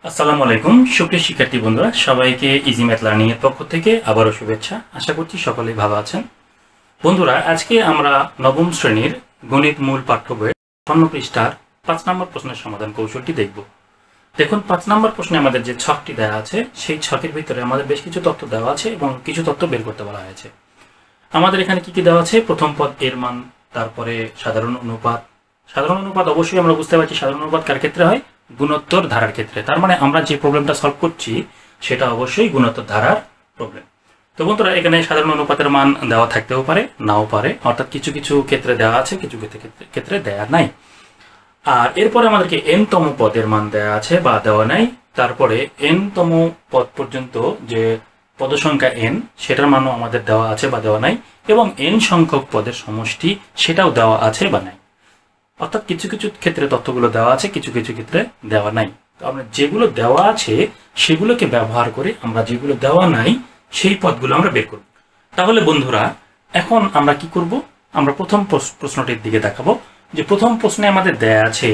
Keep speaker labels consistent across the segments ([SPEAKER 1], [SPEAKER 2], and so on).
[SPEAKER 1] আসসালামু আলাইকুম সুপ্রিয় শিক্ষার্থী বন্ধুরা, সবাইকে ইজি ম্যাথ লার্নিং এর পক্ষ থেকে আবারও শুভেচ্ছা। আশা করছি সকলেই ভালো আছেন। বন্ধুরা, আজকে আমরা নবম শ্রেণীর গণিত মূল পাঠ্য বইয়ের ৫৫ পৃষ্ঠার ৫ নম্বর প্রশ্নের সমাধান কৌশলটি দেখব। দেখুন, ৫ নম্বর প্রশ্নে আমাদের যে ছকটি দেওয়া আছে সেই ছকের ভিতরে আমাদের বেশ কিছু তথ্য দেওয়া আছে এবং কিছু তথ্য বের করতে বলা হয়েছে। আমাদের এখানে কি কি দেওয়া আছে? প্রথম পদ এর মান, তারপরে সাধারণ অনুপাত। সাধারণ অনুপাত অবশ্যই আমরা বুঝতে পারছি সাধারণ অনুপাত কার ক্ষেত্রে হয়? গুণোত্তর ধারার ক্ষেত্রে। তার মানে আমরা যে প্রবলেমটা সলভ করছি সেটা অবশ্যই গুণোত্তর ধারার প্রবলেম। তো বন্ধুরা, এখানে সাধারণ অনুপাতের মান দেওয়া থাকতেও পারে, নাও পারে, অর্থাৎ কিছু কিছু ক্ষেত্রে দেওয়া আছে, কিছু ক্ষেত্রে দেওয়া নাই। আর এরপরে আমাদেরকে এন তম পদের মান দেওয়া আছে বা দেওয়া নাই। তারপরে এন তম পদ পর্যন্ত যে পদসংখ্যা এন, সেটার মানও আমাদের দেওয়া আছে বা দেওয়া নাই, এবং এন সংখ্যক পদের সমষ্টি সেটাও দেওয়া আছে বা নাই। অর্থাৎ কিছু কিছু ক্ষেত্রে তথ্যগুলো দেওয়া আছে, কিছু কিছু ক্ষেত্রে দেওয়া নাই। তো আমরা যেগুলো দেওয়া আছে সেগুলোকে ব্যবহার করে আমরা যেগুলো দেওয়া নাই সেই পদগুলো আমরা বের করব। তাহলে বন্ধুরা, এখন আমরা কি করব? আমরা প্রথম প্রশ্নটির দিকে দেখাবো। যে প্রথম প্রশ্নে আমাদের দেয়া আছে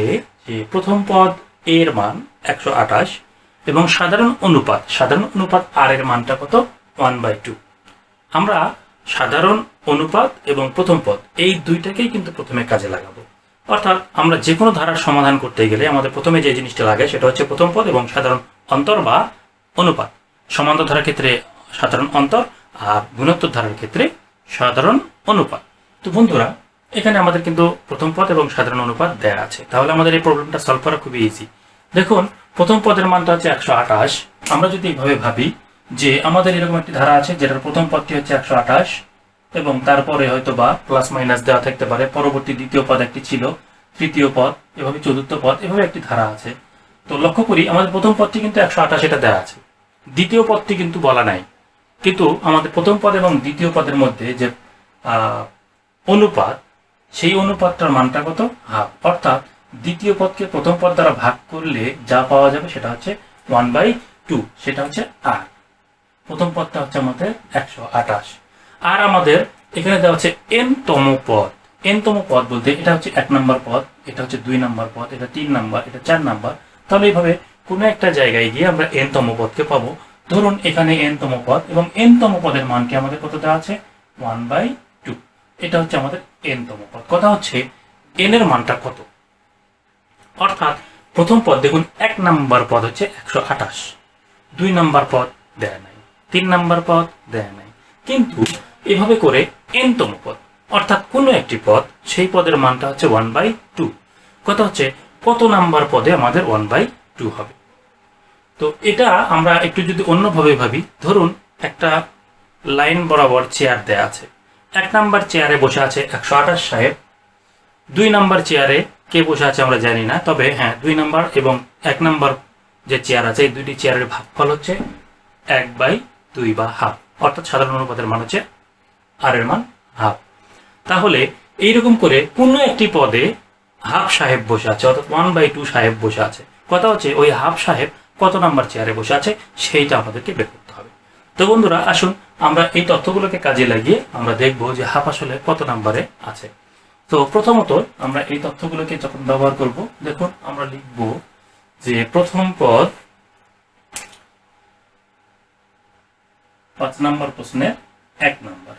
[SPEAKER 1] যে প্রথম পদ এর মান ১২৮ এবং সাধারণ অনুপাত আর এর মানটা কত? 1/2। আমরা সাধারণ অনুপাত এবং প্রথম পদ এই দুইটাকেই কিন্তু প্রথমে কাজে লাগাবো। অর্থাৎ আমরা যে কোনো ধারার সমাধান করতে গেলে আমাদের প্রথমে যে জিনিসটা লাগে সেটা হচ্ছে প্রথম পদ এবং সাধারণ অন্তর বা অনুপাত। সমান্তর ধারার ক্ষেত্রে সাধারণ অন্তর, আর গুণোত্তর ধারার ক্ষেত্রে সাধারণ অনুপাত। তো বন্ধুরা, এখানে আমাদের কিন্তু প্রথম পদ এবং সাধারণ অনুপাত দেয়া আছে, তাহলে আমাদের এই প্রবলেমটা সলভ করা খুবই ইজি। দেখুন, প্রথম পদের মানটা হচ্ছে ১২৮। আমরা যদি এইভাবে ভাবি যে আমাদের এরকম একটি ধারা আছে যেটার প্রথম পদটি হচ্ছে ১২৮ এবং তারপরে হয়তো বা প্লাস মাইনাস দেওয়া থাকতে পারে, পরবর্তী দ্বিতীয় পদ একটি ছিল, তৃতীয় পদ, এভাবে চতুর্থ পদ, এভাবে একটি ধারা আছে। তো লক্ষ্য করি আমাদের প্রথম পদটি কিন্তু ১২৮ এটা দেওয়া আছে, দ্বিতীয় পদটি কিন্তু বলা নাই। কিন্তু আমাদের প্রথম পদ এবং দ্বিতীয় পদের মধ্যে যে অনুপাত, সেই অনুপাতটার মানটা কত? হাফ। অর্থাৎ দ্বিতীয় পদকে প্রথম পদ দ্বারা ভাগ করলে যা পাওয়া যাবে সেটা হচ্ছে 1/2, সেটা হচ্ছে আর। প্রথম পদটা হচ্ছে আমাদের ১২৮। আর আমাদের এখানে দেওয়া হচ্ছে এন তম পদ। এন তম পদ বলতে এটা হচ্ছে ১ নম্বর পদ, এটা হচ্ছে ২ নম্বর পদ, এটা ৩ নম্বর, এটা ৪ নম্বর। তাহলে এইভাবে কোনো একটা জায়গায় গিয়ে আমরা এন তম পদকে পাবো। ধরুন এখানে এন তম পদ এবং এন তম পদের মানকে আমাদের কত দেওয়া আছে? 1/2। এটা হচ্ছে আমাদের এন তম পদ। কথা হচ্ছে এন এর মানটা কত? অর্থাৎ প্রথম পদ দেখুন, ১ নম্বর পদ হচ্ছে ১২৮, ২ নম্বর পদ দেয় নাই, ৩ নম্বর পদ দেয় নাই, কিন্তু এভাবে করে এন তম পদ অর্থাৎ কোনো একটি পদ, সেই পদের মানটা হচ্ছে 1/2। কথা হচ্ছে কত নাম্বার পদে আমাদের 1/2 হবে? তো এটা আমরা একটু যদি অন্যভাবে ভাবি, ধরুন একটা লাইন বরাবর চেয়ার দেয়া আছে। ১ নাম্বার চেয়ারে বসে আছে ১২৮ সাহেব, ২ নাম্বার চেয়ারে কে বসে আছে আমরা জানি না, তবে হ্যাঁ ২ নাম্বার এবং ১ নাম্বার যে চেয়ার আছে এই দুইটি চেয়ারের ভাগফল হচ্ছে ১/2 বা হাফ। অর্থাৎ সাধারণ অনুপাতের মান হচ্ছে আর এর মান হাফ। তাহলে এইরকম করে কোনো একটি পদে হাফ সাহেব বসে আছে, অর্থাৎ 1/2 সাহেব বসে আছে। কথা হচ্ছে ওই হাফ সাহেব কত নাম্বার চেয়ারে বসে আছে সেইটা আমাদেরকে বের করতে হবে। তো বন্ধুরা, আসুন আমরা এই তথ্যগুলোকে কাজে লাগিয়ে আমরা দেখব যে হাফ আসলে কত নাম্বারে আছে। তো প্রথমত আমরা এই তথ্যগুলোকে যখন ব্যবহার করব, দেখুন আমরা লিখব যে প্রথম পদ ৫ নম্বর প্রশ্নের ১ নম্বর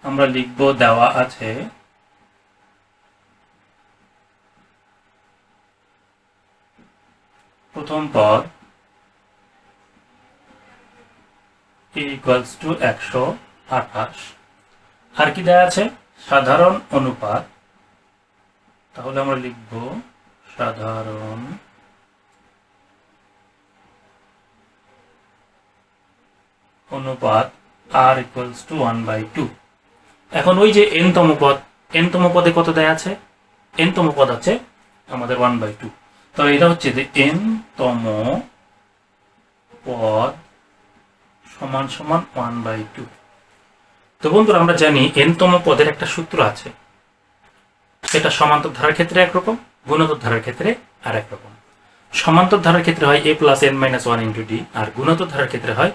[SPEAKER 1] আমরা লিখব, দেওয়া আছে প্রথম পদ = ১২৮। আর কি দেওয়া আছে? সাধারণ অনুপাত। তাহলে আমরা লিখব সাধারণ অনুপাত আর = 1/2। এখন ওই যে এন তম পদে কত দেয়া আছে? এন তম পদ আছে আমাদের 1/2। তো এটা হচ্ছে যে এন তম পদ সমান সমান 1/2। তো বন্ধুরা, আমরা জানি এন তম পদের একটা সূত্র আছে, সেটা সমান্তর ধারার ক্ষেত্রে একরকম, গুণোত্তর ধারার ক্ষেত্রে আর একরকম। সমান্তর ধারার ক্ষেত্রে হয় a + n-1 × d, আর গুণোত্তর ধারার ক্ষেত্রে হয়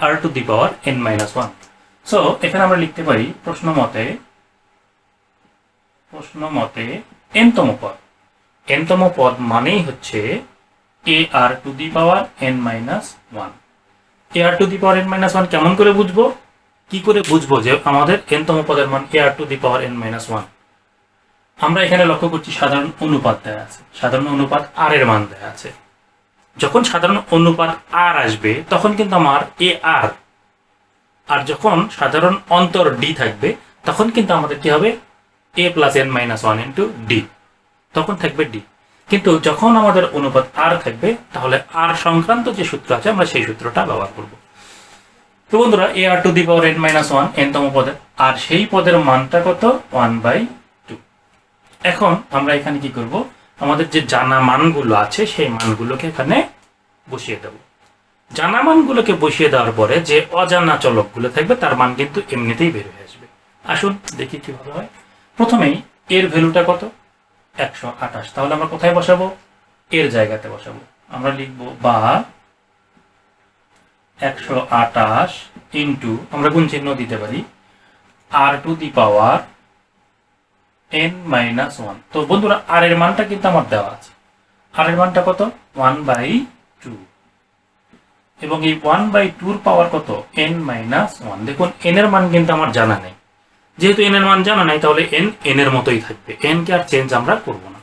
[SPEAKER 1] ar⁴n-1। সো এখানে আমরা লিখতে পারি প্রশ্ন মতে n তম পদ মানেই হচ্ছে a r to the power n minus one. A r to the power n minus one কেমন করে বুঝবো, কি করে বুঝবো যে আমাদের এনতম পদের মান a r to the power n minus one? আমরা এখানে লক্ষ্য করছি সাধারণ অনুপাত দেয়া আছে, সাধারণ অনুপাত আর এর মান দেয়া আছে। যখন সাধারণ অনুপাত আর আসবে তখন কিন্তু আমার এ আর যখন সাধারণ অন্তর ডি থাকবে তখন কিন্তু আমাদের কি হবে, a plus n minus one into d, তখন থাকবে ডি। কিন্তু যখন আমাদের অনুপাত আর থাকবে তাহলে আর সংক্রান্ত যে সূত্র আছে আমরা সেই সূত্রটা ব্যবহার করব। তো বন্ধুরা, a r to the power n minus one এনতম পদের, আর সেই পদের মানটা কত, 1/2। এখন আমরা এখানে কি করব, আমাদের যে জানা মানগুলো আছে সেই মানগুলোকে এখানে বসিয়ে দেব। জানা মানগুলোকে বসিয়ে দেওয়ার পরে যে অজানা চলকগুলো থাকবে তার মান কিন্তু এমনিতেই বের হয়ে আসবে। আসুন দেখি কিভাবে হয়। প্রথমেই এর ভ্যালুটা কত, 128। তাহলে আমরা কোথায় বসাবো, এর জায়গাতে বসাবো। আমরা লিখবো বা 128 ইন্টু, আমরা গুণ চিহ্ন দিতে পারি, r to the power n minus one. তো বন্ধুরা, আর এর মানটা কিন্তু আমার দেওয়া আছে, আর এর মানটা কত, 1/2, এবং এই 1/2 পাওয়ার কত, এন মাইনাস ওয়ান। দেখুন এন এর মান কিন্তু আমার জানা নেই, যেহেতু এন এর মান জানা নাই তাহলে এন এর মতোই থাকবে, এন কে আর চেঞ্জ আমরা করব না।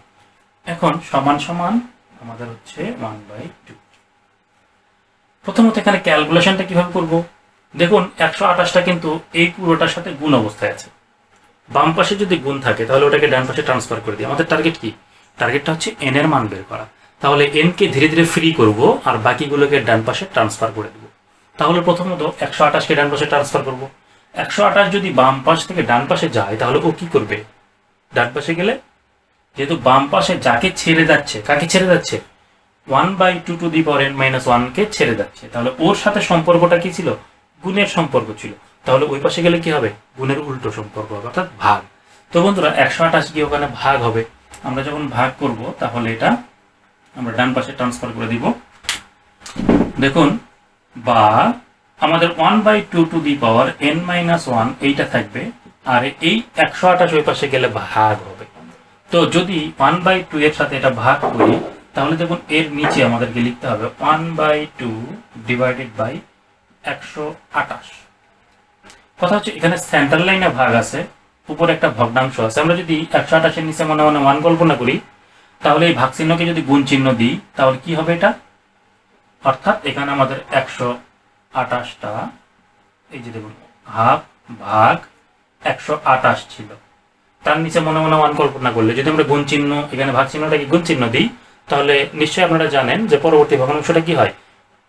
[SPEAKER 1] এখন সমান সমান আমাদের হচ্ছে 1/2। প্রথমত এখানে ক্যালকুলেশনটা কিভাবে করব, দেখুন 128টা কিন্তু এই পুরোটার সাথে গুণ অবস্থায় আছে। বাম পাশে যদি গুণ থাকে তাহলে ওটাকে ডান পাশে ট্রান্সফার করে দিই। আমাদের টার্গেট কি, টার্গেটটা হচ্ছে এন এর মান বের করা। তাহলে এন কে ধীরে ধীরে ফ্রি করব আর বাকিগুলোকে ডান পাশে ট্রান্সফার করে দেব। তাহলে প্রথমত 128কে ডান পাশে ট্রান্সফার করব। 128 যদি বাম পাশ থেকে ডান পাশে যায় তাহলে ও কি করবে, ডান পাশে গেলে যেহেতু বাম পাশে যাকে ছেড়ে যাচ্ছে, কাকে ছেড়ে যাচ্ছে, 1/2 to the power n minus one কে ছেড়ে যাচ্ছে, তাহলে ওর সাথে সম্পর্কটা কি ছিল, গুণের সম্পর্ক ছিল। তাহলে ওই পাশে গেলে কি হবে, গুণের উল্টো সম্পর্ক হবে, অর্থাৎ ভাগ। তো বন্ধুরা 128 গিয়ে ওখানে ভাগ হবে, আমরা যখন ভাগ করব তাহলে এটা আমরা ডান পাশে ট্রান্সফার করে দিব। দেখুন বা আমাদের 1/2 to the power n minus one এইটা থাকবে, আর এই 128 ওই পাশে গেলে ভাগ হবে। তো যদি 1/2 এর সাথে এটা ভাগ করি তাহলে দেখুন এর নিচে আমাদেরকে লিখতে হবে 1/2 ডিভাইডেড বাই 128। কথা হচ্ছে এখানে সেন্টার লাইনে ভাগ আছে, উপরে একটা ভগ্নাংশ আছে। আমরা যদি 128 এর নিচে মনে মনে 1 কল্পনা করি তাহলে এই ভাগ চিহ্নকে যদি গুণ চিহ্ন দিই তাহলে কি হবে এটা, অর্থাৎ এখানে আমাদের 128টা, এই যে দেখুন হাফ ভাগ 128 ছিল, তার নিচে মনে মনে 1 কল্পনা করলে যদি আমরা গুণ চিহ্ন, এখানে ভাগ চিহ্নটাকে গুণ চিহ্ন দিই তাহলে নিশ্চয়ই আপনারা জানেন যে পরবর্তী ভগ্নাংশটা কি হয়,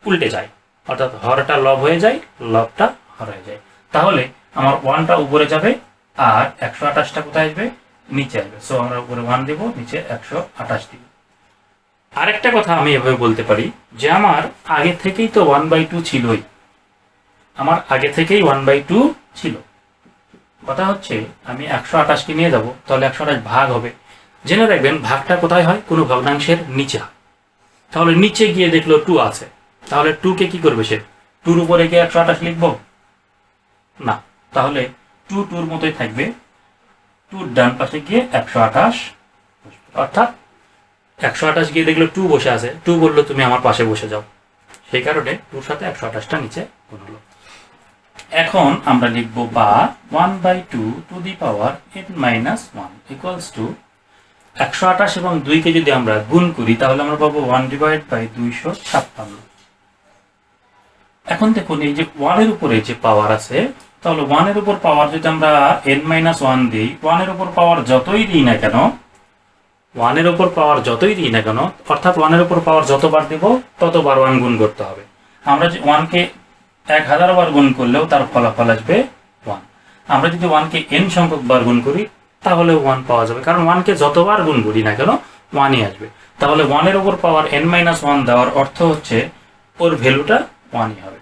[SPEAKER 1] উল্টে যায়, অর্থাৎ হরটা লব হয়ে যায়, লবটা হর হয়ে যায়। তাহলে আমার 1টা উপরে যাবে আর 128টা কোথায় আসবে, নিচে আসবে। সো আমরা উপরে 1 দেব, নিচে 128 দিব। আরেকটা কথা আমি এভাবে বলতে পারি যে আমার আগে থেকেই তো 1/2 ছিলই, আমার আগে থেকেই 1/2 ছিল। কথা হচ্ছে আমি 128কে নিয়ে যাব, তাহলে 128 ভাগ হবে। জেনে রাখবেন ভাগটা কোথায় হয়, কোনো ভগ্নাংশের নিচে হয়। তাহলে নিচে গিয়ে দেখলো 2 আছে, তাহলে 2 কে কি করবে সে, 2 উপরে গিয়ে 128 লিখবো না, তাহলে 2 2 মতোই থাকবে, 2 ডান পাশে গিয়ে 128, অর্থাৎ 128 গিয়ে দেখলো 2 বসে আছে, 2 বললো তুমি আমার পাশে বসে যাও, সেই কারণে 2 সাথে 128টা নিচে গুণ হলো। এখন আমরা লিখবো বা 1/2 to the power n minus one equals to 128 এবং 2 কে যদি আমরা গুণ করি তাহলে আমরা পাবো 1/256। এখন দেখুন এই যে 1 এর উপরে যে পাওয়ার আছে, তাহলে 1 এর উপর পাওয়ার যদি আমরা n-1 দিই, 1 এর উপর পাওয়ার যতই দিই না কেন, 1 এর উপর পাওয়ার যতই দিই না কেন, অর্থাৎ 1 এর উপর পাওয়ার যতবার দেব ততবার 1 গুণ করতে হবে। আমরা যে 1 কে 1000 বার গুণ করলেও তার ফলাফল আসবে 1। আমরা যদি 1 কে n সংখ্যক বার গুণ করি তাহলেও 1 পাওয়া যাবে, কারণ 1 কে যতবার গুণ করি না কেন 1ই আসবে। তাহলে 1 এর উপর পাওয়ার n-1 দেওয়ার অর্থ হচ্ছে ওর ভ্যালুটা 1ই হবে।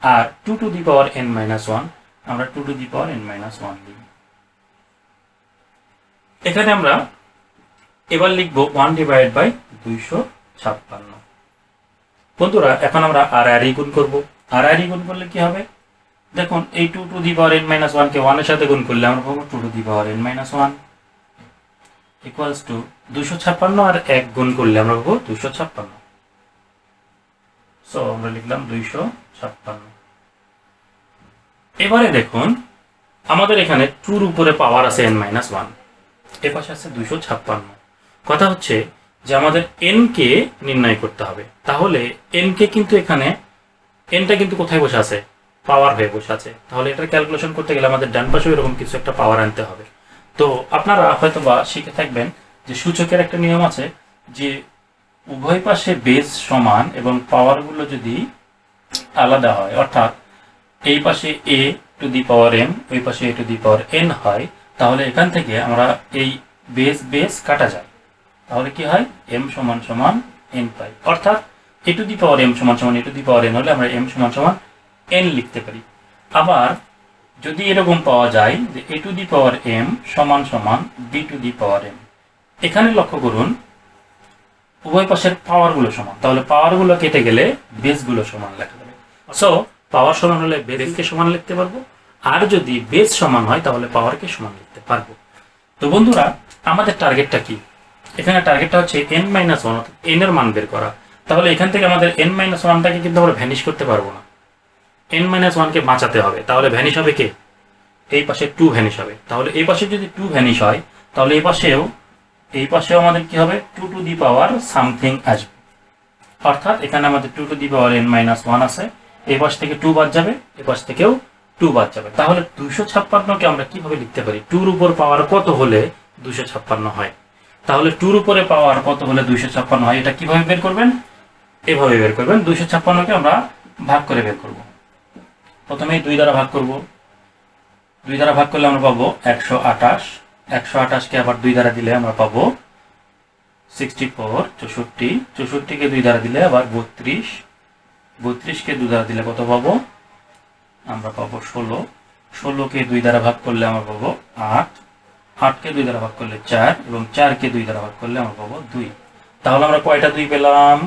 [SPEAKER 1] আর 2 টু দি পাওয়ার n-1 আমরা 2 টু দি পাওয়ার n-1 লিখব। এখানে আমরা এবার লিখব 1/256। বন্ধুরা এখন আমরা আর গুণ করব। আর গুণ করলে কি হবে, দেখুন এই 2 টু দি পাওয়ার n-1 কে 1 এর সাথে গুণ করলে আমরা পাবো 2 to the power n-1 equals to 256, আর 1 গুণ করলে আমরা পাবো 256। সো আমরা লিখলাম 256। এবারে দেখুন আমাদের এখানে 2 উপরে পাওয়ার আছে n-1, এর পাশে আছে 256। কথা হচ্ছে যে আমাদের n কে নির্ণয় করতে হবে। তাহলে n কে কিন্তু এখানে nটা কিন্তু কোথায় বসে আছে, পাওয়ার হয়ে বসে আছে। তাহলে এটা ক্যালকুলেশন করতে গেলে আমাদের ডান পাশে এরকম কিছু একটা পাওয়ার আনতে হবে। তো আপনারা হয়তো বা শিখে থাকবেন যে সূচকের একটা নিয়ম আছে যে উভয় পাশে বেস সমান এবং পাওয়ারগুলো যদি আলাদা হয়, অর্থাৎ এই পাশে a two the power m, ওই পাশে a two the power n হয়, তাহলে এখান থেকে আমরা এই বেস কাটা যায়। তাহলে কি হয়, m সমান সমান n পাই। অর্থাৎ a two the power m সমান সমান a two the power n হলে আমরা m সমান সমান n লিখতে পারি। আবার যদি এরকম পাওয়া যায় যে a two the power m সমান সমান b to the power m, এখানে লক্ষ্য করুন উভয় পাশের পাওয়ারগুলো সমান, তাহলে পাওয়ারগুলো কেটে গেলে বেসগুলো সমান লেখা যাবে। সো পাওয়ার সমান হলে বেসকে সমান লিখতে পারবো, আর যদি বেস সমান হয় তাহলে পাওয়ারকে সমান লিখতে পারবো। তো বন্ধুরা আমাদের টার্গেটটা কি, এখানে টার্গেটটা হচ্ছে n-1 অর্থাৎ n এর মান বের করা। তাহলে এখান থেকে আমাদের n-1টাকে কিন্তু আমরা ভ্যানিশ করতে পারবো না, n-1 কে বাঁচাতে হবে। তাহলে ভ্যানিশ হবে কে, এই পাশে 2 ভ্যানিশ হবে। তাহলে এই পাশে যদি 2 ভ্যানিশ হয় তাহলে এই পাশেও আমাদের কি হবে, 2 টু দি পাওয়ার সামথিং আসবে। অর্থাৎ এখানে আমাদের 2 টু দি পাওয়ার n-1 আছে, এই পাশ থেকে 2 বাদ যাবে, এই পাশ থেকেও 2 বাদ যাবে। তাহলে 256কে আমরা কিভাবে লিখতে পারি, 2 এর উপর পাওয়ার কত হলে 256 হয়। তাহলে 2 এর উপরে পাওয়ার কত হলে 256 হয়, এটা কিভাবে বের করবেন, এভাবে বের করবেন। 256কে আমরা ভাগ করে বের করব। প্রথমে 2 দ্বারা ভাগ করব, 2 দ্বারা ভাগ করলে আমরা পাবো 128। 128কে আবার 2 দ্বারা দিলে আমরা পাবো 64, 64। 64কে 2 দ্বারা দিলে আবার 32, 32কে 2 দ্বারা দিলে কত পাবো, আমরা পাবো 16। 16কে 2 দ্বারা ভাগ করলে আমরা পাবো 8, 8কে 2 দ্বারা ভাগ করলে 4 এবং 4কে 2 দ্বারা ভাগ করলে আমরা পাবো 2। তাহলে আমরা কয়টা 2 পেলাম,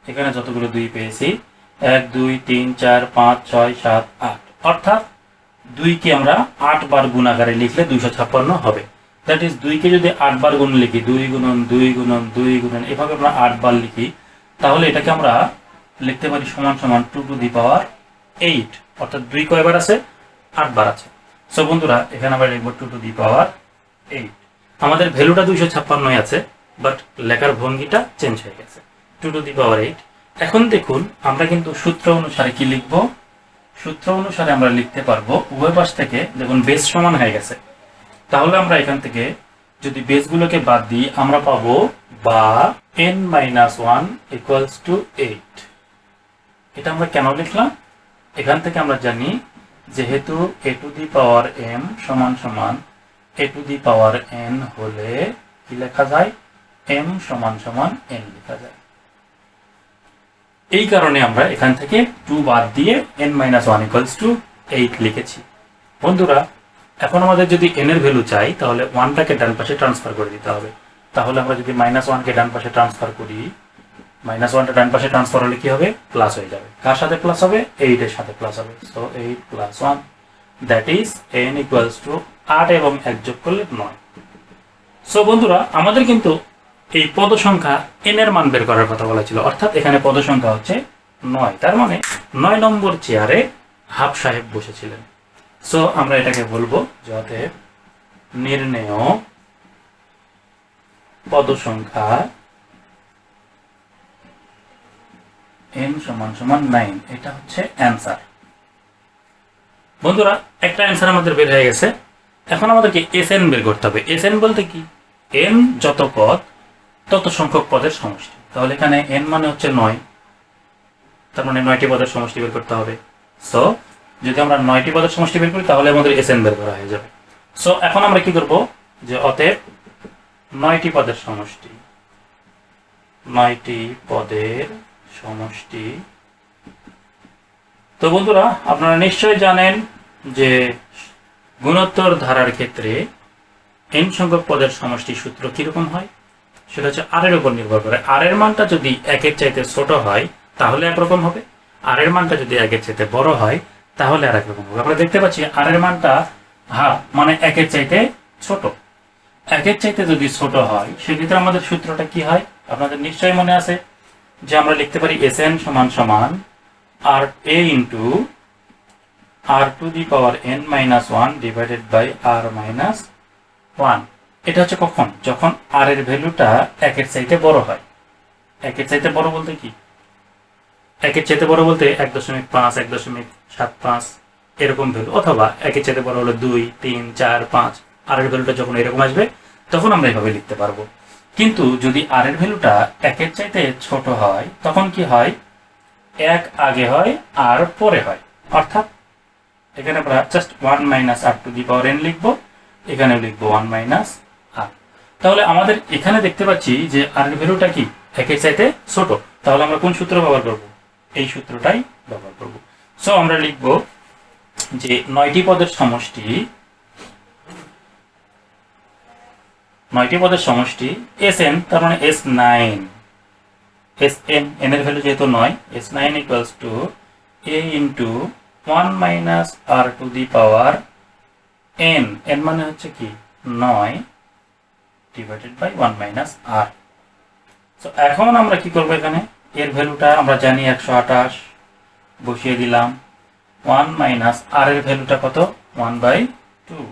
[SPEAKER 1] এখানে যতগুলো 2 পেয়েছি 1 2 3 4 5 6 7 8, অর্থাৎ 2কে আমরা 8 বার গুণ আকারে লিখলে 256 হবে। দ্যাট ইজ 2কে যদি 8 বার গুণ লিখি, 2 গুণন 2 গুণন 2 গুণন এভাবে আমরা 8 বার লিখি, তাহলে এটাকে আমরা লিখতে পারি সমান সমান 2 টু দি পাওয়ার 8, অর্থাৎ 2 কয়বার আছে, 8 বার আছে। সো বন্ধুরা এখানে আমরা লিখব 2 টু দি পাওয়ার 8। আমাদের ভ্যালুটা 256 আছে, বাট লেখার ভঙ্গিটা চেঞ্জ হয়ে গেছে, 2 টু দি পাওয়ার 8। এখন দেখুন আমরা কিন্তু সূত্র অনুসারে কি লিখব, সূত্র অনুসারে আমরা লিখতে পারবো উভয় পাশ থেকে দেখুন বেস সমান হয়ে গেছে। তাহলে আমরা এখান থেকে যদি বেসগুলোকে বাদ দিই আমরা পাবো বা n-1 ইকুয়ালস টু 8। এটা আমরা কেন লিখলাম, এখান থেকে আমরা জানি যেহেতু a two the power m সমান সমান a two the power n হলে কি লেখা যায়, m সমান সমান n লেখা যায়। এই কারণে আমরা এখান থেকে 2 বাদ দিয়ে n-1 ইকুয়ালস টু 8 লিখেছি। বন্ধুরা এখন আমাদের যদি n এর ভ্যালু চাই তাহলে 1টাকে ডান পাশে ট্রান্সফার করে দিতে হবে। তাহলে আমরা যদি -1কে ডান পাশে ট্রান্সফার করি, -1টা ডান পাশে ট্রান্সফার হলে কি হবে, প্লাস হয়ে যাবে। কার সাথে প্লাস হবে, 8 এর সাথে প্লাস হবে। So 8 + 1 that is n equals to 8 এবং 1 যোগ করলে 9। সো বন্ধুরা আমাদের কিন্তু এই পদ সংখ্যা n এর মান বের করার কথা বলা ছিল, অর্থাৎ এখানে পদ সংখ্যা হচ্ছে 9, তার মানে 9 নম্বর চেয়ারে হাফ সাহেব বসেছিলেন। সো আমরা এটাকে বলবো যে অতএব নির্ণেয় পদ সংখ্যা n সমান সমান 9, এটা হচ্ছে অ্যান্সার। বন্ধুরা একটা অ্যান্সার আমাদের বের হয়ে গেছে। এখন আমাদেরকে SN বের করতে হবে। SN বলতে কি, n যত পদ তত সংখ্যক পদের সমষ্টি। তাহলে এখানে n মানে হচ্ছে 9, তার মানে 9টি পদের সমষ্টি বের করতে হবে। সো যদি আমরা 9টি পদের সমষ্টি বের করি তাহলে আমাদের SN বের করা হয়ে যাবে। সো এখন আমরা কি করব, যে অতএব 9টি পদের সমষ্টি, 9টি পদের সমষ্টি। তো বন্ধুরা আপনারা নিশ্চয়ই জানেন যে গুণোত্তর ধারার ক্ষেত্রে n সংখ্যক পদের সমষ্টি সূত্র কিরকম হয়, সেটা হচ্ছে r এর উপর নির্ভর করে। r এর মানটা যদি 1 এর চাইতে ছোট হয় তাহলে একরকম হবে, r এর মানটা যদি 1 এর চাইতে বড় হয় তাহলে আর একরকম হবে। আমরা দেখতে পাচ্ছি r এর মানটা হাফ মানে 1 এর চাইতে ছোট। 1 এর চাইতে যদি ছোট হয় সেক্ষেত্রে আমাদের সূত্রটা কি হয় আপনাদের নিশ্চয়ই মনে আছে, যে আমরা লিখতে পারি Sn সমান সমান আর a into r to the power n minus one divided by r minus one. এটা হচ্ছে কখন? যখন r এর ভ্যালুটা একের চাইতে বড় হয়। একের চাইতে বড় বলতে কি? একের চাইতে বড় বলতে 1.5 1.75 এরকম ভ্যালু, অথবা একের চাইতে বড় হলো 2 3 4 5, আর এর ভ্যালুটা যখন এরকম আসবে তখন আমরা এভাবে লিখতে পারবো। কিন্তু যদি আর এর ভ্যালুটা একের চাইতে ছোট হয় তখন কি হয়? এক আগে হয় আর পরে হয়, অর্থাৎ এখানে আমরা just 1 minus r to the power n লিখবো, এখানেও লিখবো 1 মাইনাস r। তাহলে আমাদের এখানে দেখতে পাচ্ছি যে r এর ভ্যালুটা কি একের চাইতে ছোট। তাহলে আমরা কোন সূত্র ব্যবহার করব? এই সূত্রটাই ব্যবহার করব। সো আমরা লিখব যে 9টি পদের সমষ্টি, 9টি পদের সমষ্টি Sn, তার মানে S9, Sn n এর ভ্যালু যেহেতু 9, S9 equals to a into 1 minus r to the power n, n মানে হচ্ছে কি 9 divided by 1 minus r। So এখন আমরা কি করব? এখানে এর ভ্যালুটা আমরা জানি 128, বসিয়ে দিলাম। 1 মাইনাস r এর ভ্যালুটা কত? 1/2,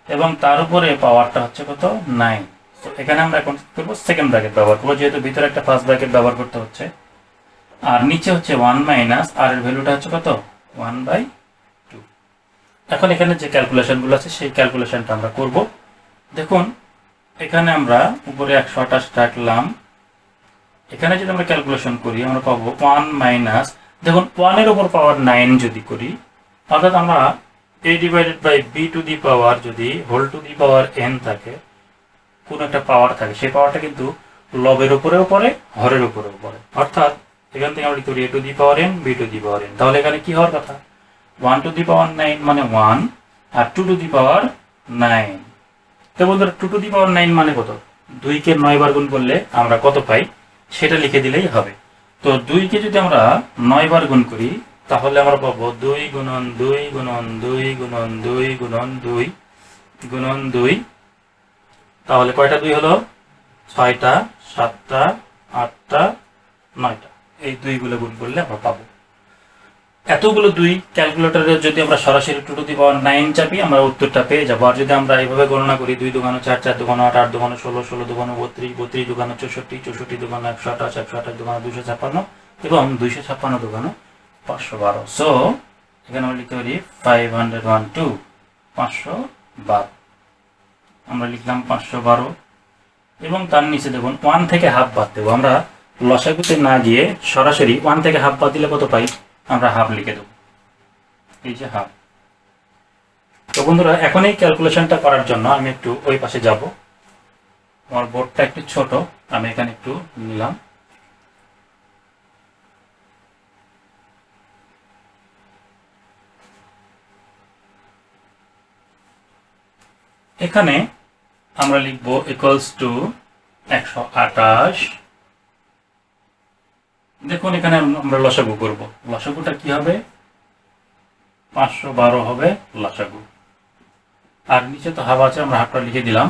[SPEAKER 1] এবং তার উপরে পাওয়ারটা হচ্ছে কত? 9। তো এখানে আমরা এখন কি করব? সেকেন্ড ব্র্যাকেট ব্যবহার করব, যেহেতু ভিতরে একটা ফার্স্ট ব্র্যাকেট ব্যবহার করতে হচ্ছে। আর নিচে হচ্ছে 1 মাইনাস r এর ভ্যালুটা হচ্ছে কত? 1/2। এখন এখানে যে ক্যালকুলেশনগুলো আছে সেই ক্যালকুলেশনটা আমরা করব। দেখুন এখানে আমরা উপরে 128 রাখলাম, এখানে যদি আমরা ক্যালকুলেশন করি আমরা পাবো 1 মাইনাস, দেখুন 1 এর উপর পাওয়ার 9 যদি করি, অর্থাৎ আমরা a divided by b to the power যদি whole to the power n থাকে, কোন একটা পাওয়ার থাকে, সেই পাওয়ারটা কিন্তু লবের উপরেও পড়ে, হরের উপরেও পড়ে। অর্থাৎ এখান থেকে আমরা লিখতে পারি a two the power n b to the power n। তাহলে এখানে কি হওয়ার কথা? 1 টু দি পাওয়ার 9 মানে 1, আর 2 টু দি পাওয়ার 9। তো বন্ধুরা 2 টু দি পাওয়ার 9 মানে কত? 2 কে 9 বার গুণ করলে আমরা কত পাই সেটা লিখে দিলেই হবে। তো 2 কে যদি আমরা 9 বার গুণ করি তাহলে আমরা পাবো 2 গুণন 2 গুণন 2 গুণন 2 গুণন 2 গুণন 2। তাহলে কয়টা 2 হলো? 6টা, 7টা, 8টা, 9টা। এই 2 গুলো গুণ করলে আমরা পাবো। এতগুলো 2 ক্যালকুলেটরে যদি আমরা সরাসরি 2 টু দি পাওয়ার 9 চাপি আমরা উত্তরটা পেয়ে যাবো। আর যদি আমরা এইভাবে গণনা করি 2 দুগুণ 4, 4 দুগুণ 8, 8 দুগুণ 16, 16 দুগুণ 32, 32 দুগুণ 64, 64 দুগুণ 128, 128 দুগুণ 256 এবং 256 দুগুণ 512। সো এখানে আমরা লিখতে পারি 512, 512। আমরা লিখলাম 512 এবং তার নিচে দেখুন 1 থেকে হাফ বাদ দেবো। আমরা লসাগুতে না গিয়ে সরাসরি 1 থেকে হাফ বাদ দিলে কত পাই? আমরা হাফ লিখে দেবো, এই যে হাফ। তো বন্ধুরা এখন এই ক্যালকুলেশনটা করার জন্য আমি একটু ওই পাশে যাব। আমার বোর্ডটা একটু ছোট, আমি এখানে একটু নিলাম। এখানে আমরা লিখব ইকুয়ালস টু 128। দেখুন এখানে আমরা লসাগু করব। লসাগুটা কি হবে? 512 হবে লসাগু। আর নিচে তো হাফ আছে, আমরা হাফটা লিখে দিলাম।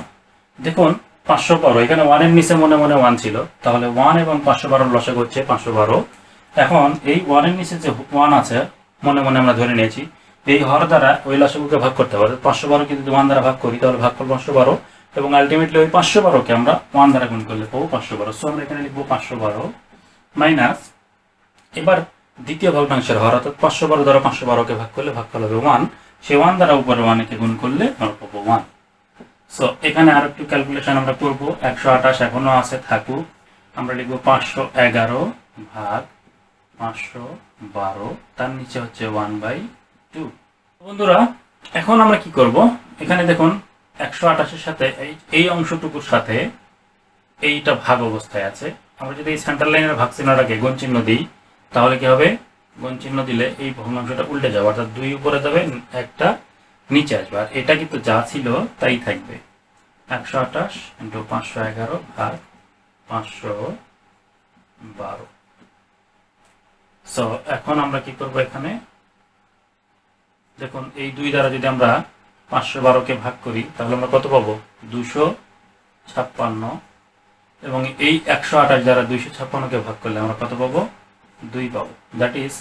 [SPEAKER 1] দেখুন 512, এখানে 1 এর নিচে মনে মনে 1 ছিল, তাহলে 1 এবং 512 লসাগু হচ্ছে 512। এখন এই 1 এর নিচে যে 1 আছে মনে মনে আমরা ধরে নিয়েছি, এই হর দ্বারা ওই লসাগুকে ভাগ করতে হবে। 512 কে যদি 1 দ্বারা ভাগ করি তাহলে ভাগফল 512, এবং আলটিমেটলি ওই 512 কে আমরা 1 দ্বারা গুণ করলে পাবো 512। সো আমরা এখানে লিখবো 512 মাইনাস, এবার দ্বিতীয় ভগ্নাংশের হর, অর্থাৎ 512 দ্বারা 512 কে ভাগ করলে ভাগফল হবে 1, সেই 1 দ্বারা উপরে 1 কে গুণ করলে আমরা পাবো 1। সো এখানে আর একটু ক্যালকুলেশন আমরা করব। 128 এখনো আছে, থাকুক। আমরা লিখবো 511 ভাগ 512, তার নিচে হচ্ছে 1/2। বন্ধুরা এখন আমরা কি করব? এখানে দেখুন 128 এর সাথে এই অংশটুকুর সাথে এইটা ভাগ অবস্থায় আছে। আমরা যদি এই সেন্টার লাইনের ভাগ চিহ্নটাকে গুণ চিহ্ন দিই তাহলে কি হবে? গুণ চিহ্ন দিলে এই ভগ্নাংশটা উল্টে যাবে, অর্থাৎ 2 উপরে যাবে, একটা নিচে আসবে, আর এটা কিন্তু যা ছিল তাই থাকবে। 128 ইন্টু 511 ভাগ 512। সো এখন আমরা কি করব? এখানে দেখুন এই 2 দ্বারা যদি আমরা 512 কে ভাগ করি তাহলে আমরা কত পাবো? 256। এবং এই 128 দ্বারা 256কে ভাগ করলে আমরা কত পাবো? 2 পাবো। দ্যাট ইজ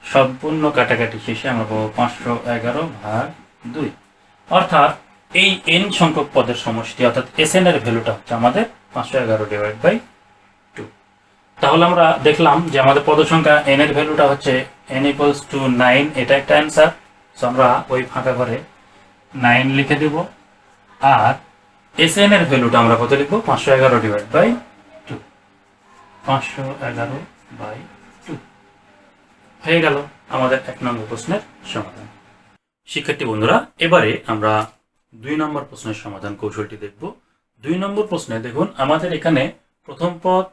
[SPEAKER 1] সম্পূর্ণ কাটাকাটি শেষে আমরা পাবো 511 ভাগ 2। অর্থাৎ এই n সংখ্যক পদের সমষ্টি অর্থাৎ Sn এর ভ্যালুটা হচ্ছে আমাদের 511/2। তাহলে আমরা দেখলাম যে আমাদের পদ সংখ্যা n এর ভ্যালুটা হচ্ছে n = 9, এটা একটা অ্যান্সার। সো আমরা ওই ফাঁকা করে 9 লিখে দেব। আর Sn এর ভ্যালুটা আমরা কত লিখব? 511/2। 511/2 হয়ে গেল আমাদের 1 নম্বর প্রশ্নের সমাধান। শিক্ষার্থী বন্ধুরা, এবারে আমরা 2 নম্বর প্রশ্নের সমাধান কৌশলটি দেখব। 2 নম্বর প্রশ্নে দেখুন, আমাদের এখানে প্রথম পদ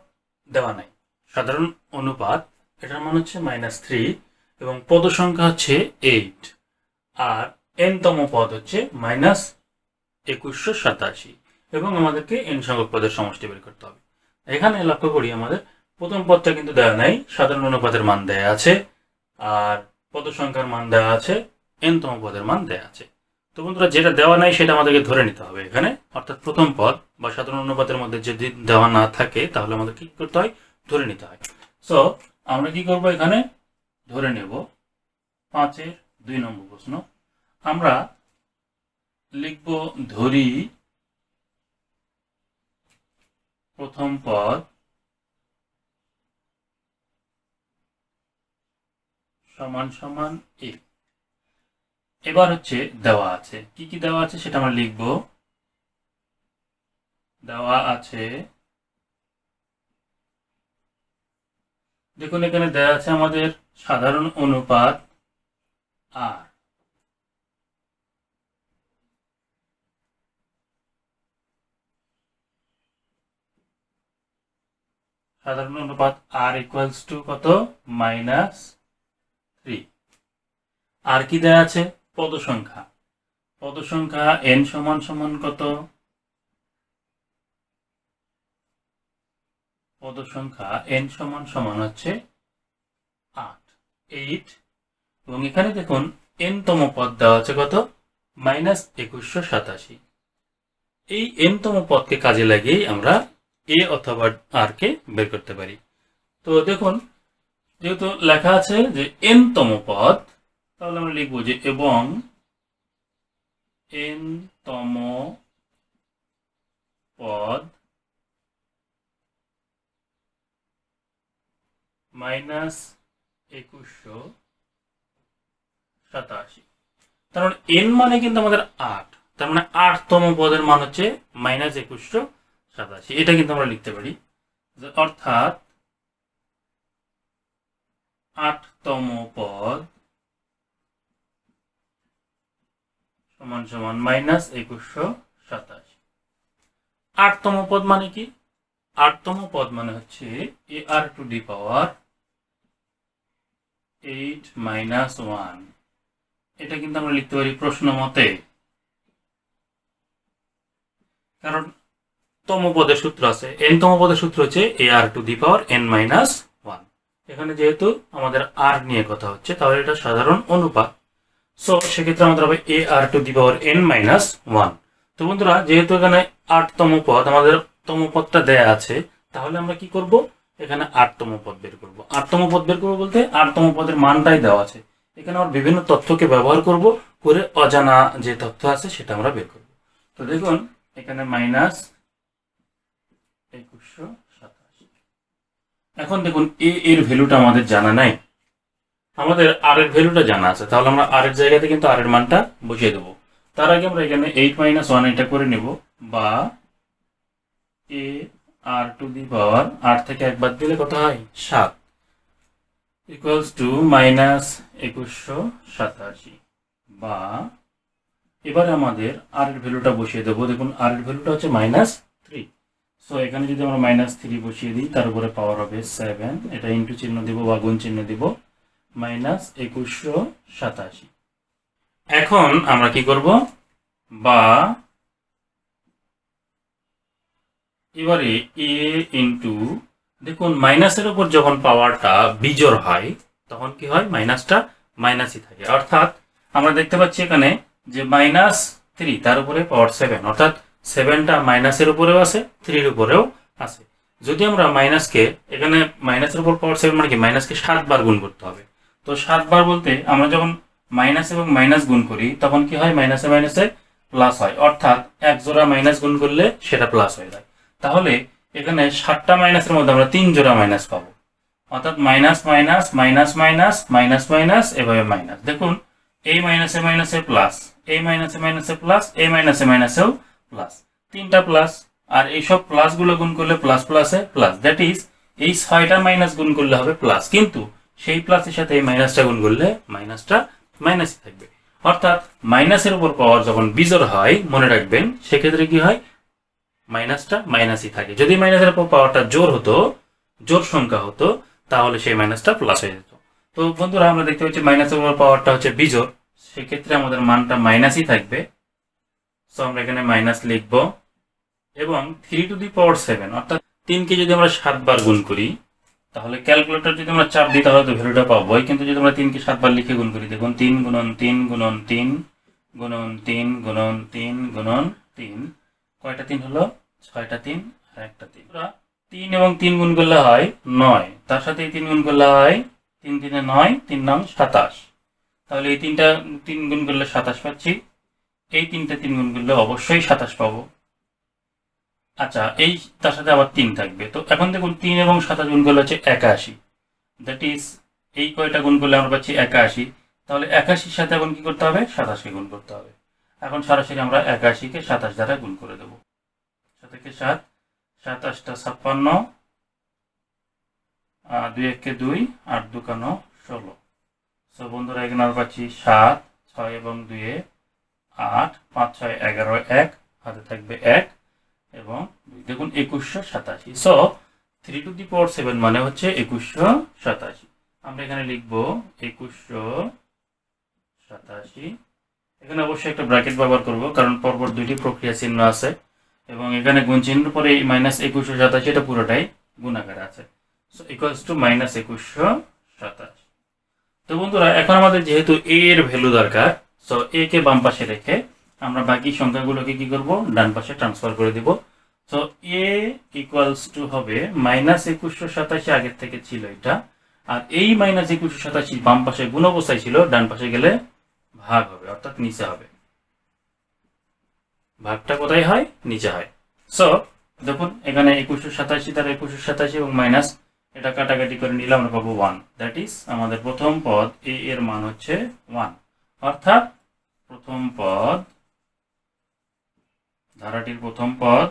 [SPEAKER 1] দেওয়া নাই, সাধারণ অনুপাত, এটার মান হচ্ছে -3 এবং পদ সংখ্যা হচ্ছে 8 আর n-তম পদ হচ্ছে -2187 এবং আমাদেরকে n সংখ্যক পদের সমষ্টি বের করতে হবে। এখানে লক্ষ্য করি আমাদের প্রথম পদটা কিন্তু দেওয়া নাই, সাধারণ অনুপাতের মান দেয়া আছে আর পদ সংখ্যার মান দেওয়া আছে, n-তম পদের মান দেয়া আছে। তো বন্ধুরা, যেটা দেওয়া নাই সেটা আমাদেরকে ধরে নিতে হবে এখানে, অর্থাৎ প্রথম পদ বা সাধারণ অনুপাতের মধ্যে যদি দেওয়া না থাকে তাহলে আমাদের কি করতে হয়? ধরে নিতে হয়। সো আমরা কি করব? এখানে ধরে নেব 5-এর 2 নম্বর প্রশ্ন। আমরা লিখব ধরি প্রথম পদ সমান সমান a। এবার হচ্ছে দেওয়া আছে, কি কি দেওয়া আছে সেটা আমরা লিখব। দেওয়া আছে, দেখুন এখানে দেওয়া আছে আমাদের সাধারণ অনুপাত r। সাধারণ অনুপাত r ইকুয়ালস টু কত? -3। আর কি দেওয়া আছে? পদ সংখ্যা। পদ সংখ্যা n সমান সমান কত? পদ সংখ্যা n সমান সমান হচ্ছে 8 এবং এখানে দেখুন n-তম পদ দেওয়া আছে কত? -2187। এই n-তম পদকে কাজে লাগিয়ে আমরা a অথবা r কে বের করতে পারি। তো দেখুন, যেহেতু লেখা আছে যে n-তম পদ, তাহলে আমরা লিখব যে এবং n-তম পদ -2187। তার মানে n মানে কিন্তু আমাদের 8, তার মানে 8তম পদের মান হচ্ছে -2187। এটা কিন্তু আমরা লিখতে পারি, অর্থাৎ 8তম পদ সমান সমান -2187। 8তম পদ মানে কি? 8তম পদ মানে হচ্ছে ar⁻8 - 1। এটা কিন্তু আমরা লিখতে পারি প্রশ্ন মতে, কারণ তম পদের সূত্র আছে, n-তম পদের সূত্র হচ্ছে ar⁻n - 1। এখানে যেহেতু আমাদের r নিয়ে কথা হচ্ছে, তাহলে এটা সাধারণ অনুপাত। সো সেক্ষেত্রে আমাদের হবে ar⁻n - 1। তো বন্ধুরা, যেহেতু এখানে 8তম পদ, আমাদের তম পদটা দেয়া আছে, তাহলে আমরা কি করব? এখানে 8তম পদ বের করব। 8তম পদ বের করব বলতে 8তম পদের মানটাই দেওয়া আছে, এখানে আমরা বিভিন্ন তথ্যকে ব্যবহার করব, করে অজানা যে তথ্য আছে সেটা আমরা বের করব। তো দেখুন এখানে -2187। এখন দেখুন এর ভ্যালুটা আমাদের জানা নাই, আমাদের r এর ভ্যালুটা জানা আছে, তাহলে আমরা r এর জায়গাতে কিন্তু r এর মানটা বসিয়ে দেব। তার আগে আমরা এখানে 8 - 1 এটা করে নেব, বা ar⁻, 8 থেকে 1 বাদ দিলে কত হয়? 7 ইকুয়ালস টু -2187। বা এবারে আমাদের r এর ভ্যালুটা বসিয়ে দেবো। দেখুন r এর ভ্যালুটা হচ্ছে -3। সো এখানে যদি আমরা -3 বসিয়ে দিই, তার উপরে পাওয়ার হবে 7, এটা ইন্টু চিহ্ন দিব বা গুণ চিহ্ন দিব, -2187। এখন আমরা কি করব? বা এবারে a ইন্টু, দেখুন মাইনাসের উপর যখন পাওয়ারটা বিজোড় হয় তখন কি হয়? মাইনাসটা মাইনাসই থাকে। অর্থাৎ আমরা দেখতে পাচ্ছি এখানে যে -3 তার উপরে পাওয়ার 7, অর্থাৎ 7টা মাইনাসের উপরেও আছে, 3-র উপরেও আছে। যদি আমরা মাইনাসকে এখানে মাইনাসের উপর পাওয়ার 7 মানে কি মাইনাসকে 7 বার গুণ করতে হবে। তো 7 বার বলতে আমরা যখন মাইনাস এবং মাইনাস গুণ করি তখন কি হয়, মাইনাসে মাইনাসে প্লাস হয়, অর্থাৎ এক জোড়া মাইনাস গুণ করলে সেটা প্লাস হয়ে যায়। তাহলে এখানে 7টা মাইনাসের মধ্যে আমরা 3 জোড়া মাইনাস পাবো, অর্থাৎ minus minus minus minus minus minus এভাবে মাইনাস। দেখুন এই মাইনাসে মাইনাসে প্লাস, এই মাইনাসে মাইনাসে প্লাস, এই মাইনাসে মাইনাসেও প্লাস, 3টা প্লাস। আর এইসব প্লাস গুলো গুণ করলে প্লাস প্লাসে প্লাস, দ্যাট ইজ এই 6টা মাইনাস গুণ করলে হবে প্লাস, কিন্তু সেই প্লাসের সাথে এই মাইনাসটা গুণ করলে মাইনাসটা মাইনাসই থাকবে। অর্থাৎ মাইনাসের উপর পাওয়ার যখন বিজোড় হয় মনে রাখবেন সেক্ষেত্রে কি হয়, মাইনাসটা মাইনাসই থাকে। যদি মাইনাসের উপর পাওয়ারটা জোর হতো, জোর সংখ্যা হতো, তাহলে সেই মাইনাসটা প্লাস হয়ে যেত। তো বন্ধুরা আমরা দেখতে পাচ্ছি মাইনাসের উপর পাওয়ারটা হচ্ছে বিজোড়, সেক্ষেত্রে আমাদের মানটা মাইনাসই থাকবে। সো আমরা এখানে মাইনাস লিখব এবং 3 টু দি পাওয়ার 7 অর্থাৎ 3কে যদি আমরা 7 বার গুণ করি তাহলে ক্যালকুলেটর যদি আমরা চাপ দিই তাহলে তো ভ্যালুটা পাবোই, কিন্তু যদি আমরা 3কে 7 বার লিখে গুণ করি, দেখুন 3 গুণন 3 গুণন 3 গুণন 3 গুণন 3 গুণন 3, কয়টা 3 হলো, 6টা 3 আর একটা 3। 3 এবং 3 গুণ করলে হয় 9, তার সাথে এই 3 গুণ করলে হয় 3 3 9, 3 9 27। তাহলে এই 3টা 3 গুণ করলে 27 পাচ্ছি, এই 3টা 3 গুণ করলে অবশ্যই 27 পাবো। আচ্ছা, এই তার সাথে আবার 3 থাকবে। তো এখন দেখুন 3 এবং 27 গুণ করলে হচ্ছে 81, দ্যাট ইজ এই কয়টা গুণ করলে আমরা পাচ্ছি 81। তাহলে 81-র সাথে এখন কি করতে হবে, 27কে গুণ করতে হবে। এখন সরাসরি আমরা 81-কে 27 দ্বারা গুণ করে দেবো। 7 7, 27টা 56, 2 1 2, 8 2 16। সো বন্ধুরা এখানে আমরা পাচ্ছি 7, 6 এবং 2 8, 5 6 11, 1 হাতে থাকবে 1 এবং 2। দেখুন 2187। সো 3 টু দি পাওয়ার 7 মানে হচ্ছে 2187। আমরা এখানে লিখব 2187। এখানে অবশ্যই একটা ব্র্যাকেট ব্যবহার করব কারণ পরপর দুইটি প্রক্রিয়া চিহ্ন আছে এবং এখানে গুণ চিহ্ন পরে এই মাইনাস 2187 এটা পুরোটাই গুণাকারে আছে। So equals to minus 2187। তো বন্ধুরা এখন আমাদের যেহেতু a এর ভ্যালু দরকার, সো a কে বাম পাশে রেখে আমরা বাকি সংখ্যাগুলোকে কি করব, ডান পাশে ট্রান্সফার করে দিব। সো a ইকুয়ালস টু হবে মাইনাস 2187, আগের থেকে ছিল এটা, আর এই মাইনাস 2187 বাম পাশে গুণ অবস্থায় ছিল, ডান পাশে গেলে ভাগ হবে, অর্থাৎ নিচে হবে। ভাগটা কোথায় হয়, নিচে হয়। সো দেখুন এখানে 2187 দ্বারা 2187 এবং মাইনাস এটা কাটাকাটি করে নিলে আমরা পাবো 1, দ্যাট ইজ আমাদের প্রথম পদ a এর মান হচ্ছে 1, অর্থাৎ প্রথম পদ, ধারাটির প্রথম পদ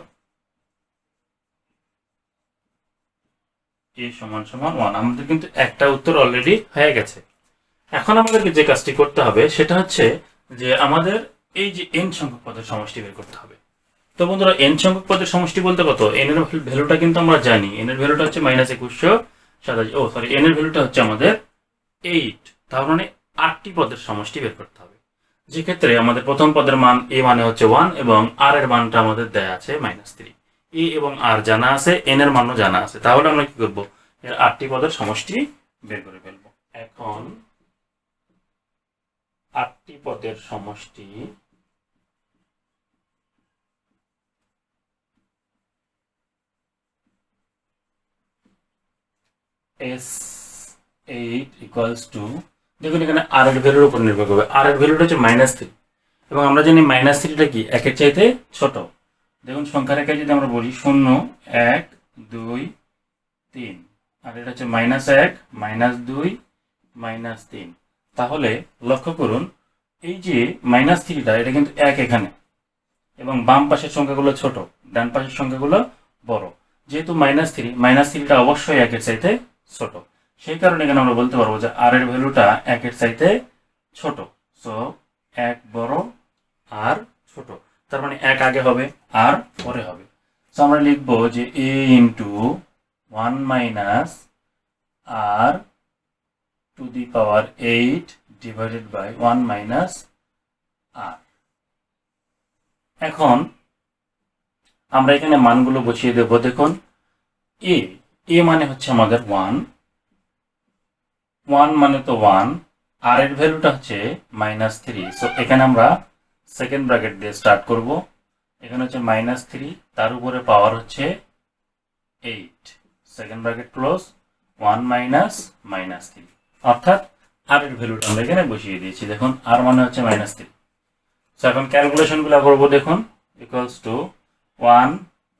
[SPEAKER 1] a সমান সমান 1। আমাদের কিন্তু একটা উত্তর অলরেডি হয়ে গেছে। এখন আমাদেরকে যে কাজটি করতে হবে সেটা হচ্ছে যে আমাদের এই যে n সংখ্যক পদের সমষ্টি বের করতে হবে। তো বন্ধুরা n সংখ্যক পদের সমষ্টি বলতে কত, n এর ভ্যালুটা কিন্তু আমরা জানি, n এর ভ্যালুটা হচ্ছে মাইনাস 2187, ও সরি n এর ভ্যালুটা হচ্ছে আমাদের 8, তার মানে 8টি পদের সমষ্টি বের করতে হবে। যে ক্ষেত্রে আমাদের প্রথম পদের মান a মানে হচ্ছে 1 এবং r এর মানটা আমাদের দেয়া আছে -3। a এবং r জানা আছে, n এর মানও জানা আছে, তাহলে আমরা কি করব, এর 8টি পদের সমষ্টি বের করে ফেলবো। এখন 8টি পদের সমষ্টি S8 ইকুয়ালস টু, দেখুন এখানে r এর ভ্যালুর উপর নির্ভর করবে, r এর ভ্যালুটা হচ্ছে -3 এবং আমরা জানি -3টা কি 1 এর চাইতে ছোট। দেখুন সংখ্যা রেখায় যদি আমরা বলি 0 1 2 3, আর এটা হচ্ছে -1 -2 -3, তাহলে লক্ষ্য করুন এই যে -3টা এটা কিন্তু 1 এখানে এবং বাম পাশের সংখ্যাগুলো ছোট, ডান পাশের সংখ্যাগুলো বড়। যেহেতু -3টা অবশ্যই 1 এর চাইতে ছোট, সেই কারণে এখানে আমরা বলতে পারবো যে r এর ভ্যালুটা 1 এর চাইতে ছোট। সো 1 বড় আর ছোট, তার মানে 1 আগে হবে আর পরে হবে। সো আমরা লিখব যে a into 1 minus r to the power 8 divided by 1 minus r। এখন আমরা এখানে মানগুলো বসিয়ে দেব। দেখুন a মানে হচ্ছে আমাদের 1 মানে তো 1, r এর ভ্যালুটা হচ্ছে -3। সো এখানে আমরা সেকেন্ড ব্র্যাকেট দিয়ে স্টার্ট করব। এখানে হচ্ছে -3, তার উপরে পাওয়ার হচ্ছে 8 সেকেন্ড ব্র্যাকেট ক্লোজ 1 মাইনাস -3 অর্থাৎ r এর ভ্যালুটা আমরা এখানে বসিয়ে দিয়েছি। দেখুন r মানে হচ্ছে -3। সো এখন ক্যালকুলেশনগুলো করব। দেখুন ইকুয়ালস টু 1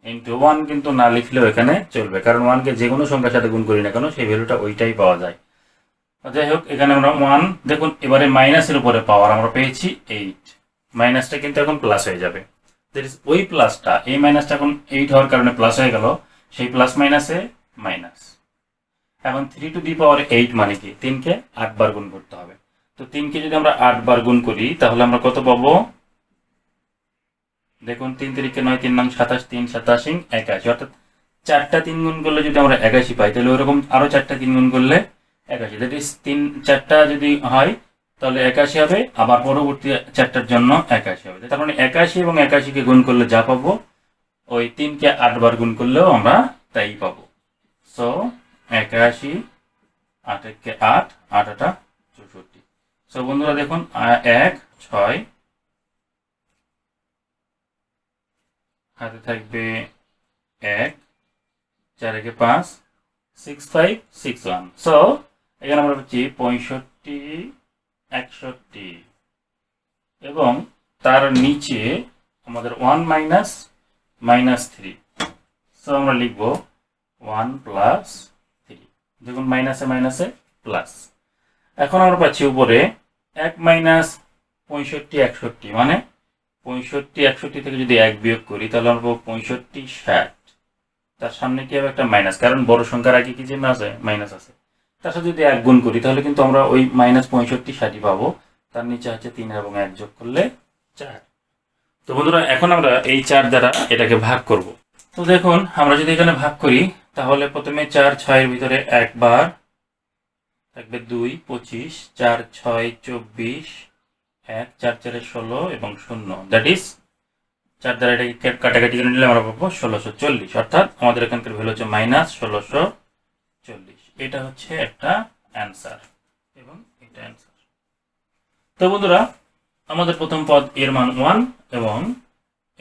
[SPEAKER 1] ইনটু 1 কিন্তু না লিখলেও এখানে চলবে, কারণ 1 কে যে কোনো সংখ্যার সাথে গুণ করি না কেন সেই ভ্যালুটা ওইটাই পাওয়া যায়। যাই হোক এখানে আমরা 1 দেখুন এবারে মাইনাসের উপরে পাওয়ার আমরা পেয়েছি 8, মাইনাসটা কিন্তু এখন প্লাস হয়ে যাবে। দ্যাট ইজ ওই প্লাসটা এই মাইনাসটা এখন 8 হওয়ার কারণে প্লাস হয়ে গেল, সেই প্লাস মাইনাসে মাইনাস। এখন 3 টু দি পাওয়ার 8 মানে কি 3 কে 8 বার গুণ করতে হবে। তো 3 কে যদি আমরা 8 বার গুণ করি তাহলে আমরা কত পাবো? দেখুন 3 3 9 3 9 27 3 87 81 অর্থাৎ 4টা 3 গুণ করলে যদি আমরা 81 পাই তাহলে ওরকম আরো 4টা 3 গুণ করলে 81। দ্যাট ইজ 4টা যদি হয় তাহলে 81 হবে, আবার পরবর্তী 4টার জন্য 81 হবে। তার মানে 81 এবং 81 কে গুণ করলে যা পাবো ওই 3 কে 8 বার গুণ করলেও আমরা তাই পাবো। সো 81 8 কে 8 8 8 64। সো বন্ধুরা দেখুন 1 6 হাতে থাকবে 1 4 কে 5 6 5 6 1। সো এখানে আমরা পাচ্ছি 65 61 এবং তার নিচে আমাদের 1 মাইনাস -3। সো আমরা লিখব 1 প্লাস 3। দেখুন মাইনাসে মাইনাসে প্লাস। এখন আমরা পাচ্ছি উপরে 1 মাইনাস 65 61 মানে 65 61 থেকে যদি 1 বিয়োগ করি তাহলে আমরা পাবো 65 60। তার সামনে কি হবে? একটা মাইনাস, কারণ বড় সংখ্যার আগে কি চিহ্ন আছে? মাইনাস আছে। তার সাথে যদি 1 গুণ করি তাহলে কিন্তু আমরা ওই -65 60 পাবো। তার নিচে হচ্ছে 3 এবং 1 যোগ করলে 4। তো বন্ধুরা এখন আমরা এই 4 দ্বারা এটাকে ভাগ করব। তো দেখুন আমরা যদি এখানে ভাগ করি তাহলে প্রথমে 4 6 এর ভিতরে 1 বার থাকবে 2 25 4 6 24 1 4 4 16 এবং 0। দ্যাট ইজ 4 দ্বারা এটাকে কাটাকাটি করে নিলে আমরা পাবো 1640। অর্থাৎ আমাদের এখানকার ভ্যালু হচ্ছে -1640। এটা হচ্ছে একটা অ্যান্সার এবং এটা অ্যান্সার। তো বন্ধুরা আমাদের প্রথম পদ এর মান 1 এবং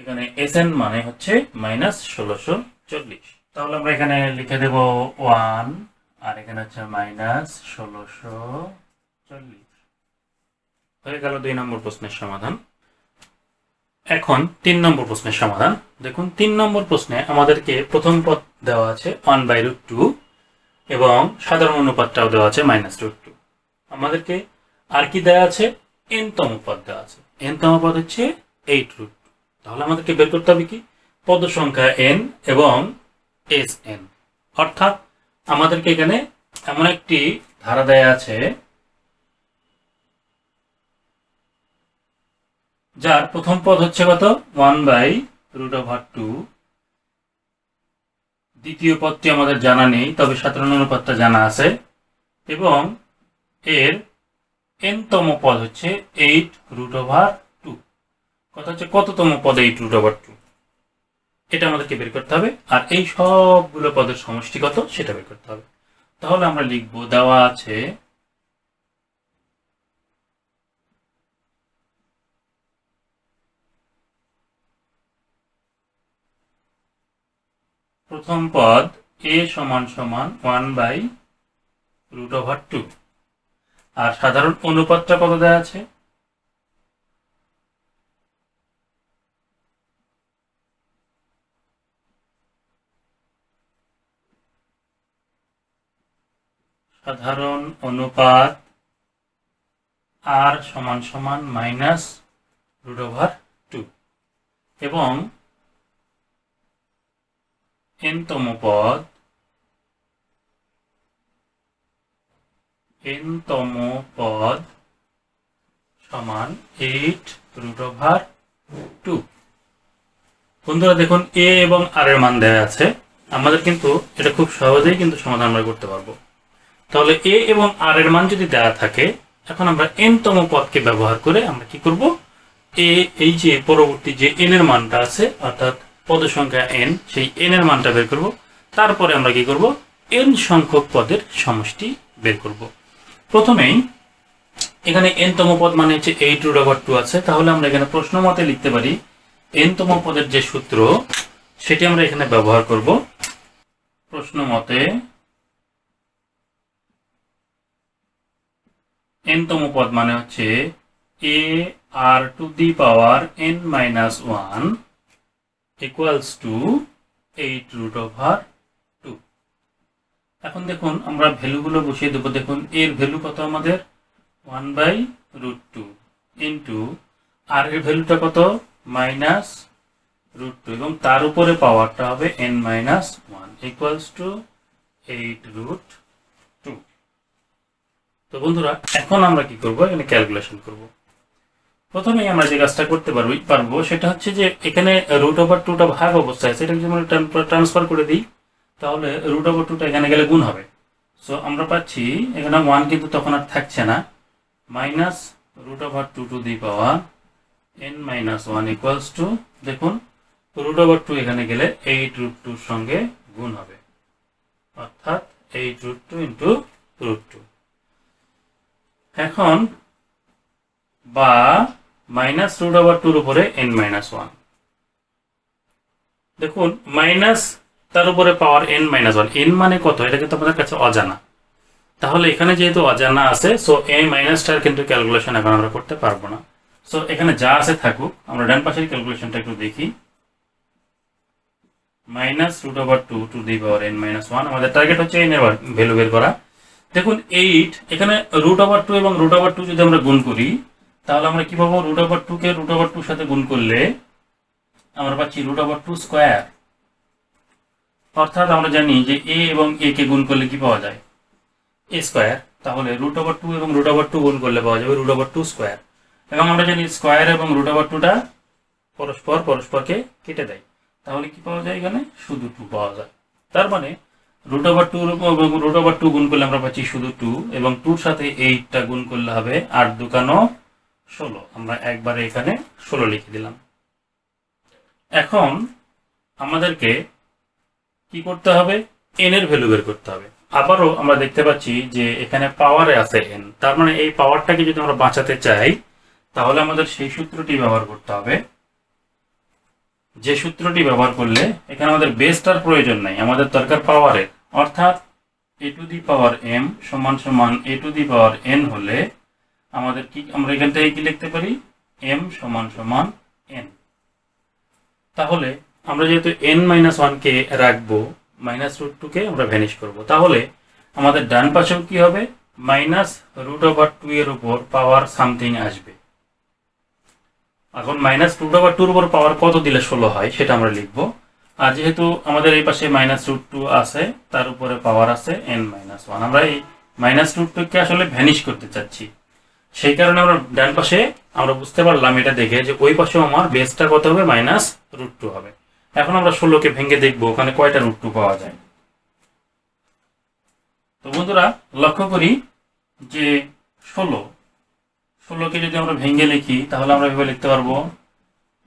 [SPEAKER 1] এখানে SN মানে হচ্ছে -1640। তাহলে আমরা এখানে লিখে দেব 1 আর এখানে হচ্ছে -1640। হয়ে গেল 2 নম্বর প্রশ্নের সমাধান। এখন 3 নম্বর প্রশ্নের সমাধান। দেখুন 3 নম্বর প্রশ্নে আমাদেরকে প্রথম পদ দেওয়া আছে 1/√2 এবং সাধারণ অনুপাতটাও দেওয়া আছে -√2। আমাদেরকে আর কি দেওয়া আছে? n তম পদ দেওয়া আছে। n তম পদ হচ্ছে 8√2। তাহলে আমাদেরকে বের করতে হবে কি? পদ সংখ্যা n এবং SN। অর্থাৎ আমাদেরকে এখানে এমন একটি ধারা দেয়া আছে যার প্রথম পদ হচ্ছে কত? 1/√2। দ্বিতীয় পদটি আমাদের জানা নেই, তবে সাধারণ অনুপাতটা জানা আছে এবং এর n তম পদ হচ্ছে 8√2। কথা হচ্ছে কততম পদ 8√2 এটা আমাদেরকে বের করতে হবে, আর এই সবগুলো পদের সমষ্টি কত সেটা বের করতে হবে। তাহলে আমরা লিখব দেওয়া আছে প্রথম পদ a = 1/√2 আর সাধারণ অনুপাতটা কত দেওয়া আছে? সাধারণ অনুপাত r = -√2 এবং n তম পদ সমান 8√2। বন্ধুরা দেখুন a এবং r এর মান দেওয়া আছে, আমাদের কিন্তু এটা খুব সহজেই কিন্তু সমাধান আমরা করতে পারবো। তাহলে a এবং r এর মান যদি দেওয়া থাকে, এখন আমরা n তম পদকে ব্যবহার করে আমরা কি করব? এই যে পরবর্তী যে n এর মানটা আছে অর্থাৎ পদ সংখ্যা n, সেই n এর মানটা বের করব। তারপরে আমরা কি করব? n সংখ্যক পদের সমষ্টি বের করব। প্রথমেই এখানে n তম পদ মানে হচ্ছে 8√2 আছে, তাহলে আমরা এখানে প্রশ্ন মতে লিখতে পারি n তম পদের যে সূত্র সেটি আমরা এখানে ব্যবহার করব। প্রশ্ন মতে n-তম পদ মানে হচ্ছে a r to the power n minus 1 equals to 8 root over 2। এখন দেখুন আমরা ভ্যালুগুলো বসিয়ে দেবো। দেখুন এর ভ্যালু কত আমাদের 1/√2 ইন্টু আর এর ভ্যালুটা কত -√2 এবং তার উপরে পাওয়ারটা হবে n-1 equals to 8√2। তো বন্ধুরা এখন আমরা কি করব, এখানে ক্যালকুলেশন করব। প্রথমেই আমরা যে কাজটা করতে পারবো সেটা হচ্ছে যে এখানে √2টা ভাগ অবস্থায় আছে, এটা যদি আমরা ট্রান্সফার করে দিই তাহলে √2টা এখানে গেলে গুণ হবে। সো আমরা পাচ্ছি এখানে 1 কিন্তু তখন আর থাকছে না, -√2 to the power n-1 equals to, দেখুন √2 এখানে গেলে 8√2 সঙ্গে গুণ হবে, অর্থাৎ 8√2 ইন্টু √2। এখন বা -√2 উপরে n-1, দেখুন মাইনাস তার উপরে পাওয়ার n-1, n মানে কত এটা কিন্তু আমাদের কাছে অজানা। তাহলে এখানে যেহেতু অজানা আছে, সো এই মাইনাসটার কিন্তু ক্যালকুলেশন এখন আমরা করতে পারবো না। সো এখানে যা আছে থাকুক, আমরা ডান পাশের ক্যালকুলেশনটা একটু দেখি। -√2 টু দি পাওয়ার n-1, আমাদের টার্গেট হচ্ছে n এর ভ্যালু বের করা। দেখুন 8, এখানে √2 এবং √2 যদি আমরা গুণ করি তাহলে আমরা কি পাবো, √2 কে √2 সাথে গুণ করলে আমরা পাচ্ছি √2 স্কয়ার। অর্থাৎ আমরা জানি যে a এবং a কে গুণ করলে কি পাওয়া যায়, a স্কয়ার। তাহলে √2 এবং √2 গুণ করলে পাওয়া যাবে √2 স্কয়ার। এবং আমরা জানি স্কয়ার এবং √2টা পরস্পরকে কেটে দেয়, তাহলে কি পাওয়া যায়, এখানে শুধু 2 পাওয়া যায়। তার মানে √2 এবং √2 গুণ করলে আমরা পাচ্ছি শুধু 2, এবং 2 সাথে 8টা গুণ করলে হবে 8 দুকানো 16। আমরা একবারে এখানে 16 লিখে দিলাম। এখন আমাদেরকে কি করতে হবে, n এর ভ্যালু বের করতে হবে। আবারও আমরা দেখতে পাচ্ছি যে এখানে পাওয়ারে আছে n, তার মানে এই পাওয়ারটাকে যদি আমরা বাঁচাতে চাই তাহলে আমাদের সেই সূত্রটি ব্যবহার করতে হবে, যে সূত্রটি ব্যবহার করলে এখানে আমাদের বেসটার প্রয়োজন নাই, আমাদের দরকার পাওয়ারের। অর্থাৎ a two the power m সমান সমান a two the power n হলে আমাদের কি, আমরা এখান থেকে কি লিখতে পারি, m সমান সমান n। তাহলে আমরা যেহেতু n-1 কে রাখবো, -√2 কে আমরা ভ্যানিশ করব, তাহলে আমাদের ডান পাশেও কি হবে, -√2 এর উপর পাওয়ার সামথিং আসবে। এখন -√2 উপর পাওয়ার কত দিলে 16 হয় সেটা আমরা লিখব। আর যেহেতু আমাদের এই পাশে -√2 আছে, তার উপরে পাওয়ার আছে n-1, আমরা এই -√2 কে আসলে ভ্যানিশ করতে চাচ্ছি, সেই কারণে আমরা ডান পাশে আমরা বুঝতে পারলাম এটা দেখে যে ওই পাশেও আমার বেসটা কত হবে, -√2 হবে। এখন আমরা 16কে ভেঙে দেখবো ওখানে কয়টা √2 পাওয়া যায়। তো বন্ধুরা লক্ষ্য করি যে 16কে যদি আমরা ভেঙে লিখি তাহলে আমরা এভাবে লিখতে পারবো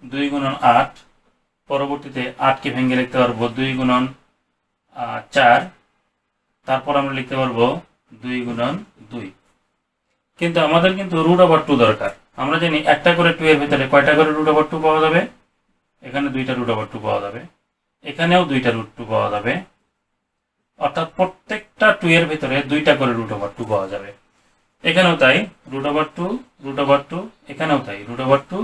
[SPEAKER 1] 2 × 8, পরবর্তীতে 8কে ভেঙে লিখতে পারবো 2 × 4, তারপর আমরা লিখতে পারবো 2 × 2। কিন্তু আমাদের কিন্তু √2 দরকার। আমরা জানি একটা করে 2 এর ভিতরে কয়টা করে √2 পাওয়া যাবে, এখানে 2টা √2 পাওয়া যাবে, এখানেও 2টা √2 পাওয়া যাবে, অর্থাৎ প্রত্যেকটা 2 এর ভিতরে 2টা করে √2 পাওয়া যাবে। এখানেও তাই √2, এখানেও তাই √2।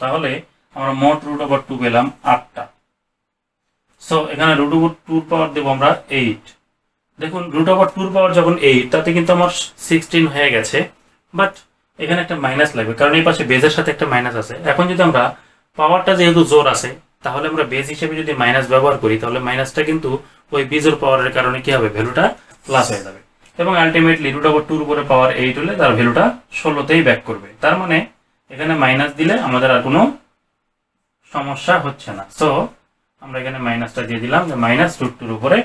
[SPEAKER 1] তাহলে আমরা মোট √2 পেলাম 8টা। সো এখানে √2 পাওয়ার দেব আমরা 8। দেখুন √2 পাওয়ার যখন 8, তাতে কিন্তু আমার 16 হয়ে গেছে, বাট এখানে একটা মাইনাস লাগবে কারণ এই পাশে বেজের সাথে একটা মাইনাস আছে। এখন যদি আমরা পাওয়ারটা যেহেতু জোর আছে, তাহলে আমরা বেজ হিসেবে যদি মাইনাস ব্যবহার করি তাহলে মাইনাসটা কিন্তু ওই বিজোর পাওয়ারের কারণে কি হবে, ভ্যালুটা প্লাস হয়ে যাবে, এবং আলটিমেটলি √2 উপরে পাওয়ার 8 হলে তার ভ্যালুটা 16তেই ব্যাক করবে। তার মানে এখানে মাইনাস দিলে আমাদের আর কোনো সমস্যা হচ্ছে না। সো আমরা এখানে মাইনাসটা দিয়ে দিলাম যে -√2 উপরে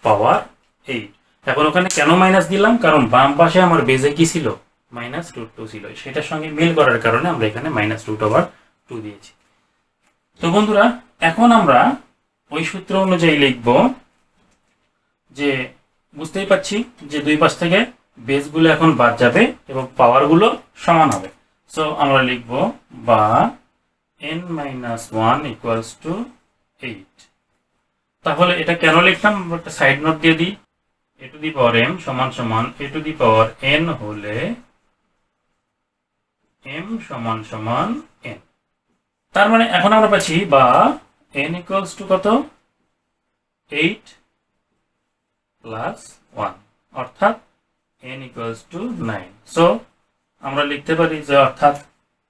[SPEAKER 1] পাওয়ার 8। এখন ওখানে কেন মাইনাস দিলাম, কারণ বাম পাশে আমার বেজে কি ছিল, -√2 ছিল, সেটার সঙ্গে মিল করার কারণে আমরা এখানে -√2 দিয়েছি। তো বন্ধুরা এখন আমরা ওই সূত্র অনুযায়ী লিখব যে, বুঝতেই পাচ্ছি যে দুই পাশ থেকে বেসগুলো এখন বাদ যাবে এবং পাওয়ারগুলো সমান হবে। সো আমরা লিখব বা n-1 = 8। তাহলে এটা কেন লিখলাম একটা সাইড নোট দিয়ে দিই। a two the power m সমান সমান a two the power n হলে m সমান সমান n। তার মানে এখন আমরা পাচ্ছি বা n ইকুয়ালস টু কত, 8 প্লাস 1, অর্থাৎ n ইকুয়ালস টু 9। সো আমরা লিখতে পারি যে অর্থাৎ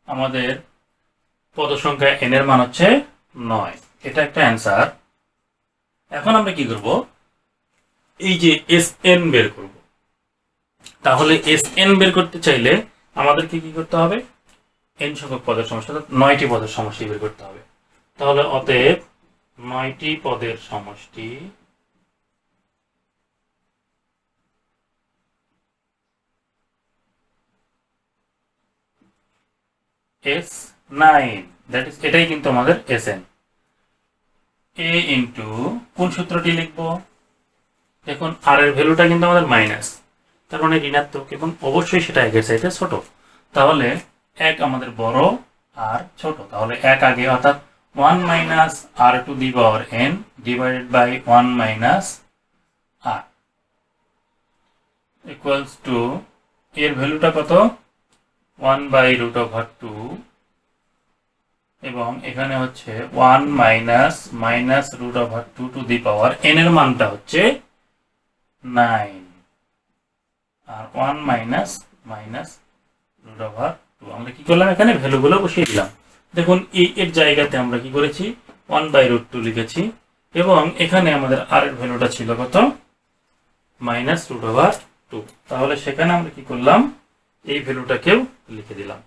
[SPEAKER 1] আমাদের পদ সংখ্যা n এর মান হচ্ছে 9। এটা একটা অ্যান্সার। এখন আমরা কি করব, এই যে Sn বের করব। তাহলে Sn বের করতে চাইলে আমাদেরকে কি করতে হবে, n সংখ্যক পদের সমষ্টি অর্থাৎ 9টি পদের সমষ্টি বের করতে হবে। তাহলে অতএব 9টি পদের সমষ্টি S9, দ্যাট ইজ এটাই কিন্তু আমাদের Sn। a ইন্টু কোন সূত্রটি লিখব, দেখুন r এর ভ্যালুটা কিন্তু আমাদের মাইনাস, তার মানে ঋণাত্মক, এবং অবশ্যই সেটা একের চাইতে ছোট। তাহলে 1 আমাদের বড় আর ছোট, তাহলে 1 আগে, অর্থাৎ 1 minus r to the power n divided by 1 minus r equals to এর ভ্যালুটা কত, 1 বাই রুট ওভার 2, এবং এখানে হচ্ছে 1 minus minus root over 2 to the power n এর মানটা হচ্ছে 9, আর 1 মাইনাস মাইনাস রুট ওভার 2। আমরা কি করলাম, এখানে ভ্যালুগুলো বসিয়ে দিলাম। দেখুন এই এর জায়গাতে আমরা কি করেছি, 1 বাই রুট 2 লিখেছি, এবং এখানে আমাদের r এর ভ্যালুটা ছিল কত, মাইনাস রুট ওভার 2। তাহলে সেখানে আমরা কি করলাম, এই ভ্যালুটাকেও লিখে দিলাম।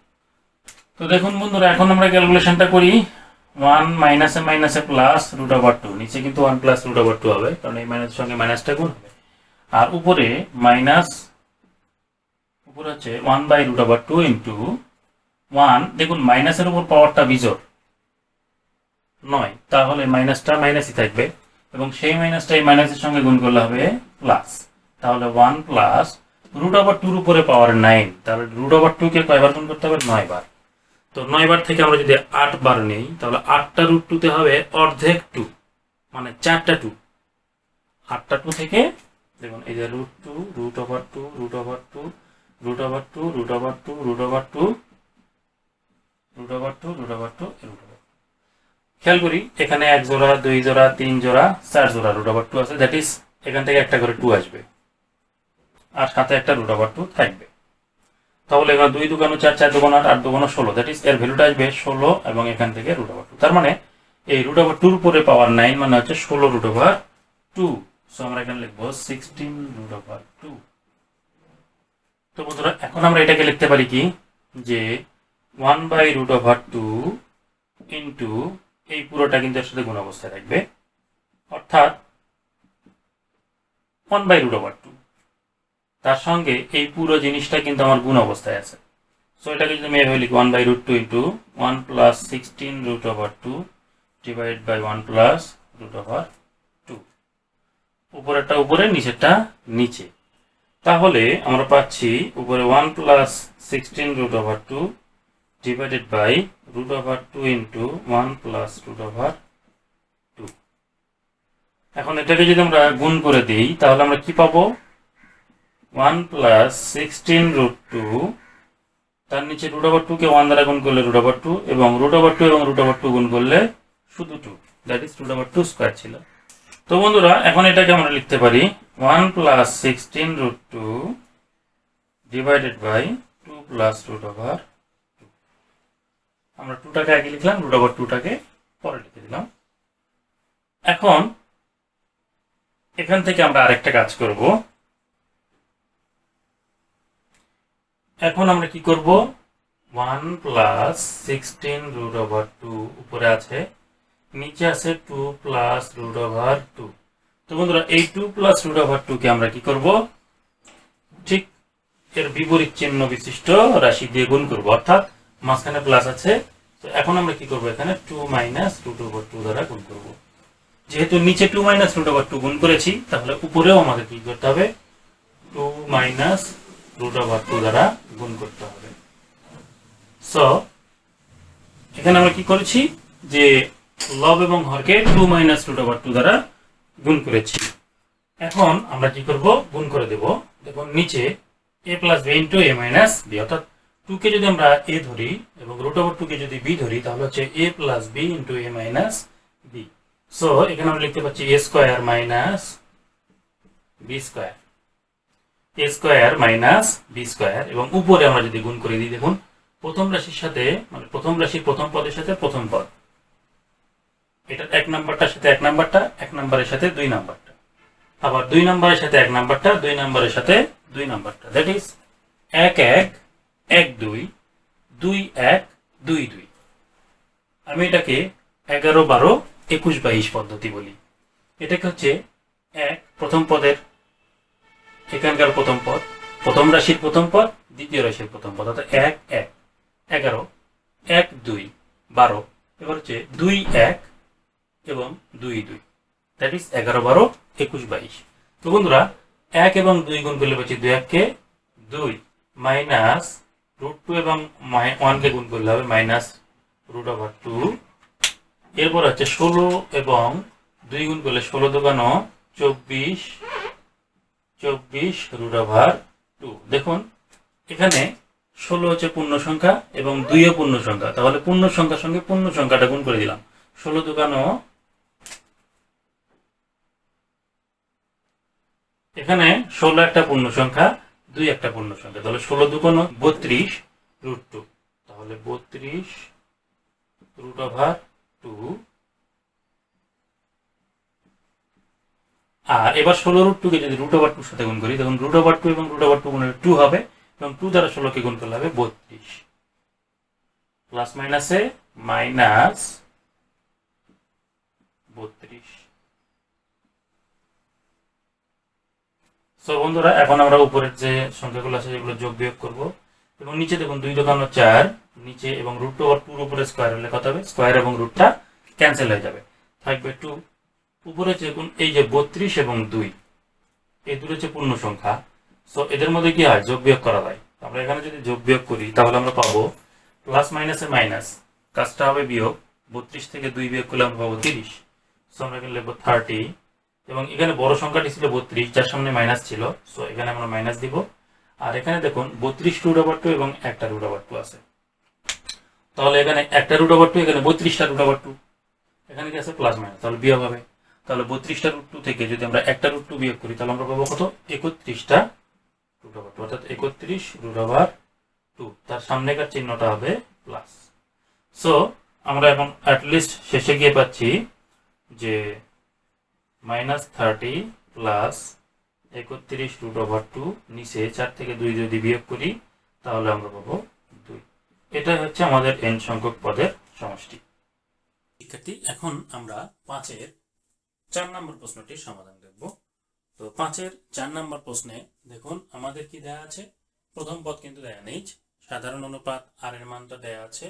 [SPEAKER 1] তো দেখুন বন্ধুরা, এখন আমরা ক্যালকুলেশনটা করি। 1 মাইনাসে মাইনাসে প্লাস রুট ওভার 2, নিচে কিন্তু 1 প্লাস রুট ওভার 2 হবে, কারণ এই মাইনাসের সঙ্গে মাইনাসটা গুণ হবে। আর উপরে মাইনাস, উপরে হচ্ছে 1 বাই রুট ওভার 2 ইন্টু 1, দেখুন মাইনাসের উপর পাওয়ারটা বিজোড় 9, তাহলে মাইনাসটা মাইনাসই থাকবে, এবং সেই মাইনাসটা এই মাইনাসের সঙ্গে গুণ করলে হবে প্লাস। তাহলে 1 প্লাস রুট ওভার 2 এর উপরে পাওয়ার 9, তাহলে রুট ওভার 2 কে কয়বার গুণ করতে হবে, 9 বার। তো 9 বার থেকে আমরা যদি 8 বার নেই, তাহলে 8টা রুট 2 তে হবে অর্ধেক 2, মানে 4টা 2। 8টা 2 থেকে দেখুন এই যে root 2, root over 2, root over 2, root over 2, root over 2, root over 2, root over 2, root over 2, root over. খেয়াল করি এখানে 1 জোড়া, 2 জোড়া, 3 জোড়া, 4 জোড়া রুট ওভার 2 আছে, দ্যাট ইজ এখান থেকে একটা করে 2 আসবে, আর সাথে একটা রুট ওভার 2 থাকবে। তাহলে এখানে 2 2 4, 4 2 8, 8 2 16, দ্যাট ইজ এর ভ্যালুটা আসবে 16, এবং এখান থেকে রুট ওভার 2। তার মানে এই রুট ওভার 2 এর উপরে পাওয়ার 9 মানে হচ্ছে 16 রুট ওভার 2। সো আমরা এখানে লিখব 16 রুট ওভার 2। তো বন্ধুরা, এখন আমরা এটাকে লিখতে পারি কি, যে 1 বাই রুট ওভার 2 ইন্টু এই পুরোটা কিন্তু এর সাথে গুণ অবস্থায় থাকবে, অর্থাৎ 1 বাই রুট ওভার 2, তার সঙ্গে এই পুরো জিনিসটা কিন্তু আমার গুণ অবস্থায় আছে। সো এটাকে যদি আমি এভাবে লিখি, 1 by root 2 into 1 plus 16 root over 2 divide by 1 plus root over 2, উপরেরটা উপরে, নিচেরটা নিচে। তাহলে আমরা পাচ্ছি উপরে 1 plus 16 root over 2 divided by root over 2 into 1 plus root over 2। এখন এটাকে যদি আমরা গুণ করে দিই, তাহলে আমরা কি পাবো, 1 প্লাস 16 রুট 2, তার নিচে রুট ওভার 2 কে 1 দ্বারা গুণ করলে রুট ওভার 2, এবং রুট ওভার 2 এবং রুট ওভার 2 গুণ করলে শুধু 2, that is root over 2 square ছিল। তো বন্ধুরা, এখন এটাকে আমরা লিখতে পারি 1 plus 16 root 2 divided by 2 plus root over 2। আমরা 2টাকে আগে লিখলাম, রুট ওভার 2টাকে পরে লিখে দিলাম। এখন এখান থেকে আমরা আরেকটা কাজ করব। এখন আমরা কি করব, 1 প্লাস 16 রুট ওভার 2 উপরে আছে, নিচে আছে 2 প্লাস রুট ওভার 2। তো বন্ধুরা, এই 2 প্লাস রুট ওভার 2 কে আমরা কি করব, ঠিক এর বিপরীত চিহ্ন বিশিষ্ট রাশি দিয়ে গুণ করব, অর্থাৎ মাঝখানে প্লাস আছে। তো এখন আমরা কি করব, এখানে 2 মাইনাস রুট ওভার 2 দ্বারা গুণ করব। যেহেতু নিচে 2 মাইনাস রুট ওভার 2 গুণ করেছি, তাহলে উপরেও আমাদের কি করতে হবে, 2 মাইনাস রুট ওভার 2 দ্বারা গুণ করতে হবে। সো এখানে আমরা কি করেছি, যে লব এবং হরকে 2 মাইনাস রুট ওভার 2 দ্বারা গুণ করেছি। এখন আমরা কি করব, গুণ করে দেব। দেখুন নিচে a plus B into A minus B, অর্থাৎ 2 কে যদি আমরা a ধরি এবং রুট ওভার 2 কে যদি b ধরি তাহলে হচ্ছে a plus B into A minus B. So এখানে আমরা লিখতে পাচ্ছি a square minus B square, a square minus B square, এবং উপরে আমরা যদি গুণ করে দিই, দেখুন প্রথম রাশির সাথে মানে প্রথম রাশির প্রথম পদের সাথে প্রথম পদ, এটা 1 নাম্বারটার সাথে 1 নাম্বারটা, 1 নাম্বারের সাথে 2 নাম্বারটা, আবার 2 নাম্বারের সাথে 1 নাম্বারটা, 2 নাম্বারের সাথে 2 নাম্বারটা, দ্যাট ইজ 1 1 1 2 2 1 2 2। আমি এটাকে 11 12 21 22 পদ্ধতি বলি। এটাকে হচ্ছে 1 প্রথম পদের এখানকার প্রথম পদ, প্রথম রাশির প্রথম পদ, দ্বিতীয় রাশির প্রথম পদ, অর্থাৎ 1 1 11 1 2 12, এবার হচ্ছে 2 1 এবং 2 2, দ্যাট ইজ 11 12 21 22। তো বন্ধুরা 1 এবং 2 গুণ করলে পাচ্ছি 2 1 কে 2 মাইনাস রুট 2 এবং 1 কে গুণ করলে হবে মাইনাস রুট ওভার 2। এরপর হচ্ছে 16 এবং 2 গুণ করলে 16 দোকানো 24 24 রুট ওভার 2। দেখুন এখানে 16 হচ্ছে পূর্ণ সংখ্যা এবং 2 ও পূর্ণ সংখ্যা, তাহলে পূর্ণ সংখ্যার সঙ্গে পূর্ণ সংখ্যাটা গুণ করে দিলাম। 16 দোকানো, এখানে 16 একটা পূর্ণ সংখ্যা, 2 একটা পূর্ণ সংখ্যা, তাহলে 16 দোকানো 32 রুট 2, তাহলে 32 রুট ওভার 2। আর এবার 16 রুট 2 কে যদি রুট ওভার 2 সাথে গুণ করি, তখন রুট ওভার 2 এবং রুট ওভার 2 গুণের 2 হবে, এবং 2 দ্বারা 16 কে গুণ করলে হবে 32, প্লাস মাইনাসে মাইনাস 32। সো বন্ধুরা এখন আমরা উপরের যে সংখ্যাগুলো আছে সেগুলো যোগ বিয়োগ করব, এবং নিচে দেখুন 2 দোকানো 4, নিচে এবং রুট ওভার 2 উপরে স্কয়ার হলে কত হবে, স্কয়ার এবং রুটটা ক্যান্সেল হয়ে যাবে, থাকবে 2। উপরে দেখুন এই যে 32 এবং 2, এই দুটো হচ্ছে পূর্ণ সংখ্যা, সো এদের মধ্যে কি হয়, যোগ বিয়োগ করা যায়। আমরা এখানে যদি যোগ বিয়োগ করি তাহলে আমরা পাবো প্লাস মাইনাসে মাইনাস, কাজটা হবে বিয়োগ, 32 থেকে 2 বিয়োগ করলে আমরা পাবো 30, সো আমরা এখানে লিখবো 30, এবং এখানে বড় সংখ্যাটি ছিল 32 যার সামনে মাইনাস ছিল, সো এখানে আমরা মাইনাস দিব। আর এখানে দেখুন 32 রুট ওভার 2 এবং একটা রুট ওভার 2 আছে, তাহলে এখানে একটা রুট ওভার 2, এখানে 32টা রুট ওভার 2, এখানে কি আছে প্লাস মাইনাস, তাহলে বিয়োগ হবে। তাহলে 32টা রুট 2 থেকে যদি আমরা একটা রুট 2 বিয়োগ করি তাহলে আমরা পাবো কত, 31টা রুট ওভার 2, অর্থাৎ 31 রুট ওভার 2, তার সামনেকার চিহ্নটা হবে প্লাস। সো আমরা এখন অ্যাটলিস্ট শেষে গিয়ে পাচ্ছি যে মাইনাস 30 প্লাস 31 রুট ওভার 2, নিচে 4 থেকে 2 যদি বিয়োগ করি তাহলে আমরা পাবো 2। এটাই হচ্ছে আমাদের n সংখ্যক পদের সমষ্টি। শিক্ষার্থী, এখন আমরা 5-এর 4 নম্বর প্রশ্নটির সমাধান দেখব। তো 5-এর 4 নম্বর প্রশ্নে দেখুন আমাদের কি দেয়া আছে, প্রথম পদ কিন্তু দেয়া নেই, সাধারণ অনুপাত r এর মান তো দেয়া আছে,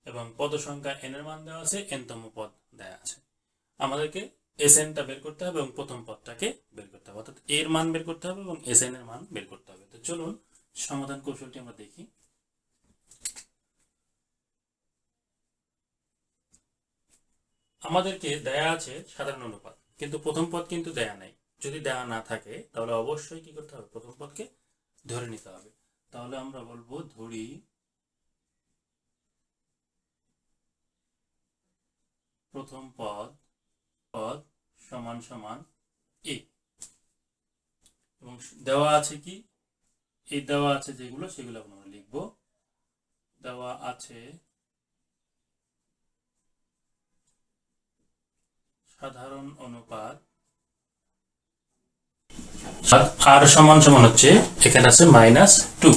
[SPEAKER 1] এবং পদ সংখ্যা n এর মান দেওয়া আছে, n তম পদ দেয়া আছে। আমাদেরকে Sn টা বের করতে হবে এবং প্রথম পদটাকে বের করতে হবে, অর্থাৎ এর মান বের করতে হবে এবং Sn এর মান বের করতে হবে। তো চলুন সমাধান কৌশলটি আমরা দেখি। আমাদেরকে দেয়া আছে সাধারণ অনুপাত, কিন্তু প্রথম পদ কিন্তু দেয়া নাই। যদি দেয়া না থাকে তাহলে অবশ্যই কি করতে হবে, প্রথম পদকে ধরে নিতে হবে। তাহলে আমরা বলবো ধরি প্রথম পদ সমান সমান a, এবং দেওয়া আছে কি, এই দেওয়া আছে যেগুলো সেগুলো এখন আমরা লিখব। দেওয়া আছে সাধারণ অনুপাত r সমান সমান হচ্ছে, এখানে আছে -2,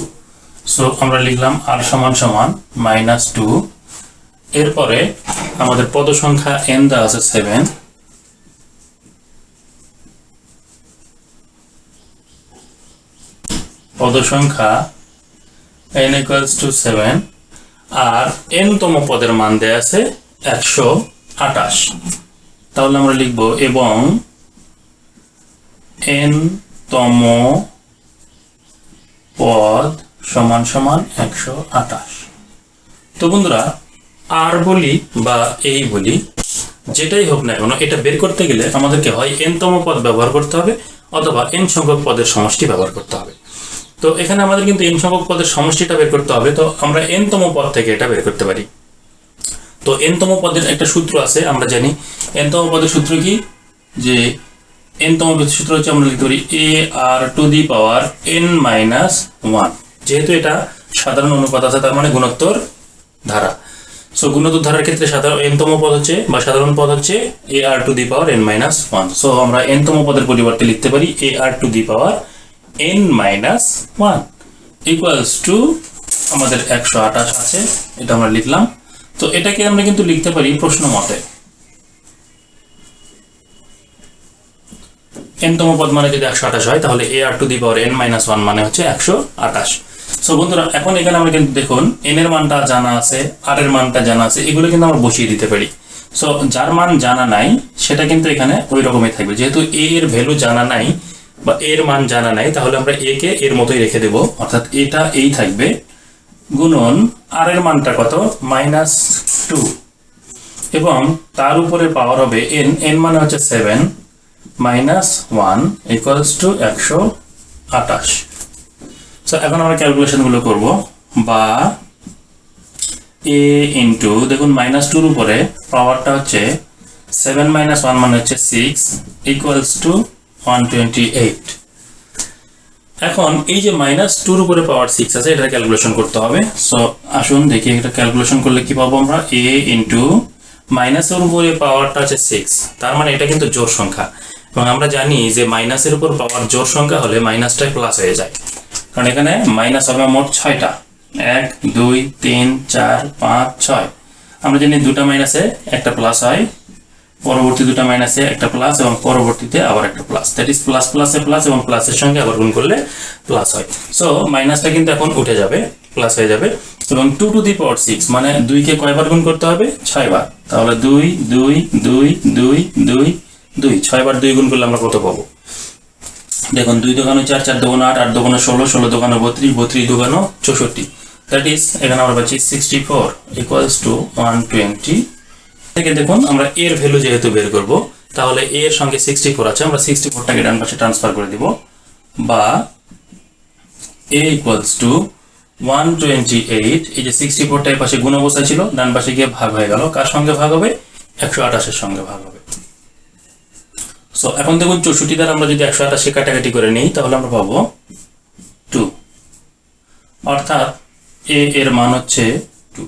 [SPEAKER 1] সো আমরা লিখলাম r সমান সমান -2। এরপরে আমাদের পদ সংখ্যা n দেওয়া আছে 7, পদ সংখ্যা n = 7, আর n তম পদের মান দেয়া আছে 128। তাহলে আমরা লিখব এবং n তম পদ সমান সমান 128। তো বন্ধুরা r বলি বা এই বলি, যেটাই হোক না কেন এটা বের করতে গেলে আমাদেরকে হয় n তম পদ ব্যবহার করতে হবে অথবা n সংখ্যক পদের সমষ্টি ব্যবহার করতে হবে। তো এখানে আমাদের কিন্তু n সংখ্যক পদের সমষ্টিটা বের করতে হবে, তো আমরা n তম পদ থেকে এটা বের করতে পারি। তো n তম পদের একটা সূত্র আছে, আমরা জানি n তম পদের সূত্র কি, যে n তম পদের সূত্র হচ্ছে আমরা লিখতে পারি ar⁻n-1। যেহেতু এটা সাধারণ অনুপাত আছে তার মানে গুণোত্তর ধারা। সো গুণোত্তর ধারার ক্ষেত্রে সাধারণ n তম পদ হচ্ছে বা সাধারণ পদ হচ্ছে ar⁻n-1। সো আমরা n তম পদের পরিবর্তে লিখতে পারি ar⁻n-1 ইকুয়ালস টু আমাদের 128 আছে, এটা আমরা লিখলাম। তো এটাকে আমরা কিন্তু লিখতে পারি প্রশ্ন মতে n তম পদ মানে যদি 128 হয় তাহলে ar⁻n-1 মানে হচ্ছে 128। সো বন্ধুরা এখন এখানে আমরা কিন্তু দেখুন n এর মানটা জানা আছে, r এর মানটা জানা আছে, এগুলো কিন্তু আমরা বসিয়ে দিতে পারি। সো যার মান জানা নাই সেটা কিন্তু এখানে ওই রকমই থাকবে। যেহেতু a এর ভ্যালু জানা নাই বা এর মান জানা নাই তাহলে আমরা a কে এর মতোই রেখে দেব, অর্থাৎ এটা এই থাকবে গুণন r এর মানটা কত -2 এবং তার উপরে পাওয়ার হবে n মানে হচ্ছে 7 -1 ইকুয়ালস টু 128। সো এখন আমরা ক্যালকুলেশন গুলো করব, বা a ইনটু দেখুন -2 এর উপরে পাওয়ারটা হচ্ছে 7 -1 মানে হচ্ছে 6 ইকুয়ালস টু 128। এখন এই যে -2 এর উপরে পাওয়ার 6 আছে এটা ক্যালকুলেশন করতে হবে। সো আসুন দেখি এটা ক্যালকুলেশন করলে কি পাবো আমরা, a ইনটু মাইনাসের উপরে পাওয়ারটা আছে 6, তার মানে এটা কিন্তু জোড় সংখ্যা এবং আমরা জানি যে মাইনাসের উপর পাওয়ার জোড় সংখ্যা হলে মাইনাসটা প্লাস হয়ে যায়, কারণ এখানে মাইনাস হবে মোট 6টা, 1 2 3 4 5 6। আমরা জানি দুটো মাইনাসে একটা প্লাস হয়, পরবর্তী দুটো মাইনাসে একটা প্লাস এবং পরবর্তীতে আবার একটা প্লাস, দ্যাট ইজ প্লাস প্লাসে প্লাস এবং প্লাসের সঙ্গে আবার গুণ করলে প্লাস হয়। সো মাইনাসটা কিন্তু এখন উঠে যাবে, প্লাস হয়ে যাবে এবং 2 টু দি পাওয়ার 6 মানে 2 কে কয়বার গুণ করতে হবে, 6 বার। তাহলে 2 2 2 2 2 2 6 বার 2 গুণ করলে আমরা কত পাবো, দেখুন 2 দোকানো 4 4 দোকানো 8 8 দোকানো 16 16 দোকানো 32 32 দোকানো 64, দ্যাট ইজ এখানে আমরা পাচ্ছি 64 ইকুয়ালস টু 120। থেকে দেখুন আমরা এর ভ্যালু যেহেতু বের করব তাহলে a এর সঙ্গে 64 আছে, আমরা 64টাকে ডান পাশে ট্রান্সফার করে দিব, বা a ইকুয়ালস টু 128। এই যে 64টা এই পাশে গুণ অবস্থায় ছিল, ডান পাশে গিয়ে ভাগ হয়ে গেল, কার সঙ্গে ভাগ হবে, 128 এর সঙ্গে ভাগ হবে। সো এখন দেখুন 64 দ্বারা আমরা যদি 128 কাটাকাটি করে নিই তাহলে আমরা পাবো 2, অর্থাৎ a এর মান হচ্ছে 2।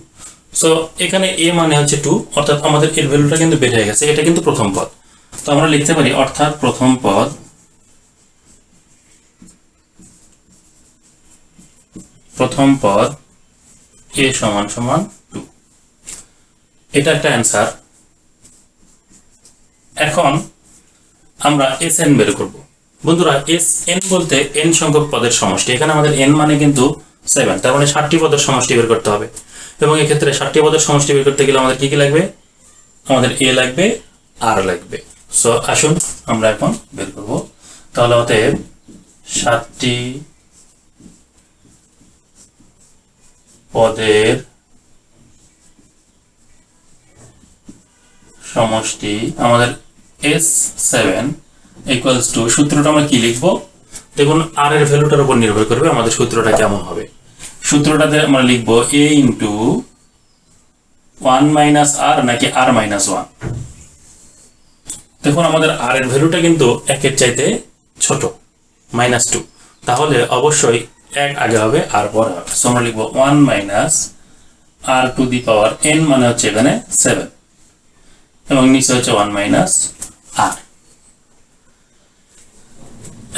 [SPEAKER 1] সো এখানে a মানে হচ্ছে 2, অর্থাৎ আমাদের এর ভ্যালুটা কিন্তু বের হয়ে গেছে, এটা কিন্তু প্রথম পদ। তো আমরা লিখতে পারি অর্থাৎ প্রথম পদ a সমান সমান 2, এটা একটা অ্যান্সার। এখন আমরা sn বের করব। বন্ধুরা sn বলতে n সংখ্যক পদের সমষ্টি, এখানে আমাদের n মানে কিন্তু 7, তার মানে 60টি পদের সমষ্টি বের করতে হবে এবং এই ক্ষেত্রে 60টি পদের সমষ্টি বের করতে গেলে আমাদের কি কি লাগবে, আমাদের a লাগবে, r লাগবে। সো আসুন আমরা এখন বের করব। তাহলে অতএব 7টি পদের সমষ্টি আমাদের s7 ইকুয়ালস টু, সূত্রটা আমরা কি লিখবো, দেখুন r এর ভ্যালুটার উপর নির্ভর করবে আমাদের সূত্রটা কেমন হবে। সূত্রটাতে আমরা লিখবো a ইনটু 1 মাইনাস r নাকি r মাইনাস 1। দেখুন আমাদের r এর ভ্যালুটা কিন্তু 1 এর চাইতে ছোট, -2, তাহলে অবশ্যই 1 আগে হবে r পরে হবে। সো আমরা লিখবো 1 minus r to the power n মানে হচ্ছে এখানে 7 এবং নিচে হচ্ছে 1 মাইনাস r।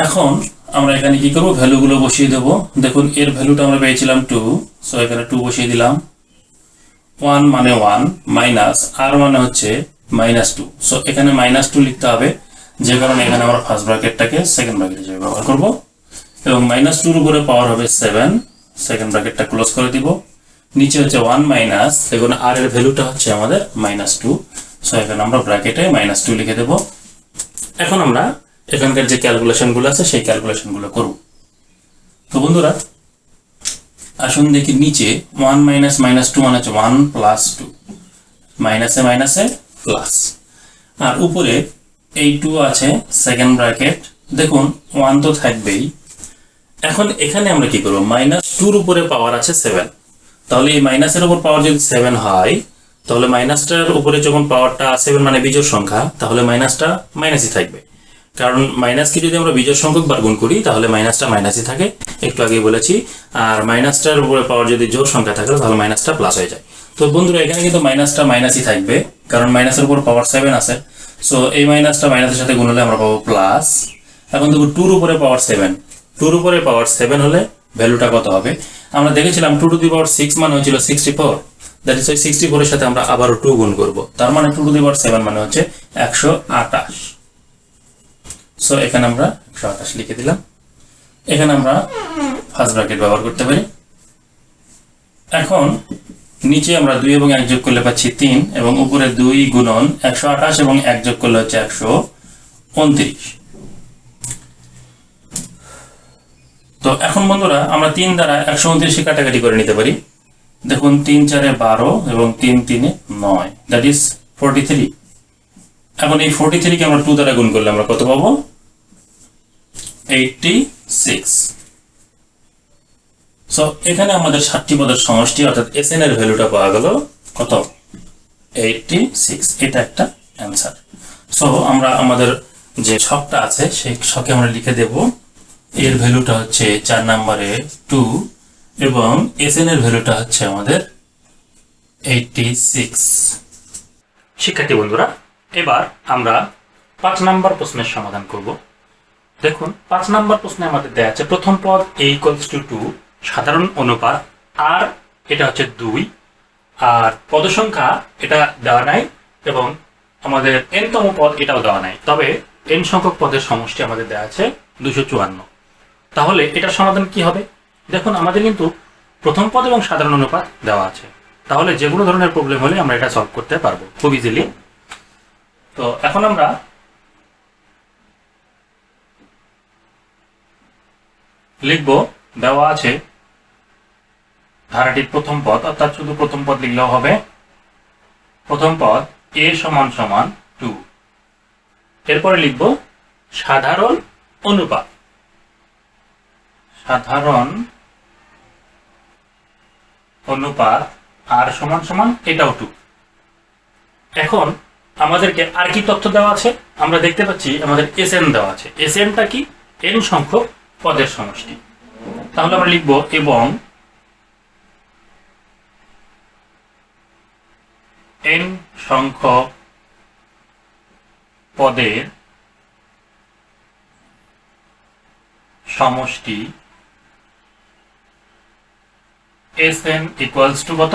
[SPEAKER 1] এখন আমরা এখানে কি করব, ভ্যালুগুলো বসিয়ে দেব। দেখুন এর ভ্যালুটা আমরা পেয়েছিলাম 2, সো এখানে 2 বসিয়ে দিলাম, 1 মানে 1 মাইনাস r মানে হচ্ছে -2। সো এখানে -2 লিখতে হবে, যে কারণে এখানে আমরা ফার্স্ট ব্র্যাকেটটাকে সেকেন্ড ব্র্যাকেট হিসেবে ব্যবহার করব এবং -2 এর উপরে পাওয়ার হবে 7, সেকেন্ড ব্র্যাকেটটা ক্লোজ করে দিব, নিচে হচ্ছে 1 মাইনাস, দেখুন r এর ভ্যালুটা হচ্ছে আমাদের -2, সো এখানে আমরা ব্র্যাকেটে -2 লিখে দেব। এখন আমরা এখানকার যে ক্যালকুলেশনগুলো আছে সেই ক্যালকুলেশনগুলো করব। তো বন্ধুরা আসুন দেখি নিচে 1 মাইনাস -2 মানে হচ্ছে 1 প্লাস 2, মাইনাসে মাইনাসে প্লাস, আর উপরে এই 2 আছে সেকেন্ড ব্র্যাকেট, দেখুন 1 তো থাকবেই। এখন এখানে আমরা কি করব, -2 এর উপরে পাওয়ার আছে 7, তাহলে এই মাইনাসের উপর পাওয়ার যদি 7 হয়, তাহলে মাইনাসটার উপরে যখন পাওয়ারটা 7 মানে বিজোড় সংখ্যা, তাহলে মাইনাসটা মাইনাসই থাকবে। কারণ মাইনাসকে যদি আমরা বিজোড় সংখ্যক বার গুণ করি তাহলে মাইনাসটা মাইনাসই থাকে, একটু আগে বলেছি। আর মাইনাসটার উপরে পাওয়ার যদি জোড় সংখ্যা থাকে তাহলে মাইনাসটা প্লাস হয়ে যায়। তো বন্ধুরা এখানে কিন্তু মাইনাসটা মাইনাসই থাকবে, কারণ মাইনাসের উপর পাওয়ার 7 আছে। সো এই মাইনাসটা মাইনাসের সাথে গুণ হলে আমরা পাবো প্লাস। এখন দেখো 2 এর উপরে পাওয়ার 7, 2 এর উপরে পাওয়ার 7 হলে ভ্যালুটা কত হবে? আমরা দেখেছিলাম 2 টু দি পাওয়ার 6 মানে হচ্ছিল 64, দ্যাট ইজ 64 এর সাথে আমরা আবারও 2 গুণ করব, তার মানে 2 টু দি পাওয়ার 7 মানে হচ্ছে 128। সো এখানে আমরা 128 লিখে দিলাম। এখানে আমরা ফার্স্ট ব্র্যাকেট ব্যবহার করতে পারি। এখন নিচে আমরা 2 এবং 1 যোগ করলে পাচ্ছি 3, এবং উপরে 2 গুণন 128 এবং 1 যোগ করলে হচ্ছে 129। তো এখন বন্ধুরা আমরা 3 দ্বারা 129 কাটাকাটি করে নিতে পারি। দেখুন 3 4 12 এবং 3 3 9, দ্যাট ইজ 43। এখন এই 43 কে আমরা 2 দ্বারা গুণ করলে আমরা কত পাবো? 86। সো এখানে আমাদের 7টি পদের সমষ্টি অর্থাৎ Sn এর ভ্যালুটা পাওয়া গেল কত? 86। এটা একটা অ্যান্সার। সো আমরা আমাদের যে ছকটা আছে সেই ছকে আমরা লিখে দেব এর ভ্যালুটা হচ্ছে 4 নম্বরে 2 এবং Sn এর ভ্যালুটা হচ্ছে আমাদের 86। শিক্ষার্থী বন্ধুরা, এবার আমরা 5 নম্বর প্রশ্নের সমাধান করব। দেখুন 5 নম্বর প্রশ্নে আমাদের দেয়া আছে প্রথম পদ a = 2, সাধারণ অনুপাত আর এটা হচ্ছে 2, আর পদ সংখ্যা এটা দেওয়া নাই এবং আমাদের n-তম পদ এটাও দেওয়া নাই, তবে n সংখ্যক পদের সমষ্টি আমাদের দেওয়া আছে 254। তাহলে এটার সমাধান কি হবে? দেখুন আমাদের কিন্তু প্রথম পদ এবং সাধারণ অনুপাত দেওয়া আছে, তাহলে যে কোনো ধরনের প্রবলেম হলে আমরা এটা সলভ করতে পারবো খুব ইজিলি। তো এখন আমরা লিখব, দেওয়া আছে ধারাটির প্রথম পদ, অর্থাৎ শুধু প্রথম পদ লিখলেও হবে। প্রথম পদ a = 2, এরপরে লিখব সাধারণ অনুপাত, সাধারণ অনুপাত r = এটাও 2। এখন আমাদেরকে আর কি তথ্য দেওয়া আছে? আমরা দেখতে পাচ্ছি আমাদের Sn দেওয়া আছে। Sn-টা কি? n সংখ্যক পদের সমষ্টি। তাহলে আমরা লিখব এবং n সংখ্যক পদের সমষ্টি Sn = কত?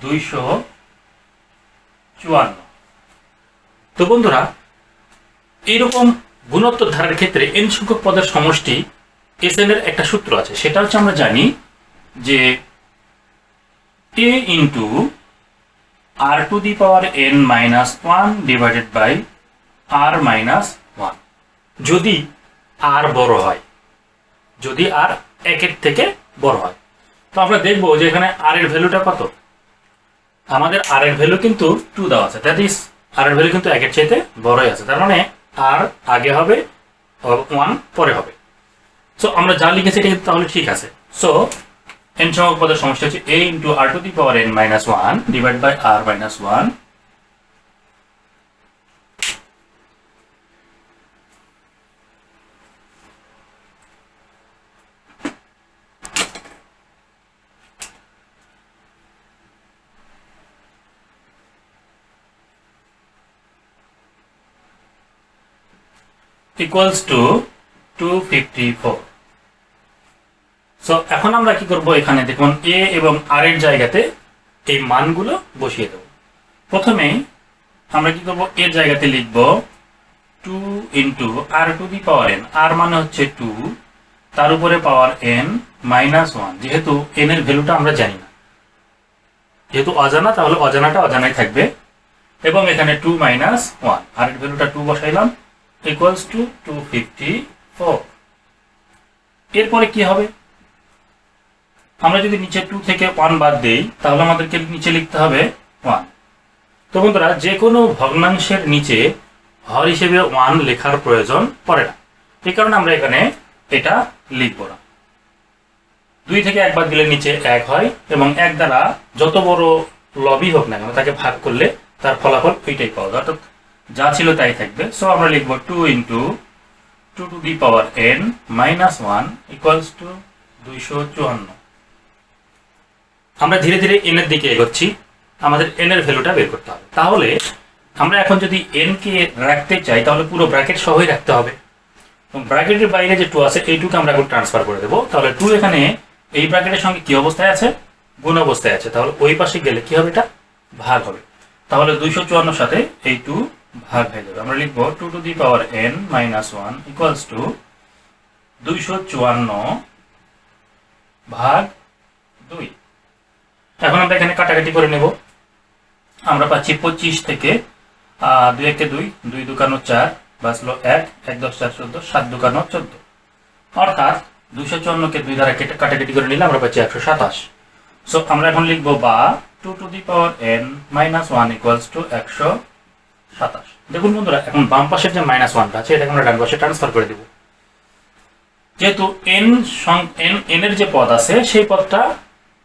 [SPEAKER 1] 254। তো বন্ধুরা এইরকম গুণোত্তর ধারার ক্ষেত্রে n সংখ্যক পদের সমষ্টি Sn এর একটা সূত্র আছে, সেটা হচ্ছে আমরা জানি যে a × r⁻n−1 divided by r−1। যদি r বড় হয়, যদি r 1-এর থেকে বড় হয়, তো আমরা দেখব যে এখানে r এর ভ্যালুটা কত। আমাদের r এর ভ্যালু কিন্তু 2 দেওয়া আছে, দ্যাট ইজ r এর ভ্যালু কিন্তু 1-এর চাইতে বড়ই আছে, তার মানে r আগে হবে 1 পরে হবে। সো আমরা যা লিখেছি এটা কিন্তু তাহলে ঠিক আছে। সো n সংখ্যক পদের সমষ্টি হচ্ছে a × r⁻n−1 divide by r−1 = 254। So এখন আমরা কি করব, এখানে দেখুন a এবং r এর জায়গাতে এই মানগুলো বসিয়ে দেব। প্রথমে আমরা কি করব, এর জায়গাতে লিখব 2 × r⁻n, r মানে হচ্ছে 2, তার উপরে পাওয়ার n -1। যেহেতু n এর ভ্যালুটা আমরা জানি না, যেহেতু অজানা, তাহলে অজানাটা অজানাই থাকবে। এবং এখানে 2 - 1, r এর ভ্যালুটা 2 বসাইলাম, = 254। এরপরে কি হবে? আমরা যদি নিচে 2 থেকে 1 বাদ দেই তাহলে আমাদেরকে নিচে লিখতে হবে 1। তো বন্ধুরা যে কোনো ভগ্নাংশের নিচে হর হিসেবে 1 লেখার প্রয়োজন পড়ে না, এই কারণে আমরা এখানে এটা লিখব না। 2 থেকে 1 বাদ দিলে নিচে 1 হয় এবং 1 দ্বারা যত বড় লবই হোক না কেন তাকে ভাগ করলে তার ফলাফল ওইটাই পাওয়া যায়, অর্থাৎ যা ছিল তাই থাকবে। সো আমরা লিখব 2 into 2 to the power n minus 1 equals two 254। আমরা ধীরে ধীরে n এর দিকে এগোচ্ছি, আমাদের n এর ভ্যালুটা বের করতে হবে। তাহলে আমরা এখন যদি n কে রাখতে চাই তাহলে পুরো ব্র্যাকেট সহই রাখতে হবে এবং ব্র্যাকেটের বাইরে যে 2 আছে এই 2 কে আমরা এখন ট্রান্সফার করে দেব। তাহলে 2 এখানে এই ব্র্যাকেটের সঙ্গে কি অবস্থায় আছে? গুণ অবস্থায় আছে, তাহলে ওই পাশে গেলে কি হবে? এটা ভাগ হবে। তাহলে 254 সাথে এই 2 ভাগ হয়ে যাবে। আমরা লিখব 2 to the power n minus 1 equals two 254 ভাগ 2। এখন আমরা এখানে কাটাকাটি করে নেব। আমরা পাচ্ছি 25 থেকে 2 একে 2, 2 দুকানো 4, বাঁচলো 1, 1 10 4 14, 7 দুকানো 14, অর্থাৎ 254 কে 2 দ্বারা কাটাকাটি করে নিলে আমরা পাচ্ছি 127। সো আমরা এখন লিখব বা 2 to the power n minus 1 equals to 127। দেখুন বন্ধুরা, এখন বাম পাশের যে মাইনাস 1টা আছে এটাকে আমরা ডান পাশে ট্রান্সফার করে দেব। যেহেতু n এর যে পদ আছে সেই পদটা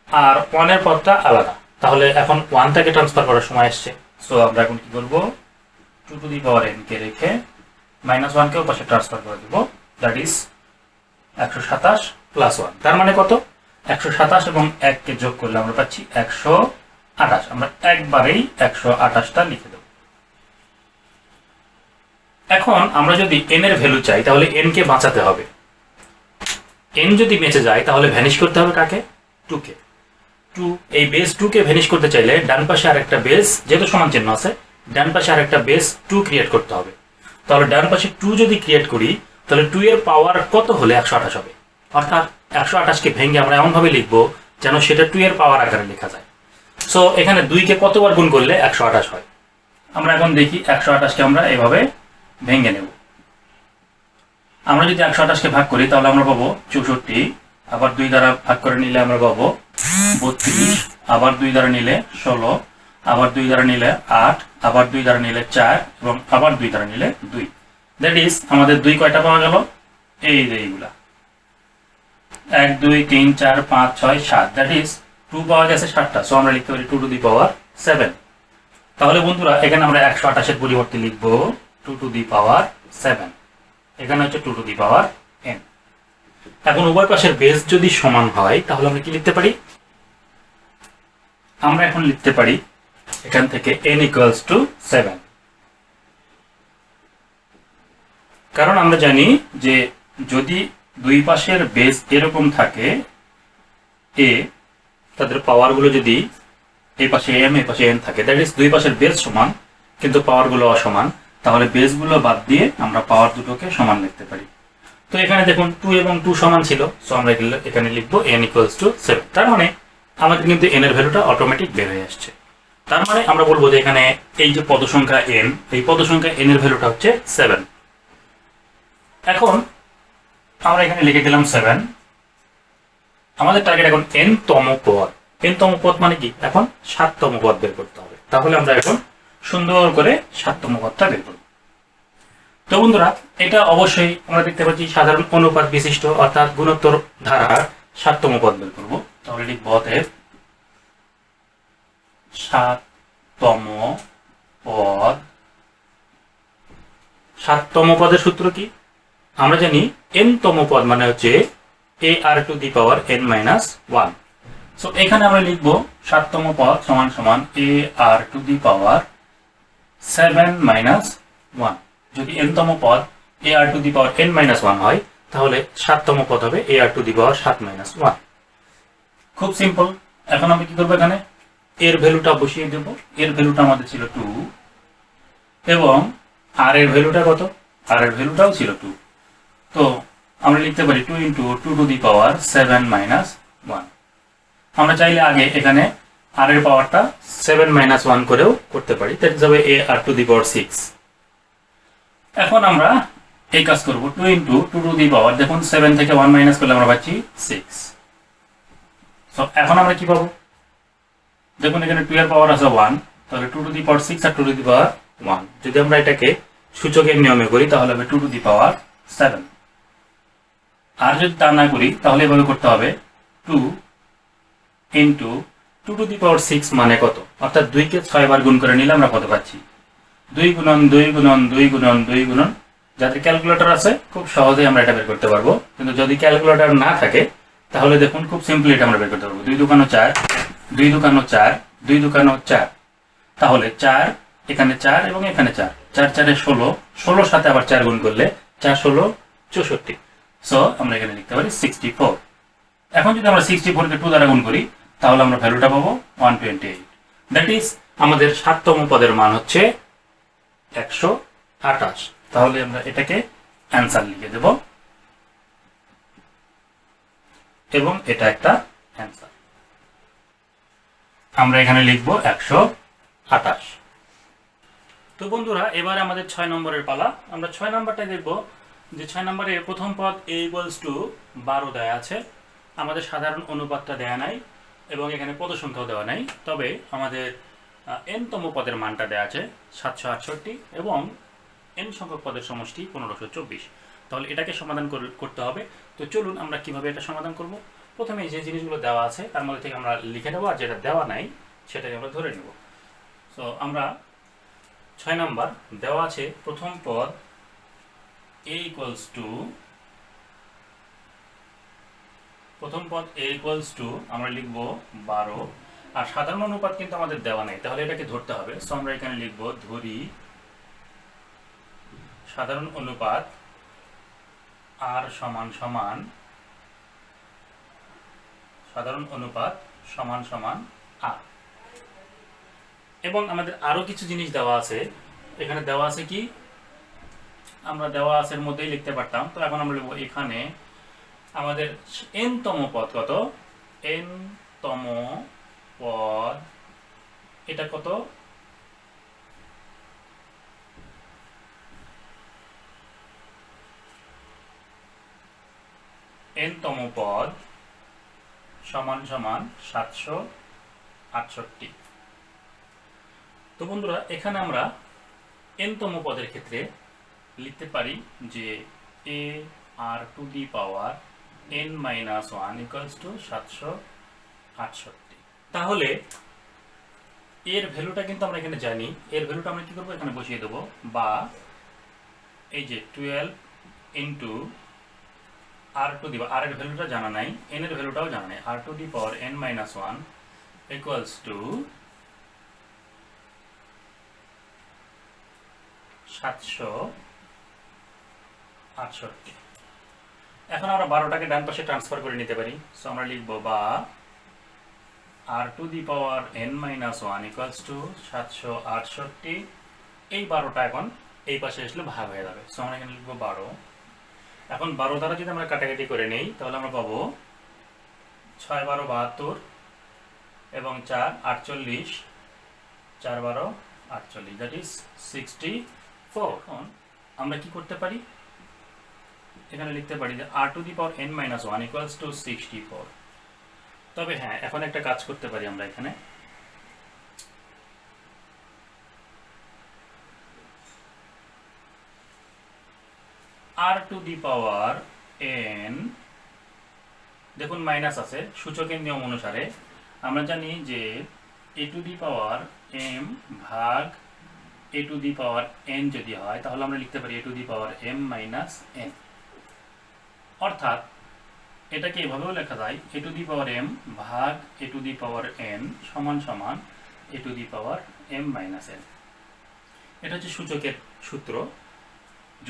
[SPEAKER 1] আর 1 এর পদটা আলাদা, তাহলে এখন 1 থেকে ট্রান্সফার করার সময় আসছে। সো আমরা এখন কি করব? 2 টু দি পাওয়ার n কে রেখে মাইনাস 1 কেও পাশে ট্রান্সফার করে দেব, দ্যাট ইজ 127 প্লাস 1। তার মানে কত? 127 এবং 1 কে যোগ করলে আমরা পাচ্ছি 128। আমরা একবারেই 128টা লিখে দেব। এখন আমরা যদি n এর ভ্যালু চাই তাহলে n কে বাঁচাতে হবে। n যদি বেঁচে যায় তাহলে ভ্যানিশ করতে হবে কাকে? 2 কে। 2 এই বেস 2 কে ভ্যানিশ করতে চাইলে ডান পাশে আরেকটা বেস, যেহেতু সমান চিহ্ন আছে, ডান পাশে আরেকটা বেস 2 ক্রিয়েট করতে হবে। তাহলে ডান পাশে 2 যদি ক্রিয়েট করি তাহলে 2 এর পাওয়ার কত হলে 128 হবে? অর্থাৎ 128 কে ভেঙে আমরা এমন ভাবে লিখব যেন সেটা 2 এর পাওয়ার আকারে লেখা যায়। সো এখানে 2 কে কতবার গুণ করলে 128 হয়? আমরা এখন দেখি 128 কে আমরা এইভাবে ভেঙে নেব। আমরা যদি 128 কে ভাগ করি তাহলে আমরা পাবো 64, আবার 2 দ্বারা ভাগ করে নিলে আমরা পাবো 32, আবার 2 দ্বারা নিলে 16, আবার 2 দ্বারা নিলে 8, আবার 2 দ্বারা নিলে 4 এবং আবার 2 দ্বারা নিলে 2। দ্যাট ইজ আমাদের 2 কয়টা পাওয়া গেল? এই যে এইগুলা 1 2 3 4 5 6 7, দ্যাট ইজ 2 পাওয়া গেছে 7টা। সো আমরা লিখতে পারি 2 টু দি পাওয়ার 7। তাহলে বন্ধুরা এখানে আমরা 128 এর পরিবর্তে লিখব 2 টু দি পাওয়ার 7। এখানে হচ্ছে 2 টু দি পাওয়ার n। এখন উভয় পাশের বেস যদি সমান হয় তাহলে আমরা কি লিখতে পারি? আমরা এখন লিখতে পারি এখান থেকে n ইকুয়ালস টু 7, কারণ আমরা জানি যে যদি দুই পাশের বেস এরকম থাকে a, তাদের পাওয়ার গুলো যদি এই পাশে m এই পাশে n থাকে, দ্যাট ইজ দুই পাশের বেস সমান কিন্তু পাওয়ার গুলো অসমান, তাহলে বেস গুলো বাদ দিয়ে আমরা পাওয়ার দুটোকে সমান লিখতে পারি। তো এখানে দেখুন 2 এবং 2 সমান ছিল, সো আমরা এখানে লিখবো n ইকুয়ালস টু 7। তার মানে আমাদের কিন্তু n এর ভ্যালুটা অটোমেটিক বের হয়ে আসছে। তার মানে আমরা বলবো যে এখানে এই যে পদ সংখ্যা n, এই পদ সংখ্যা n এর ভ্যালুটা হচ্ছে 7। এখন আমরা এখানে লিখে দিলাম 7। আমাদের টার্গেট এখন n তম পদ। n তম পদ মানে কি? এখন 7তম পদ বের করতে হবে। তাহলে আমরা এখন সুন্দর করে 7তম পদটা বের করব। তো বন্ধুরা, এটা অবশ্যই আমরা দেখতে পাচ্ছি সাধারণ অনুপাত বিশিষ্ট, অর্থাৎ গুণোত্তর ধারার 7তম পদ বের করব। তাহলে লিখব অতএব 7তম পদ। 7তম পদের সূত্র কি? আমরা জানি n তম পদ মানে হচ্ছে ar two the power n minus 1। So এখানে আমরা লিখব 7তম পদ সমান সমান ar two the power 7 minus 1। যদি n তম পদ ar two the power n minus 1 হয় তাহলে 7তম পদ হবে ar two the power 7 minus 1। খুব সিম্পল। এখন আমি কি করব? এখানে এর ভ্যালুটা বসিয়ে দেব। এর ভ্যালুটা আমাদের ছিল 2 এবং আর এর ভ্যালুটা কত? আর এর ভ্যালুটাও ছিল 2। তো আমরা লিখতে পারি 2 into 2 to the power 7 minus 1। আমরা চাইলে আগে এখানে আর এর পাওয়ারটা 7 মাইনাস 1 করেও করতে পারি, তাই যাবে ar টু দি পাওয়ার 6। এখন আমরা এই কাজ করব 2 ইন্টু 2 টু দি পাওয়ার, দেখুন 7 থেকে 1 মাইনাস করলে আমরা পাচ্ছি 6। সো এখন আমরা কি পাবো? দেখুন এখানে 2 এর পাওয়ার আছে 1, তাহলে 2 to the power 6 R 2 to the পাওয়ার 1। যদি আমরা এটাকে সূচকের নিয়মে করি তাহলে হবে 2 টু দি পাওয়ার 7। আর যদি তা না করি তাহলে এভাবে করতে হবে 2 ইন্টু 2 টু দি পাওয়ার 6 মানে কত, অর্থাৎ 2 কে 6 বার গুণ করে নিলে আমরা কত পাচ্ছি, 2 গুণন 2 গুণন 2 গুণন 2 গুণন। যাদের ক্যালকুলেটর আছে খুব সহজেই আমরা এটা বের করতে পারবো, কিন্তু যদি ক্যালকুলেটর না থাকে তাহলে দেখুন খুব সিম্পলি এটা আমরা বের করতে পারবো। 2 দুকানো 4, 2 দুকানো 4, 2 দুকানো 4, তাহলে 4 এখানে 4 এবং এখানে 4, 4 4 16, 16 সাথে আবার 4 গুণ করলে 4 16 64। সো আমরা এখানে লিখতে পারি 64। এখন যদি আমরা 64 কে 2 দ্বারা গুণ করি তাহলে আমরা ভ্যালুটা পাবো 128। দ্যাট ইজ আমাদের 7তম পদের মান হচ্ছে 128। তাহলে আমরা এটাকে অ্যান্সার লিখে দেব এবং এটা একটা অ্যান্সার। আমরা এখানে লিখব 128। তো বন্ধুরা এবার আমাদের 6 নম্বরের পালা। আমরা 6 নম্বরটাই দেখব যে 6 নম্বরে প্রথম পদ a = 12 দেয়া আছে, আমাদের সাধারণ অনুপাতটা দেয়া নাই এবং এখানে পদ সংখ্যাও দেওয়া নাই, তবে আমাদের n তম পদের মানটা দেয়া আছে 768 এবং n সংখ্যক পদের সমষ্টি 1524। তাহলে এটাকে সমাধান করতে হবে। তো চলুন আমরা কিভাবে এটা সমাধান করব। প্রথমে যে জিনিসগুলো দেওয়া আছে তার মধ্যে থেকে আমরা লিখে নেব, আর যেটা দেওয়া নাই সেটাকে আমরা ধরে নেব। সো আমরা 6 নাম্বার দেওয়া আছে প্রথম পদ a আমরা লিখব 12, আর সাধারণ অনুপাত কিন্তু আমাদের দেওয়া নাই, তাহলে এটাকে ধরতে হবে। সো আমরা এখানে লিখব ধরি সাধারণ অনুপাত r সমান সমান সাধারণ অনুপাত সমান সমান r। এবং আমাদের আরো কিছু জিনিস দেওয়া আছে, এখানে দেওয়া আছে কি আমরা দেওয়া আছে এর মধ্যেই লিখতে পারতাম। তো এখন আমরা লিখব এখানে আমাদের n তম পদ কত, n তম পদ এটা কত, n তম পদ সমান সমান 768। তো বন্ধুরা এখানে আমরা n তম পদের ক্ষেত্রে লিখতে পারি যে a r to the power n - 1 = 768। তাহলে এর ভ্যালুটা কিন্তু আমরা এখানে জানি, এর ভ্যালুটা আমরা কি করব, এখানে বসিয়ে দেব, বা এই যে 12 into r to the r এর ভ্যালুটা জানা নাই, n এর ভ্যালুটাও জানা নাই, r to the power n - 1 equals to 768। এখন আমরা 12টাকে ডান পাশে ট্রান্সফার করে নিতে পারি। সো আমরা লিখব বা r to the power n - 1 equals to 768। এই 12টা এখন এই পাশে আসলে ভাগ হয়ে যাবে। সো আমরা এখানে লিখব 12। এখন 12 দ্বারা যদি আমরা কাটাকাটি করে নেই তাহলে আমরা পাবো 6 12 72 এবং 4 48, 4 12 48, দ্যাট ইজ 64। এখন আমরা কি করতে পারি, এখানে লিখতে পারি যে r to the power n - 1 equals to 64। তবে হ্যাঁ, এখন একটা কাজ করতে পারি আমরা এখানে, r to the power n, দেখুন মাইনাস আছে, সূচকের নিয়ম অনুসারে আমরা জানি যে a two the power m ভাগ a two the power n যদি হয় তাহলে আমরা লিখতে পারি a two the power m - n। অর্থাৎ এটাকে এভাবেও লেখা যায় a two the power m ভাগ a two the power n সমান সমান a two the power m - n। এটা হচ্ছে সূচকের সূত্র।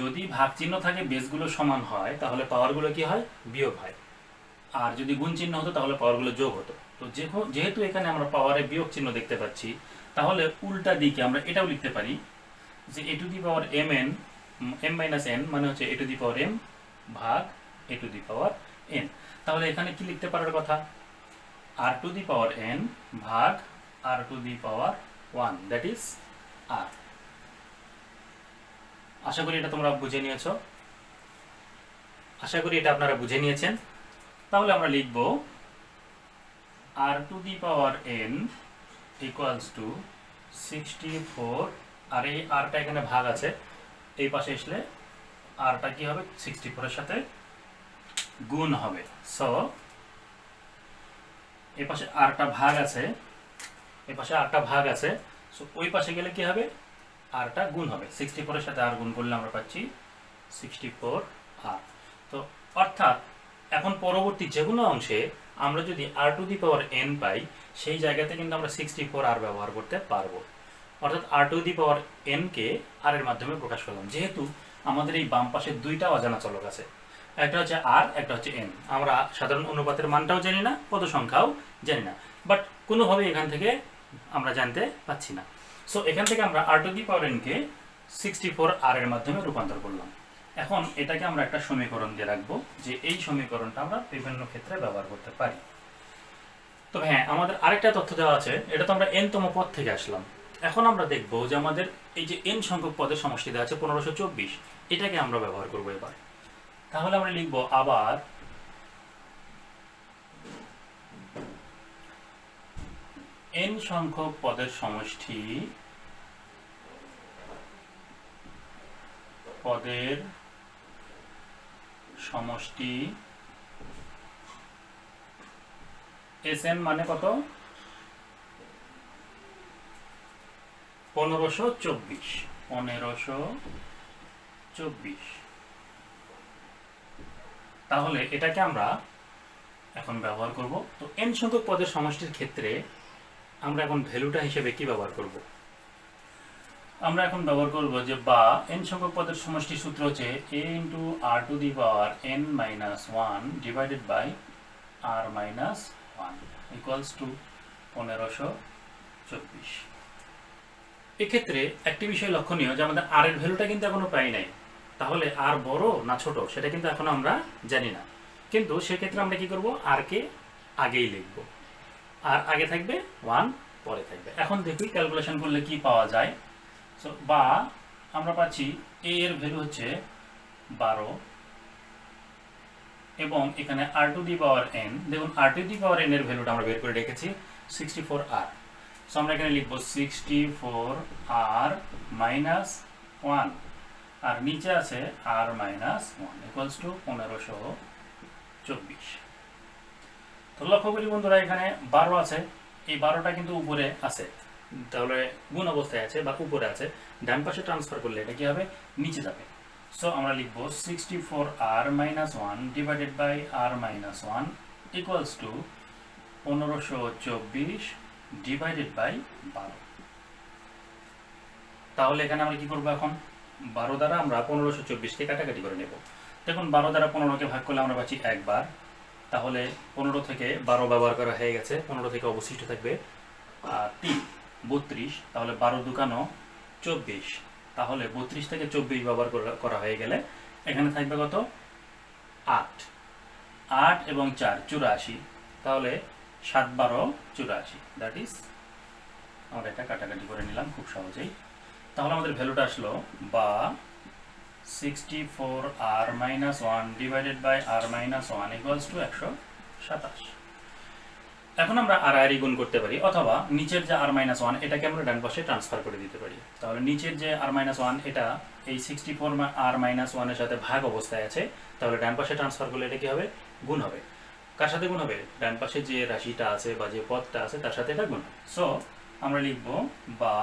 [SPEAKER 1] যদি ভাগ চিহ্ন থাকে, বেসগুলো সমান হয়, তাহলে পাওয়ারগুলো কি হয়, বিয়োগ হয়, আর যদি গুণ চিহ্ন হতো তাহলে পাওয়ারগুলো যোগ হতো। তো যেহেতু এখানে আমরা পাওয়ারে বিয়োগ চিহ্ন দেখতে পাচ্ছি, তাহলে উল্টা দিকে আমরা এটাও লিখতে পারি যে a two the power m - n মানে হচ্ছে a two the power m ভাগ a two the power n। তাহলে এখানে কি লিখতে পারার কথা, r to the power n ভাগ r to the power 1, that is r। আশা করি এটা তোমরা বুঝে নিয়েছো, আশা করি এটা আপনারা বুঝে নিয়েছেন। তাহলে আমরা লিখব r to the power n equals to 64, আর এই আরটা এখানে ভাগ আছে, এই পাশে আসলে আরটা কি হবে 64 এর সাথে গুণ হবে। সো এই পাশে আরটা ভাগ আছে, এই পাশে আরটা ভাগ আছে, সো ওই পাশে গেলে কি হবে আরটা গুণ হবে। 64 এর সাথে আর গুণ করলে আমরা পাচ্ছি 64 আর। তো অর্থাৎ এখন পরবর্তী যে কোনো অংশে আমরা যদি r to the power n পাই, সেই জায়গাতে কিন্তু আমরা 64 আর ব্যবহার করতে পারবো। অর্থাৎ r to the power n K r এর মাধ্যমে প্রকাশ করলাম, যেহেতু আমাদের এই বাম পাশে দুইটা অজানা চলক আছে, একটা হচ্ছে r, একটা হচ্ছে n। আমরা সাধারণ অনুপাতের মানটাও জানি না, পদ সংখ্যাও জানি না, বাট কোনোভাবে এখান থেকে আমরা জানতে পাচ্ছি না। সো এখান থেকে আমরা r to the power n K 64 r এর মাধ্যমে রূপান্তর করলাম। এখন এটাকে আমরা একটা সমীকরণ দিয়ে রাখবো, যে এই সমীকরণটা আমরা বিভিন্ন ক্ষেত্রে ব্যবহার করতে পারি। তবে হ্যাঁ, আমাদের আরেকটা তথ্য দেওয়া আছে, এটা তো আমরা n তম পদ থেকে আসলাম। এখন আমরা দেখব যে আমাদের এই যে n সংখ্যক পদের সমষ্টি দেওয়া আছে 1524, এটাকে আমরা ব্যবহার করব এবার। তাহলে আমরা লিখব আবার n সংখ্যক পদের সমষ্টি Sn মানে কত 1524। তাহলে এটাকে আমরা এখন ব্যবহার করব। তো n সংখ্যক পদের সমষ্টির ক্ষেত্রে আমরা এখন ভ্যালুটা হিসেবে কি ব্যবহার করব? আমরা এখন ব্যবহার করব যে বা n সংখ্যক পদের সমষ্টির সূত্র হচ্ছে a into r to the power n minus 1 divided by r minus 1 equals to 1524। এক্ষেত্রে একটি বিষয় লক্ষণীয় যে আমাদের r এর ভ্যালুটা কিন্তু এখনো পাই নাই। তাহলে r বড় না ছোট সেটা কিন্তু এখন আমরা জানি না, কিন্তু সেক্ষেত্রে আমরা কি করব, r কে আগেই লিখব, আর আগে থাকবে 1 পরে থাকবে। এখন দেখি ক্যালকুলেশন করলে কি পাওয়া যায়। সো বা আমরা পাচ্ছি a এর ভ্যালু হচ্ছে 12 এবং এখানে r to the power n, দেখুন r to the power n এর ভ্যালুটা আমরা বের করে রেখেছি 64r। সো আমরা এখানে লিখব 64r মাইনাস 1, আর নিচে আছে r মাইনাস 1 ইকুয়ালস টু 1524। তো লক্ষ্য করি বন্ধুরা, এখানে 12 আছে, এই 12টা কিন্তু উপরে আছে, তাহলে গুণ অবস্থায় আছে বা উপরে আছে, ডান পাশে ট্রান্সফার করলে এটা কি হবে, নিচে যাবে। সো আমরা লিখব 64r minus 1 divided by r minus 1 equals to 1524 divided by 12। তাহলে এখানে আমরা কি করব, এখন 12 দ্বারা আমরা 1524কে কাটাকাটি করে নেব। দেখুন 12 দ্বারা 15কে ভাগ করলে আমরা পাচ্ছি একবার, তাহলে 15 থেকে 12 ব্যবহার করা হয়ে গেছে, 15 থেকে অবশিষ্ট থাকবে 3 32, তাহলে 12 দুকানো 24, তাহলে 32 থেকে 24 ব্যবহার করা হয়ে গেলে এখানে থাকবে কত 8, 8 এবং 4 84, তাহলে 7 12 84, দ্যাট ইজ আমরা এটা কাটাকাটি করে নিলাম খুব সহজেই। তাহলে আমাদের ভ্যালুটা আসলো বা 64r minus 1 divided by r minus 1 equals to 127। এখন আমরা আর আর গুণ করতে পারি, অথবা নিচের যে r মাইনাস 1 এটাকে আমরা ডান পাশে ট্রান্সফার করে দিতে পারি। তাহলে নিচের যে r মাইনাস 1 এটা এই 64r মাইনাস 1 এর সাথে ভাগ অবস্থায় আছে, তাহলে ডান পাশে ট্রান্সফার করলে এটা কি হবে, গুণ হবে। কার সাথে গুণ হবে, ডান পাশে যে রাশিটা আছে বা যে পদটা আছে তার সাথে এটা গুণ হবে। সো আমরা লিখব বা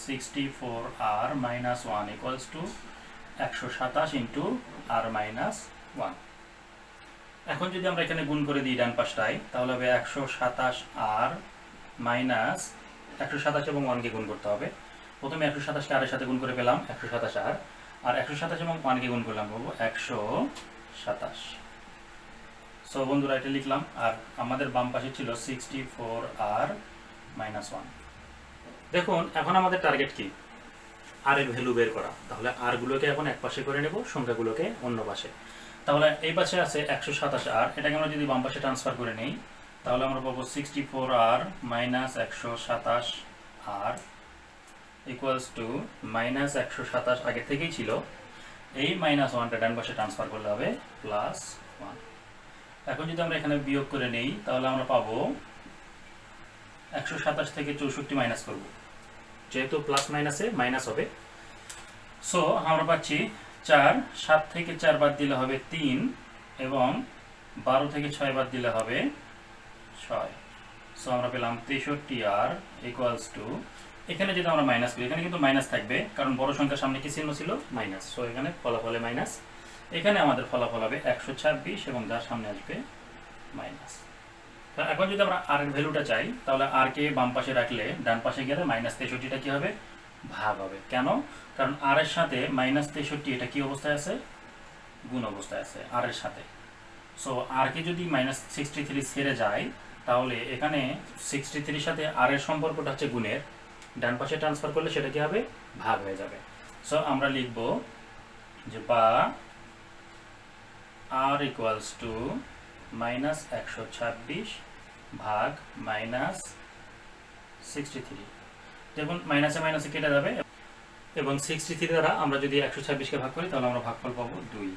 [SPEAKER 1] 64r minus 1 equals to 127 into r minus 1। এখন যদি আমরা এখানে গুণ করে দিই ডান পাশটায়, তাহলে হবে 127r মাইনাস 127 এবং 1 কে গুণ করতে হবে। প্রথমে 127 কে r এর সাথে গুণ করে পেলাম 127r, আর 127 এবং 1 কে গুণ করলাম পাবো 127। সো বন্ধুরা এটা লিখলাম, আর আমাদের বাম পাশে ছিল 64r মাইনাস 1। দেখুন এখন আমাদের টার্গেট কি, আর এর ভ্যালু বের করা। তাহলে আর গুলোকে এখন এক পাশে করে নেব, সংখ্যাগুলোকে অন্য পাশে। তাহলে এই পাশে আছে 127r, এটাকে আমরা যদি বাম পাশে ট্রান্সফার করে নেই, তাহলে আমরা পাবো 64r minus 127r equals to minus 127 আগে থেকেই ছিল, এই মাইনাস 1টা ডান পাশে ট্রান্সফার করলে হবে প্লাস 1। এখন যদি আমরা এখানে বিয়োগ করে নেই, তাহলে আমরা পাবো 127 থেকে 64 মাইনাস করব, যেহেতু প্লাস মাইনাসে মাইনাস হবে। সো আমরা পাচ্ছি 4, 7 থেকে 4 বাদ দিলে হবে 3 এবং 12 থেকে 6 বাদ দিলে হবে 6। সো আমরা পেলাম 63r ইকুয়ালস টু, এখানে যদি আমরা মাইনাস করি, এখানে কিন্তু মাইনাস থাকবে কারণ বড় সংখ্যার সামনে কি চিহ্ন ছিল? মাইনাস। সো এখানে ফলাফলে মাইনাস, এখানে আমাদের ফলাফল হবে 126 এবং যার সামনে আসবে মাইনাস। এখন যদি আমরা আর এর ভ্যালুটা চাই, তাহলে আর কে বাম পাশে রাখলে ডান পাশে গেলে -63টা কি হবে? ভাগ হবে। কেন? কারণ আর এর সাথে -63 এটা কি অবস্থায় আছে? গুণ অবস্থায় আছে আর এর সাথে। সো আর কে যদি -63 ছেড়ে যায়, তাহলে এখানে 63 এর সাথে আর এর সম্পর্কটা হচ্ছে গুণের, ডান পাশে ট্রান্সফার করলে সেটা কি হবে? ভাগ হয়ে যাবে। সো আমরা লিখব যে বা আর ইকুয়ালস টু -126 ভাগ -63। দেখুন মাইনাসে মাইনাসে কেটে যাবে এবং 63 দ্বারা আমরা যদি 126কে ভাগ করি তাহলে আমরা ভাগফল পাবো 2।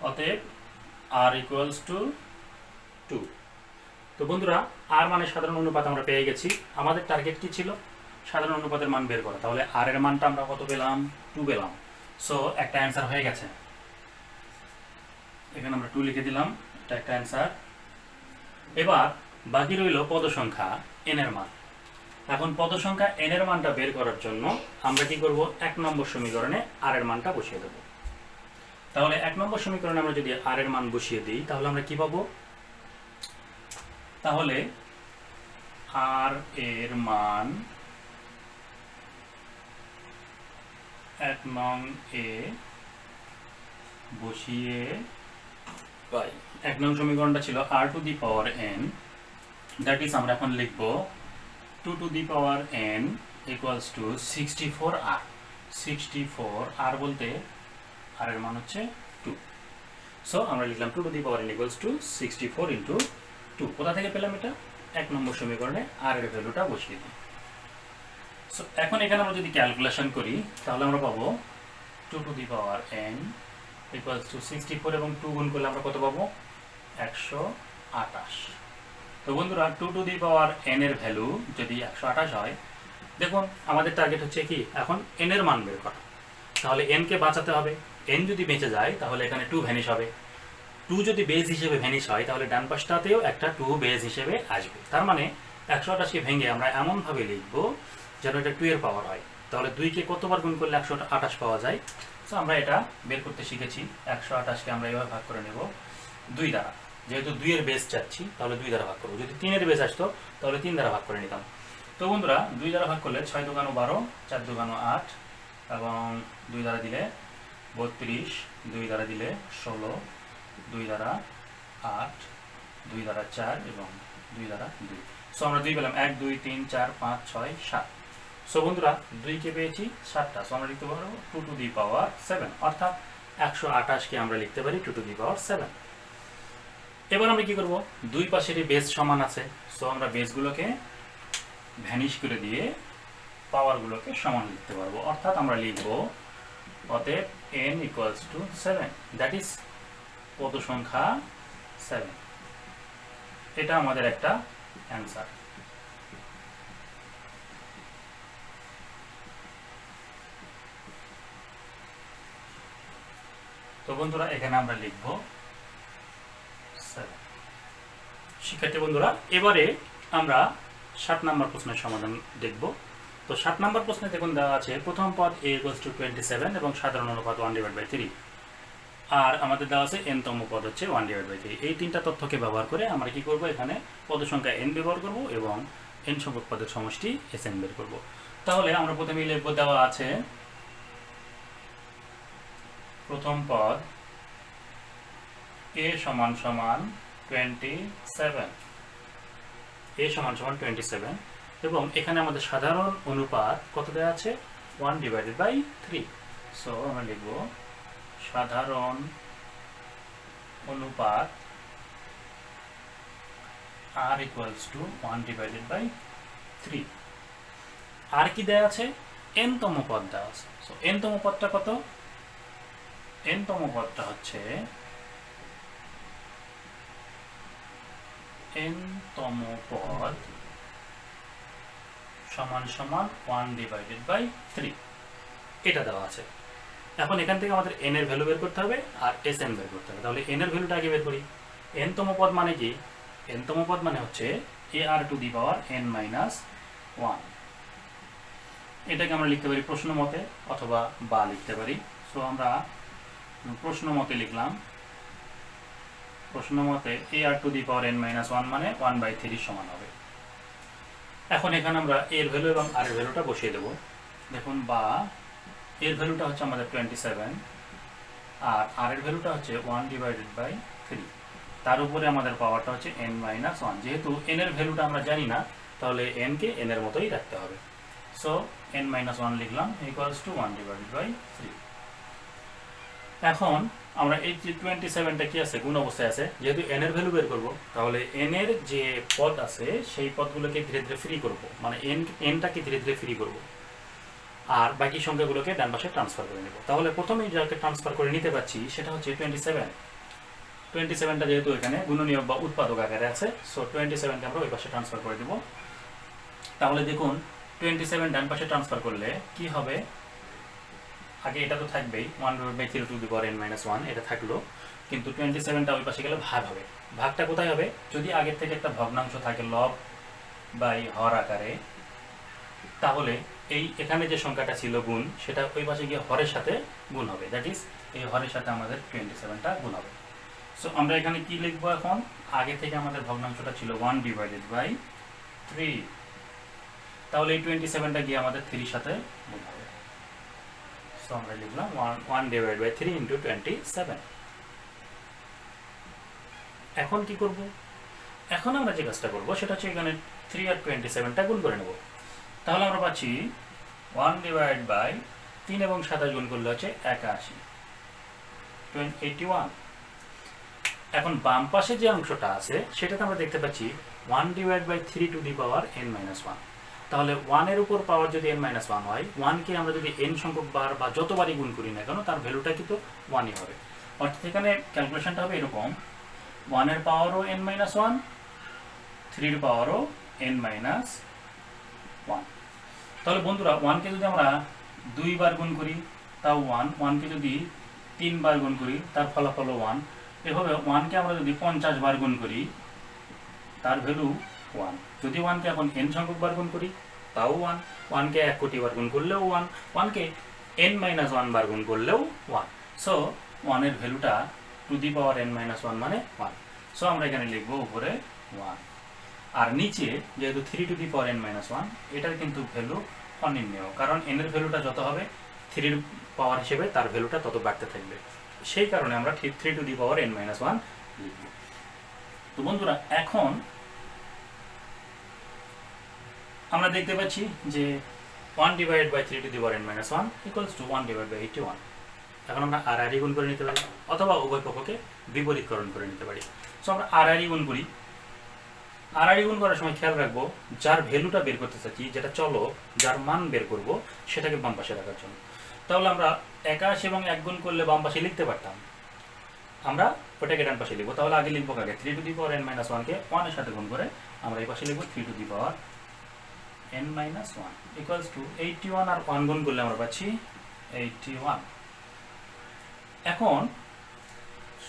[SPEAKER 1] অতএব আর ইকুয়ালস টু 2। তো বন্ধুরা, আর মানে সাধারণ অনুপাত আমরা পেয়ে গেছি। আমাদের টার্গেট কি ছিল? সাধারণ অনুপাতের মান বের করা। তাহলে আর এর মানটা আমরা কত পেলাম? 2 পেলাম। সো একটা অ্যান্সার হয়ে গেছে। এখানে আমরা 2 লিখে দিলাম, এটা একটা অ্যান্সার। এবার বাকি রইল পদ সংখ্যা n এর মান। এখন পদ সংখ্যা n এর মানটা বের করার জন্য আমরা কি করব? 1 নম্বর সমীকরণে r এর মানটা বসিয়ে দেব। তাহলে 1 নম্বর সমীকরণে আমরা যদি r এর মান বসিয়ে দিই, তাহলে আমরা কি পাবো? তাহলে r এর মান 1 নং এ বসিয়ে পাই। 1 নং সমীকরণটা ছিল r to the power n, that is আমরা এখন লিখব 2 to the power n equals to 64r। 64r বলতে r এর মান হচ্ছে 2। সো আমরা লিখলাম 2 to the power n equals to 64 into 2। কোথা থেকে পেলাম এটা? 1 নম্বর সমীকরণে r এর ভ্যালুটা বসিয়ে দিই। সো এখন এখানে আমরা যদি ক্যালকুলেশন করি, তাহলে আমরা পাবো 2 to the power n equals to 64 এবং 2 গুণ করলে আমরা কত পাবো? 128। তো বন্ধুরা, 2 টু দি পাওয়ার n এর ভ্যালু যদি 128 হয়, দেখুন আমাদের টার্গেট হচ্ছে কি? এখন n এর মান বের করা। তাহলে n কে বাঁচাতে হবে। n যদি বেঁচে যায় তাহলে এখানে 2 ভ্যানিশ হবে। 2 যদি বেজ হিসেবে ভ্যানিশ হয়, তাহলে ডান পাশটাতেও একটা 2 বেজ হিসেবে আসবে। তার মানে 128কে ভেঙে আমরা এমনভাবে লিখবো যেন এটা 2 এর পাওয়ার হয়। তাহলে 2 কে কতবার গুণ করলে 128 পাওয়া যায়? সো আমরা এটা বের করতে শিখেছি। 128কে আমরা এভাবে ভাগ করে নেব 2 দ্বারা। যেহেতু 2 এর বেস চাচ্ছি, তাহলে 2 দ্বারা ভাগ করবো। যদি 3 এর বেস আসতো তাহলে 3 দ্বারা ভাগ করে নিতাম। তো বন্ধুরা, 2 দ্বারা ভাগ করলে 6 দুগুণ 12, 4 দুগুণ 8 এবং 2 দ্বারা দিলে 32, 2 দ্বারা দিলে 16, 2 দ্বারা 8, 2 দ্বারা 4 এবং 2 দ্বারা 2। সো আমরা 2 পেলাম। 1 2 3 4 5 6 7। সো বন্ধুরা, 2 কে পেয়েছি 7টা। সো আমরা লিখতে পারবো 2 টু দি পাওয়ার 7, অর্থাৎ 128কে আমরা লিখতে পারি 2 টু দি পাওয়ার 7। এবার আমরা কি করব? দুই পাশেরই বেস সমান আছে। সো আমরা বেসগুলোকে ভ্যানিশ করে দিয়ে পাওয়ারগুলোকে সমান লিখতে পারবো। অর্থাৎ আমরা লিখব অতএব n equals to 7, that is পদ সংখ্যা 7। এটা আমাদের একটা অ্যান্সার। তো বন্ধুরা, এখানে আমরা লিখব 7। শিক্ষার্থী বন্ধুরা, এবারে আমরা 7 নম্বর প্রশ্নের সমাধান দেখব। তো 7 নম্বর প্রশ্নে দেখুন দেওয়া আছে প্রথম পদ a ইকুয়ালস টু 27 এবং সাধারণ অনুপাত 1/3। আর আমাদের দেওয়া আছে n তম পদ হচ্ছে 1/3। এই তিনটা তথ্যকে ব্যবহার করে আমরা কি করব? এখানে পদ সংখ্যা n ব্যবহার করব এবং n সংখ্যক পদের সমষ্টি Sn বের করব। তাহলে আমরা প্রথমেই লিখব, দেওয়া আছে প্রথম পদ a সমান সমান 27, a সমান সমান 27 এবং এখানে আমাদের সাধারণ অনুপাত কত দেওয়া আছে? 1/3। সো আমরা লিখব সাধারণ অনুপাত r ইকুয়ালস টু 1/3। আর কি দেওয়া আছে? n তম পদ দেওয়া আছে। সো n তম পদটা কত? n তম পদটা হচ্ছে n তম পদ সমান সমান 1/3 এটা দেওয়া আছে। এখন এখান থেকে আমাদের n এর ভ্যালু বের করতে হবে আর Sn বের করতে হবে। তাহলে n এর ভ্যালুটা আগে বের করি। n তম পদ মানে কি? n তম পদ মানে হচ্ছে ar⁻n-1। এটাকে আমরা লিখতে পারি প্রশ্ন মতে অথবা বা লিখতে পারি। সো আমরা প্রশ্ন মতে লিখলাম, প্রশ্ন মতে ar⁻n-1 মানে 1/3 সমান হবে। এখন এখানে আমরা এর ভ্যালু এবং আর এর ভ্যালুটা বসিয়ে দেব। দেখুন, বা এর ভ্যালুটা হচ্ছে আমাদের 27 আর আর এর ভ্যালুটা হচ্ছে 1/3। তার উপরে আমাদের পাওয়ারটা হচ্ছে n-1। যেহেতু n এর ভ্যালুটা আমরা জানি না, তাহলে n কে n এর মতোই রাখতে হবে। সো n-1 লিখলাম ইকুয়ালস টু 1/3। এখন আমরা এই যে 27টা কি আছে, গুণ অবস্থায় আছে। যেহেতু n এর ভ্যালু বের করব, তাহলে n এর যে পদ আছে সেই পদগুলোকে ধীরে ধীরে ফ্রি করব, মানে nটাকে ধীরে ধীরে ফ্রি করব, আর বাকি সংখ্যাগুলোকে ডান পাশে ট্রান্সফার করে নেব। তাহলে প্রথমেই যাকে ট্রান্সফার করে নিতে পারছি সেটা হচ্ছে 27টা যেহেতু এখানে গুণনীয়ক বা উৎপাদক আকারে আছে, সো 27কে আমরা ওই পাশে ট্রান্সফার করে দেব। তাহলে দেখুন 27 ডান পাশে ট্রান্সফার করলে কি হবে, আগে এটা তো থাকবেই 1/3 এটা থাকলো, কিন্তু 27টা ওই পাশে গেলে ভাগ হবে। ভাগটা কোথায় হবে? যদি আগের থেকে একটা ভগ্নাংশ থাকে লব বাই হর আকারে, তাহলে এখানে যে সংখ্যাটা ছিল গুণ, সেটা ওই পাশে গিয়ে হরের সাথে গুণ হবে। দ্যাট ইজ এই হরের সাথে আমাদের 27টা গুণ হবে। সো আমরা এখানে কি লিখবো এখন? আগে থেকে আমাদের ভগ্নাংশটা ছিল 1/3, তাহলে এই 27টা গিয়ে আমাদের 3 সাথে গুণ হবে। সো আমরা লিখলাম 1/3 ইন্টু 27। এখন কি করব? এখন আমরা যে কাজটা করবো সেটা হচ্ছে এখানে 3 আর 27টা গুণ করে নেব। তাহলে আমরা পাচ্ছি 1/3 এবং 27 গুণ করলে হচ্ছে 81। এখন বাম পাশে যে অংশটা আছে সেটাতে আমরা দেখতে পাচ্ছি 1/3 তাহলে 1 এর উপর পাওয়ার যদি n-1 হয়, 1কে আমরা যদি n সংখ্যক বার বা যতবারই গুণ করি না কেন তার ভ্যালুটা কিন্তু 1ই হবে। অর্থাৎ এখানে ক্যালকুলেশনটা হবে এরকম, 1 এর পাওয়ারও n-1, 3 এর পাওয়ারও n-1। তাহলে বন্ধুরা 1কে যদি আমরা 2 বার গুণ করি তাও 1, 1কে যদি 3 বার গুণ করি তার ফলাফলও 1, এভাবে 1কে আমরা যদি 50 বার গুণ করি তার ভ্যালু 1। যদি 1কে এখন n সংখ্যক বার গুণ করি তাও 1, 1কে 1 কোটি বার গুণ করলেও 1, 1কে n-1 বার গুণ করলেও 1। সো 1 এর ভ্যালুটা টু দি পাওয়ার n-1 মানে 1। সো আমরা এখানে লিখব উপরে 1, আর নিচে যেহেতু 3 টু দি পাওয়ার n-1, এটার কিন্তু ভ্যালু অনির্ণেয়, কারণ n এর ভ্যালুটা যত হবে 3 এর পাওয়ার হিসেবে তার ভ্যালুটা তত বাড়তে থাকবে। সেই কারণে আমরা 3 টু দি পাওয়ার n-1 লিখব। তো বন্ধুরা এখন আমরা দেখতে পাচ্ছি যে 1/3 two the power n-1 equals to 1/81। এখন আমরা আর গুণ করে নিতে পারি অথবা উভয় পক্ষকে বিপরীতকরণ করে নিতে পারি। সো আমরা আর গুণ করি। আর গুণ করার সময় খেয়াল রাখবো যার ভ্যালুটা বের করতে চাচ্ছি, যেটা চলো যার মান বের করব সেটাকে বাম পাশে রাখার জন্য। তাহলে আমরা 81 এবং 1 গুণ করলে বাম পাশে লিখতে পারতাম, আমরা ওটাকে ডান পাশে লিখবো। তাহলে আগে লিখবো আগে 3 টু দি পাওয়ার n-1 কে 1 এর সাথে গুণ করে আমরা এই পাশে লিখবো 3 two the power n-1 equals to 81, আর 1 গুণ করলে আমরা পাচ্ছি 81। এখন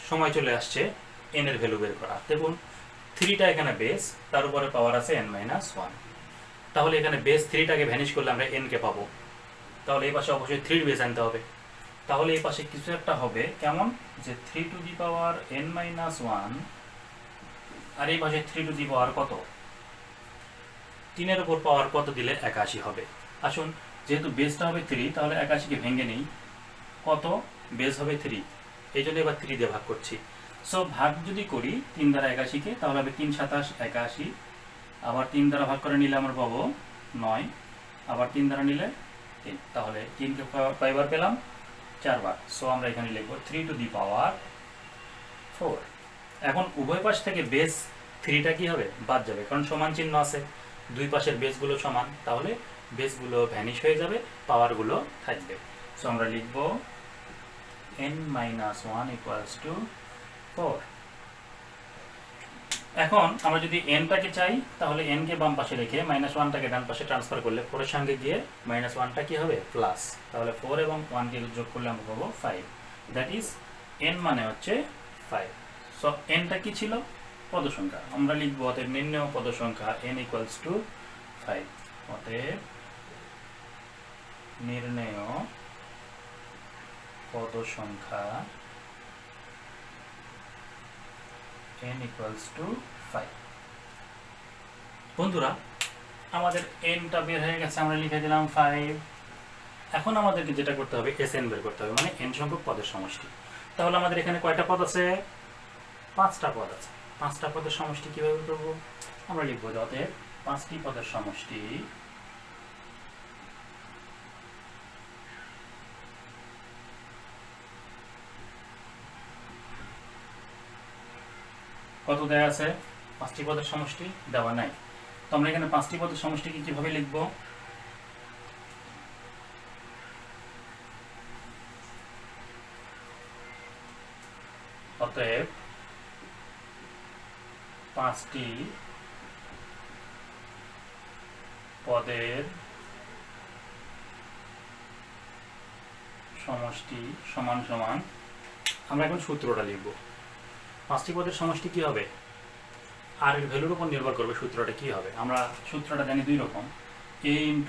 [SPEAKER 1] সময় চলে আসছে n এর ভ্যালু বের করা। দেখুন 3টা এখানে বেস, তার উপরে পাওয়ার আছে n-1। তাহলে এখানে বেস 3টাকে ভ্যানিশ করলে আমরা n কে পাবো। তাহলে এই পাশে অবশ্যই 3 বেস আনতে হবে। তাহলে এই পাশে কিছু একটা হবে কেমন, যে 3 টু দি পাওয়ার n-1, আর এই পাশে 3 টু দি পাওয়ার কত, 3 এর উপর পাওয়ার কত দিলে 81 হবে। আসুন, যেহেতু বেসটা হবে 3, তাহলে 81কে ভেঙে নেই। কত বেস হবে 3, এই জন্য এবার 3 দিয়ে ভাগ করছি। সো ভাগ যদি করি 3 দ্বারা 81কে, তাহলে হবে 3 × 27 81, আবার 3 দ্বারা ভাগ করে নিলে আমরা পাবো 9, আবার 3 দ্বারা নিলে 3, তাহলে 3কে কয়বার পেলাম, 4 বার। সো আমরা এখানে লিখবো 3 টু দি পাওয়ার 4। এখন উভয় পাশ থেকে বেস 3টা কি হবে, বাদ যাবে, কারণ সমান চিহ্ন আছে, দুই পাশের বেসগুলো সমান, তাহলে বেসগুলো ভ্যানিশ হয়ে যাবে, পাওয়ারগুলো থাকবে। সো আমরা লিখবো n-1 ইকুয়ালস টু 4। এখন আমরা যদি এনটাকে চাই তাহলে এনকে বাম পাশে রেখে -1টাকে ডান পাশে ট্রান্সফার করলে 4 এর সঙ্গে গিয়ে -1টা কি হবে প্লাস, তাহলে 4 এবং 1 কে যোগ করলে আমরা পাবো 5, দ্যাট ইজ এন মানে হচ্ছে 5। সো এনটা কি ছিল পদ সংখ্যা, আমরা লিখব অতএব নির্ণেয় পদ সংখ্যা n = 5, অতএব নির্ণেয় পদ সংখ্যা n = 5। বন্ধুরা আমাদের nটা বের হয়ে গেছে, আমরা লিখে দিলাম 5। এখন আমাদেরকে যেটা করতে হবে Sn বের করতে হবে, মানে n সংখ্যক পদের সমষ্টি। তাহলে আমাদের এখানে কয়টা পদ আছে? 5টা পদ আছে। 5টা পদের সমষ্টি কিভাবে করব? আমরা লিখব অতএব 5টি পদের সমষ্টি কত দেয়া আছে? 5টি পদের সমষ্টি দেওয়া নাই, তো আমরা এখানে 5টি পদের সমষ্টিকে কিভাবে লিখব? অতএব 5টি পদের সমষ্টি সমান সমান, আমরা এখন সূত্রটা লিখব। 5টি পদের সমষ্টি কি হবে? আর এর ভ্যালুর উপর নির্ভর করবে সূত্রটা কি হবে। আমরা সূত্রটা জানি দুই রকম, a ×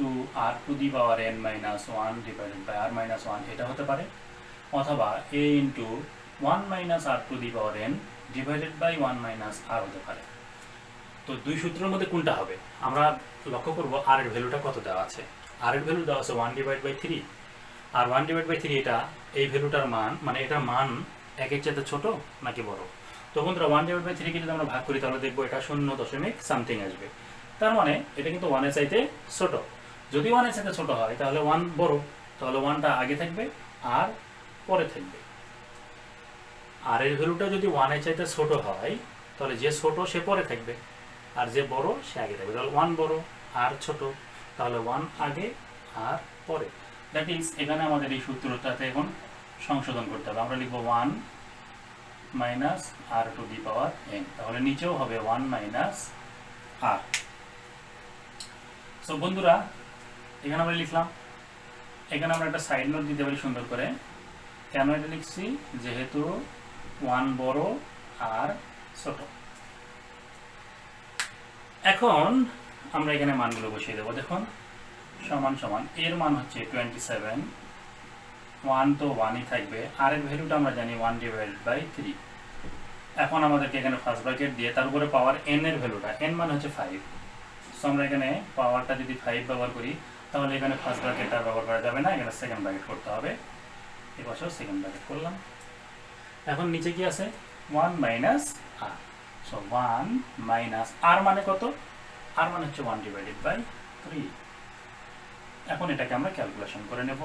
[SPEAKER 1] r⁴ (r−1) এটা হতে পারে, অথবা a × 1 - r⁴ (1 - r) হতে পারে। তো দুই সূত্রের মধ্যে কোনটা হবে? আমরা লক্ষ্য করব r এর ভ্যালুটা কত দেওয়া আছে। r এর ভ্যালু দেওয়া আছে 1/3, আর 1/3 এটা এই ভ্যালুটার মান, মানে এটার মান 1 এর চেয়ে ছোট নাকি বড়? তো বন্ধুরা 1/3 কে যদি আমরা ভাগ করি তাহলে দেখবো এটা 0.something আসবে, তার মানে এটা কিন্তু 1 এর চাইতে ছোট। যদি 1 এর চাইতে ছোট হয় তাহলে 1 বড়, তাহলে 1টা আগে থাকবে আর পরে থাকবে। আর এর ভ্যালুটা যদি 1 এর চাইতে ছোট হয় তাহলে যে ছোট সে পরে থাকবে, আর যে বড় সে আগে থাকবে। তাহলে 1 বড় আর ছোট, তাহলে 1 আগে আর পরে। দ্যাট ইজ এখানে আমাদের এই সূত্রটাতে এখন সংশোধন করতে হবে। আমরা লিখব 1 - r⁴n, তাহলে নিচেও হবে 1 - r। সো বন্ধুরা এখানে আমরা লিখলাম, এখানে আমরা একটা সাইড নোট দিতে পারি সুন্দর করে। কেন এটা লিখছি? যেহেতু 1 বড় আর ছোট। এখন আমরা এখানে মানগুলো বসিয়ে দেবো। দেখুন সমান সমান এর মান হচ্ছে 27, 1 তো 1ই থাকবে, আর এর ভ্যালুটা আমরা জানি 1/3। এখন আমাদেরকে এখানে ফার্স্ট ব্র্যাকেট দিয়ে তার উপরে পাওয়ার n এর ভ্যালুটা, n মানে হচ্ছে 5। সো আমরা এখানে পাওয়ারটা যদি 5 ব্যবহার করি তাহলে এখানে ফার্স্ট ব্র্যাকেট আর ব্যবহার করা যাবে না, এখানে সেকেন্ড ব্র্যাকেট করতে হবে। এই পাশেও সেকেন্ড ব্র্যাকেট করলাম। এখন নিচে কি আছে? 1 - r। সো 1 - r মানে কত? r মানে হচ্ছে 1/3। এখন এটাকে আমরা ক্যালকুলেশন করে নেব।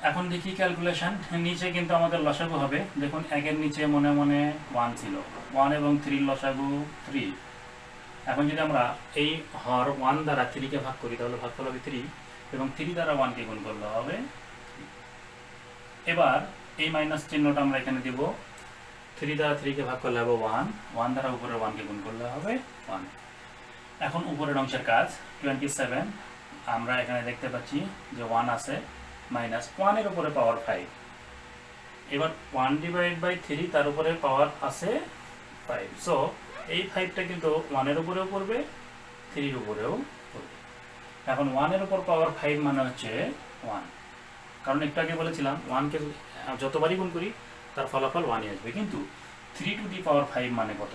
[SPEAKER 1] এখন দেখি ক্যালকুলেশন। নিচে কিন্তু আমাদের লসাগু হবে। দেখুন 1 এর নিচে মনে মনে 1 ছিল, 1 এবং 3 এর লসাগু 3। এখন যদি আমরা এই হর 1 দ্বারা 3 কে ভাগ করি তাহলে ভাগফল হবে 3, এবং 3 দ্বারা 1 কে গুণ করলে হবে 3। এবার এই মাইনাস চিহ্নটা আমরা এখানে দেব। 3 দ্বারা 3 কে ভাগ করলে হবে 1, 1 দ্বারা উপরের 1 কে গুণ করলে হবে 1। এখন উপরের অংশের কাজ 27, আমরা এখানে দেখতে পাচ্ছি যে 1 আছে, মাইনাস 1 এর উপরে পাওয়ার 5। এবার 1/3 তার উপরে পাওয়ার আছে 5। সো এই 5টা কিন্তু 1 এর উপরেও পড়বে, 3 এর উপরেও পড়বে। এখন 1 এর উপর পাওয়ার 5 মানে হচ্ছে 1, কারণ একটু আগে বলেছিলাম 1 কে যতবারই গুণ করি তার ফলাফল 1ই আসবে। কিন্তু 3⁵ মানে কত?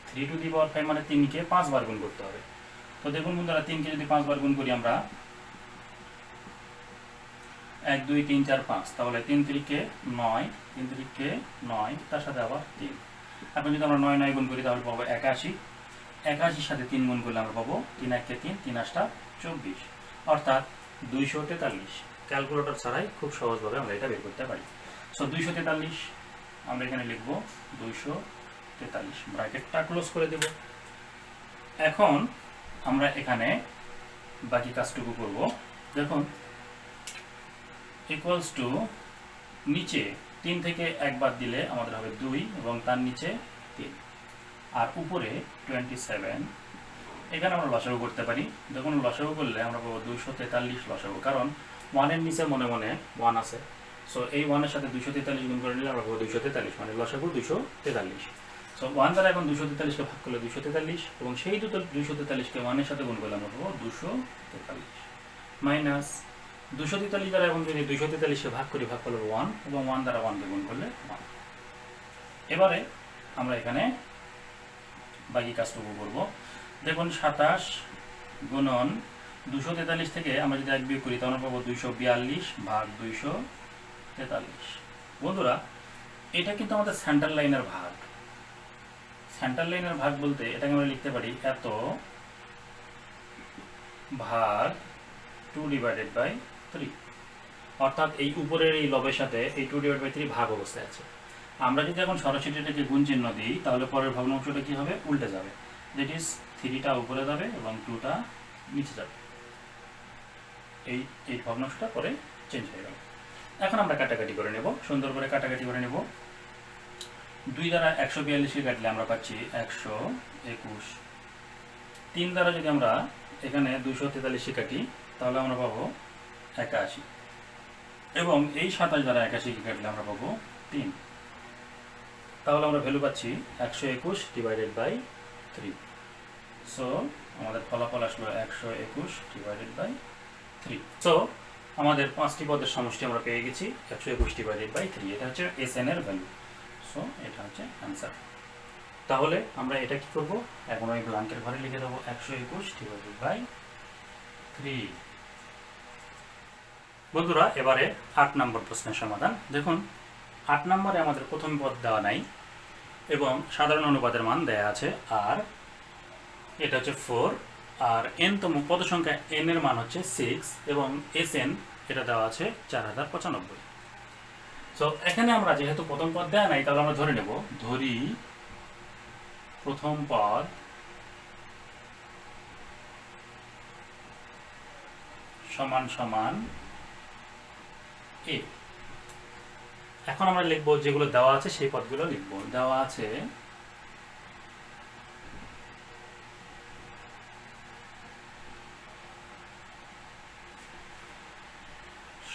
[SPEAKER 1] 3⁵ মানে 3 কে 5 বার গুণ করতে হবে। তো দেখুন বন্ধুরা 3 কে যদি 5 বার গুণ করি আমরা 1 2 3 4 5, তাহলে 3 3 9, 3 3 9, তার সাথে আবার 3। এখন যদি আমরা 9 9 গুণ করি তাহলে পাবো 81। 81 সাথে 3 গুণ করলে আমরা পাবো 3 1 3, 3 8 24, অর্থাৎ 243। ক্যালকুলেটর ছাড়াই খুব সহজভাবে আমরা এটা বের করতে পারি। সো 243 আমরা এখানে লিখব 243, ব্র্যাকেটটা ক্লোজ করে দেব। এখন আমরা এখানে বাকি কাজটুকু করব। দেখুন ইকুয়ালস টু নিচে 3 থেকে 1 বাদ দিলে আমাদের হবে 2, এবং তার নিচে 3। আর উপরে 27, এখানে আমরা লসাগু করতে পারি। যখন লসাগু করলে আমরা পাবো 243 লসাগু, কারণ 1-এর নিচে মনে মনে 1 আছে। সো এই 1-এর সাথে 243 গুণ করে নিলে আমরা পাবো 243, মানে লসাগু 243। সো 1 দ্বারা এখন 243কে ভাগ করলে 243, এবং সেই 243কে 1-এর সাথে গুণ করলে আমরা পাবো 243, মাইনাস 243 দ্বারা এখন যদি 243কে ভাগ করি, ভাগ করলে 1, এবং 1 দ্বারা 1কে গুণ করলে 1। এবারে আমরা এখানে বাকি কাজটুকু করবো। দেখুন 27 গুণন 243 থেকে আমরা যদি 1 বিয়োগ করি তাহলে পাবো 242 ভাগ 243। বন্ধুরা, এটা কিন্তু আমাদের সেন্টার লাইনের ভাগ। সেন্টার লাইনের ভাগ বলতে এটাকে আমরা লিখতে পারি এত ভাগ 2/3, অর্থাৎ এই উপরের এই লবের সাথে এই 2/3 ভাগ অবস্থায় আছে। আমরা যদি এখন সরাসরি এটাকে গুণ চিহ্ন দিই তাহলে পরের ভগ্নাংশটা কি হবে, উল্টে যাবে। দ্যাট ইজ 3টা উপরে যাবে এবং 2টা নিচে যাবে। এই ভগ্নাংশটা পরে চেঞ্জ হয়ে গেল। এখন আমরা কাটাকাটি করে নেব, সুন্দর করে কাটাকাটি করে নেব। 2 দ্বারা 142কে কাটলে আমরা পাচ্ছি 121। 3 দ্বারা যদি আমরা এখানে 243 কাটি তাহলে আমরা পাবো 81, এবং এই 27 দ্বারা 81কে কাটলে আমরা পাবো 3। তাহলে আমরা ভ্যালু পাচ্ছি 121/3। সো আমাদের ফলাফল আসলো 121/3। সো আমাদের 5টি পদের সমষ্টি আমরা পেয়ে গেছি 121/3। এটা হচ্ছে SN এর ভ্যালু। সো এটা হচ্ছে অ্যান্সার। তাহলে আমরা এটা কি করব, এখন ওই ব্ল্যাঙ্কের ঘরে লিখে দেবো 121/3। বন্ধুরা, এবারে 8 নম্বর প্রশ্নের সমাধান। দেখুন 8 নম্বরে আমাদের প্রথম পদ দেওয়া নাই এবং সাধারণ অনুপাতের মান দেয়া আছে, আর এটা হচ্ছে 4, আর n-তম পদ সংখ্যা n এর মান হচ্ছে 6, এবং SN এটা দেওয়া আছে 4095। সো এখানে আমরা যেহেতু প্রথম পদ দেওয়া নাই তাহলে আমরা ধরে নেব, ধরি প্রথম পদ সমান সমান a। এখন আমরা লিখব যেগুলো দেওয়া আছে সেই পদগুলো লিখব। দেওয়া আছে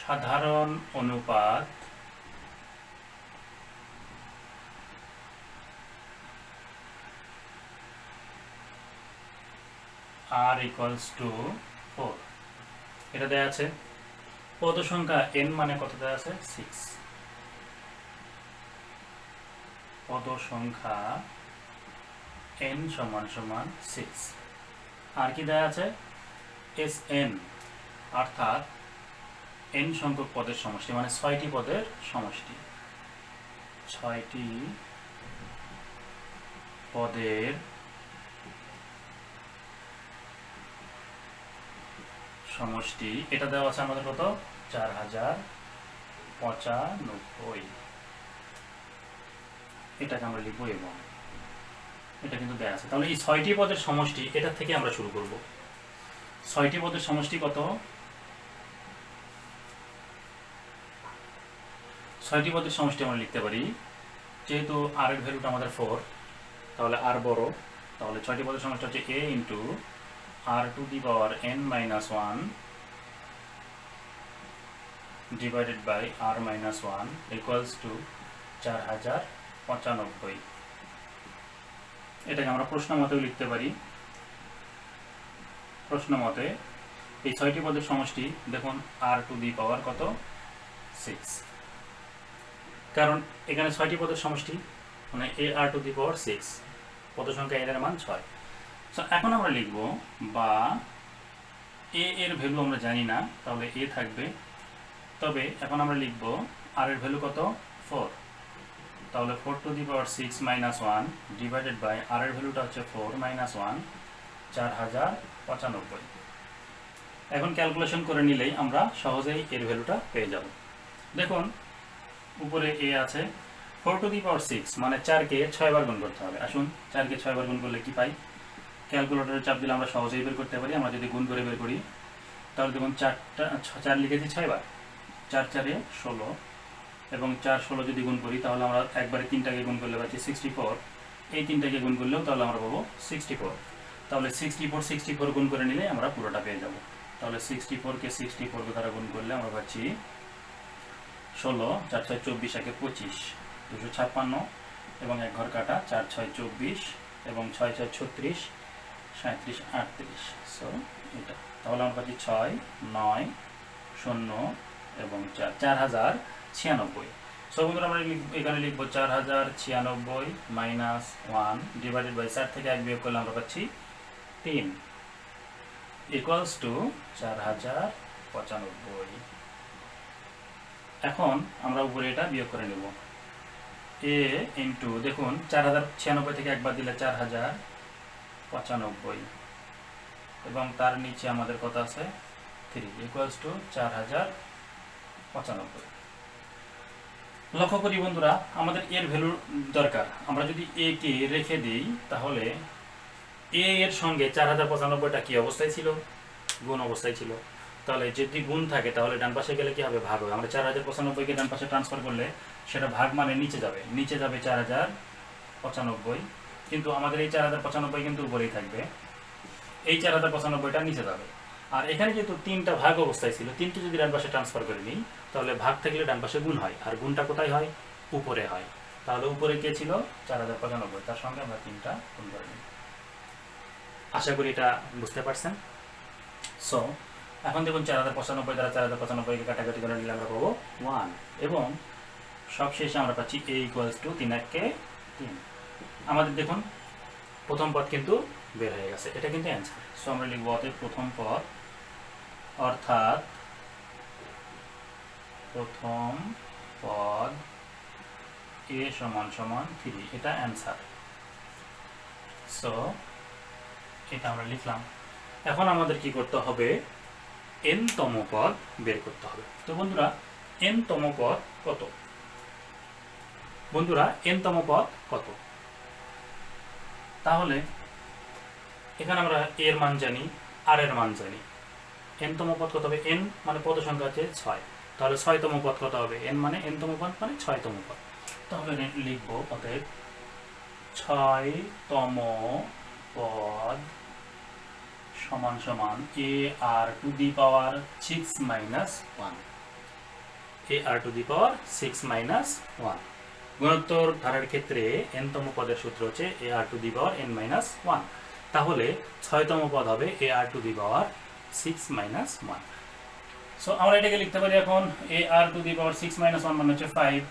[SPEAKER 1] সাধারণ অনুপাত r = 4, এটা দেয়া আছে। পদ সংখ্যা n মানে কত দেয়া আছে, 6। পদ সংখ্যা n সমান সমান 6। আর কি দেয়া আছে, SN, অর্থাৎ n সংখ্যক পদের সমষ্টি, মানে 6টি পদের সমষ্টি। 6টি পদের সমষ্টি, এটা দেওয়া আছে আমাদের কত, 4095। এটাকে আমরা লিখবো, এবং এটা কিন্তু দেওয়া আছে। তাহলে এই 6টি পদের সমষ্টি, এটা থেকে আমরা শুরু করব। 6টি পদের সমষ্টি কত, 6টি পদের সমষ্টি আমরা লিখতে পারি, যেহেতু r এর ভ্যালুটা আমাদের 4, তাহলে r বড়, তাহলে 6টি পদের সমষ্টি হচ্ছে a × r⁻n−1 divided by r−1 equals to 4095। এটাকে আমরা প্রশ্ন মতেও লিখতে পারি। প্রশ্ন মতে এই 6টি পদের সমষ্টি, দেখুন r⁻ কত, 6, কারণ এখানে 6টি পদের সমষ্টি মানে ar⁻6, পদ সংখ্যা n এর মান 6। সো এখন আমরা লিখব, বা a এর ভ্যালু আমরা জানি না, তাহলে a থাকবে। তবে এখন আমরা লিখব r এর ভ্যালু কত, 4, তাহলে 4⁻6 - 1 ডিভাইডেড বাই r এর ভ্যালুটা হচ্ছে 4 - 1, 4095। এখন ক্যালকুলেশন করে নিলেই আমরা সহজেই এর ভ্যালুটা পেয়ে যাব। দেখুন উপরে a আছে, 4⁻6 মানে 4কে 6 বার গুণ করতে হবে। আসুন 4কে 6 বার গুণ করলে কি পাই, ক্যালকুলেটরে চাপ দিলে আমরা সহজেই বের করতে পারি। আমরা যদি গুণ করে বের করি তাহলে দেখুন 4 লিখেছি 6 বার, 4 4 16, এবং 4 16 যদি গুণ করি তাহলে আমরা একবারে 3টাকে গুণ করলে পাচ্ছি 64, এই তিনটাকে গুণ করলেও তাহলে আমরা পাবো 64। তাহলে 64 গুণ করে নিলে আমরা পুরোটা পেয়ে যাব। তাহলে 64কে 64 দ্বারা গুণ করলে আমরা পাচ্ছি 16, 4 6 24, একে 25, 256 এবং এক ঘর কাটা, 4 6 24 এবং 6 6 36, 37 38। সো এটা তাহলে আমরা পাচ্ছি 6 9 0 এবং 4, 4096। সো বন্ধুরা আমরা এখানে লিখবো 4096 মাইনাস 1 ডিভাইডেড বাই 4 থেকে 1 বিয়োগ করলে আমরা পাচ্ছি 3 ইকুয়ালস টু 4095। এখন আমরা উপরে এটা বিয়োগ করে নেব। এ ইন্টু দেখুন 4096 থেকে একবার দিলে 4095 এবং তার নিচে আমাদের কত আছে 3 ইকুয়ালস টু 4095। লক্ষ্য করি বন্ধুরা, আমাদের এর ভ্যালু দরকার। আমরা যদি এ কে রেখে দিই তাহলে এ এর সঙ্গে 4095টা কি অবস্থায় ছিল? গুণ অবস্থায় ছিল। তাহলে যদি গুণ থাকে তাহলে ডান পাশে গেলে কি হবে? ভাগ হবে। আমরা 4095কে ডান পাশে ট্রান্সফার করলে সেটা ভাগ মানে নিচে যাবে, নিচে যাবে 4095, কিন্তু আমাদের এই 4095 কিন্তু উপরেই থাকবে, এই 4095টা নিচে যাবে। আর এখানে যেহেতু 3টা ভাগ অবস্থায় ছিল, 3টি যদি ডান পাশে ট্রান্সফার করে নিই তাহলে ভাগ থাকলে ডান পাশে গুণ হয়, আর গুণটা কোথায় হয়? উপরে হয়। তাহলে উপরে কে ছিল? 4095, তার সঙ্গে আমরা 3টা গুণ করে নিই। আশা করি এটা বুঝতে পারছেন। সো এখন দেখুন 4095 দ্বারা 4095কে কাটাকাটি করে নিলে আমরা পাবো 1 এবং সবশেষে আমরা পাচ্ছি a ইকুয়ালস টু 3 1 কে 3। আমাদের দেখুন প্রথম পদ কিন্তু বের হয়ে গেছে, এটা কিন্তু অ্যান্সার। সো আমরা লিখব অতএব প্রথম পদ, অর্থাৎ প্রথম পদ a সমান সমান 3, এটা অ্যান্সার। সো এটা আমরা লিখলাম। এখন আমাদের কি করতে হবে? n তম পদ বের করতে হবে। তো বন্ধুরা n তম পদ কত? বন্ধুরা n তম পদ কত? তাহলে এখানে আমরা এর মান জানি, আর এর মান জানি। n তম পদ কত হবে? n মানে পদ সংখ্যা আছে 6, তাহলে 6 তম পদ কত হবে? n মানে n তম পদ মানে 6 তম পদ। তাহলে লিখব অতএব 6 তম পদ সমান সমান a r to the power 6 minus 1, a r to the power 6 minus 1। গুণোত্তর ধারার ক্ষেত্রে n তম পদের সূত্র হচ্ছে a r to the power n minus 1। তাহলে 6 তম পদ হবে a r to the power 6 minus 1। So আমরা এটাকে লিখতে পারি এখন a r to the power 6 minus 1 মানে হচ্ছে 5।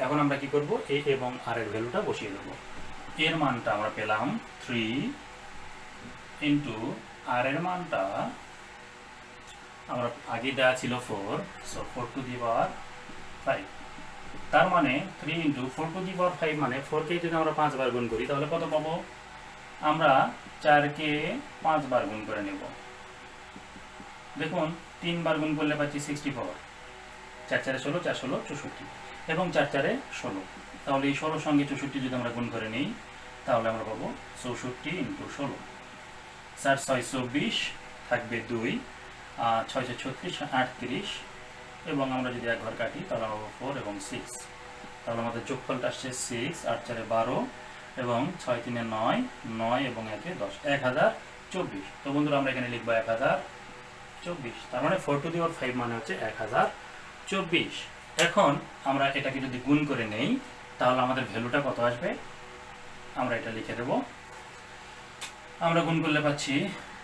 [SPEAKER 1] এখন আমরা কি করব? a এবং r এর ভ্যালুটা বসিয়ে দেব। এর মানটা আমরা পেলাম 3 ইন্টু আর এর মানটা আমরা আগে দেওয়া ছিল 4, সো 4 টু দি পাওয়ার 5। তার মানে 3 ইন্টু 4 টু দি পাওয়ার 5 মানে 4কে যদি আমরা 5 বার গুণ করি তাহলে কত পাবো? আমরা 4কে 5 বার গুণ করে নেব। দেখুন 3 বার গুণ করলে পাচ্ছি 64, 4 4 16, 4 16 64 এবং 4 4 16। তাহলে এই 16 সঙ্গে 64 যদি আমরা গুণ করে নিই তাহলে আমরা পাবো 64 ইন্টু 16, 4 6 24 থাকবে 2, 6 6 36 38 এবং আমরা যদি এক ঘর কাটি তাহলে আমরা 4 এবং 6। তাহলে আমাদের যোগফলটা আসছে 6, 8 4 12 এবং 6 3 9, 9 এবং 1 10, 1024। তো বন্ধুরা আমরা এখানে লিখবো 1024। তার মানে 4 টু দি পাওয়ার 5 মানে হচ্ছে 1024। এখন আমরা এটাকে যদি গুণ করে নেই তাহলে আমাদের ভ্যালুটা কত আসবে? আমরা এটা লিখে দেব। আমরা গুণ করলে পাচ্ছি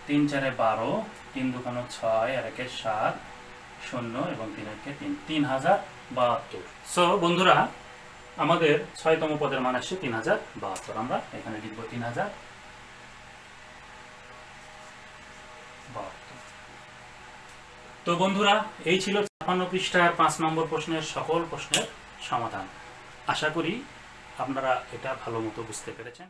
[SPEAKER 1] 3 4 12, 3 2 6 আর 1 7, 0 এবং 3 1 3, 3072। সো বন্ধুরা আমাদের 6 তম পদের মান আসছে 3072। আমরা এখানে লিখব 3072। তো বন্ধুরা এই ছিল 56 পৃষ্ঠার 5 নম্বর প্রশ্নের সকল প্রশ্নের সমাধান। আশা করি আপনারা এটা ভালো মতো বুঝতে পেরেছেন।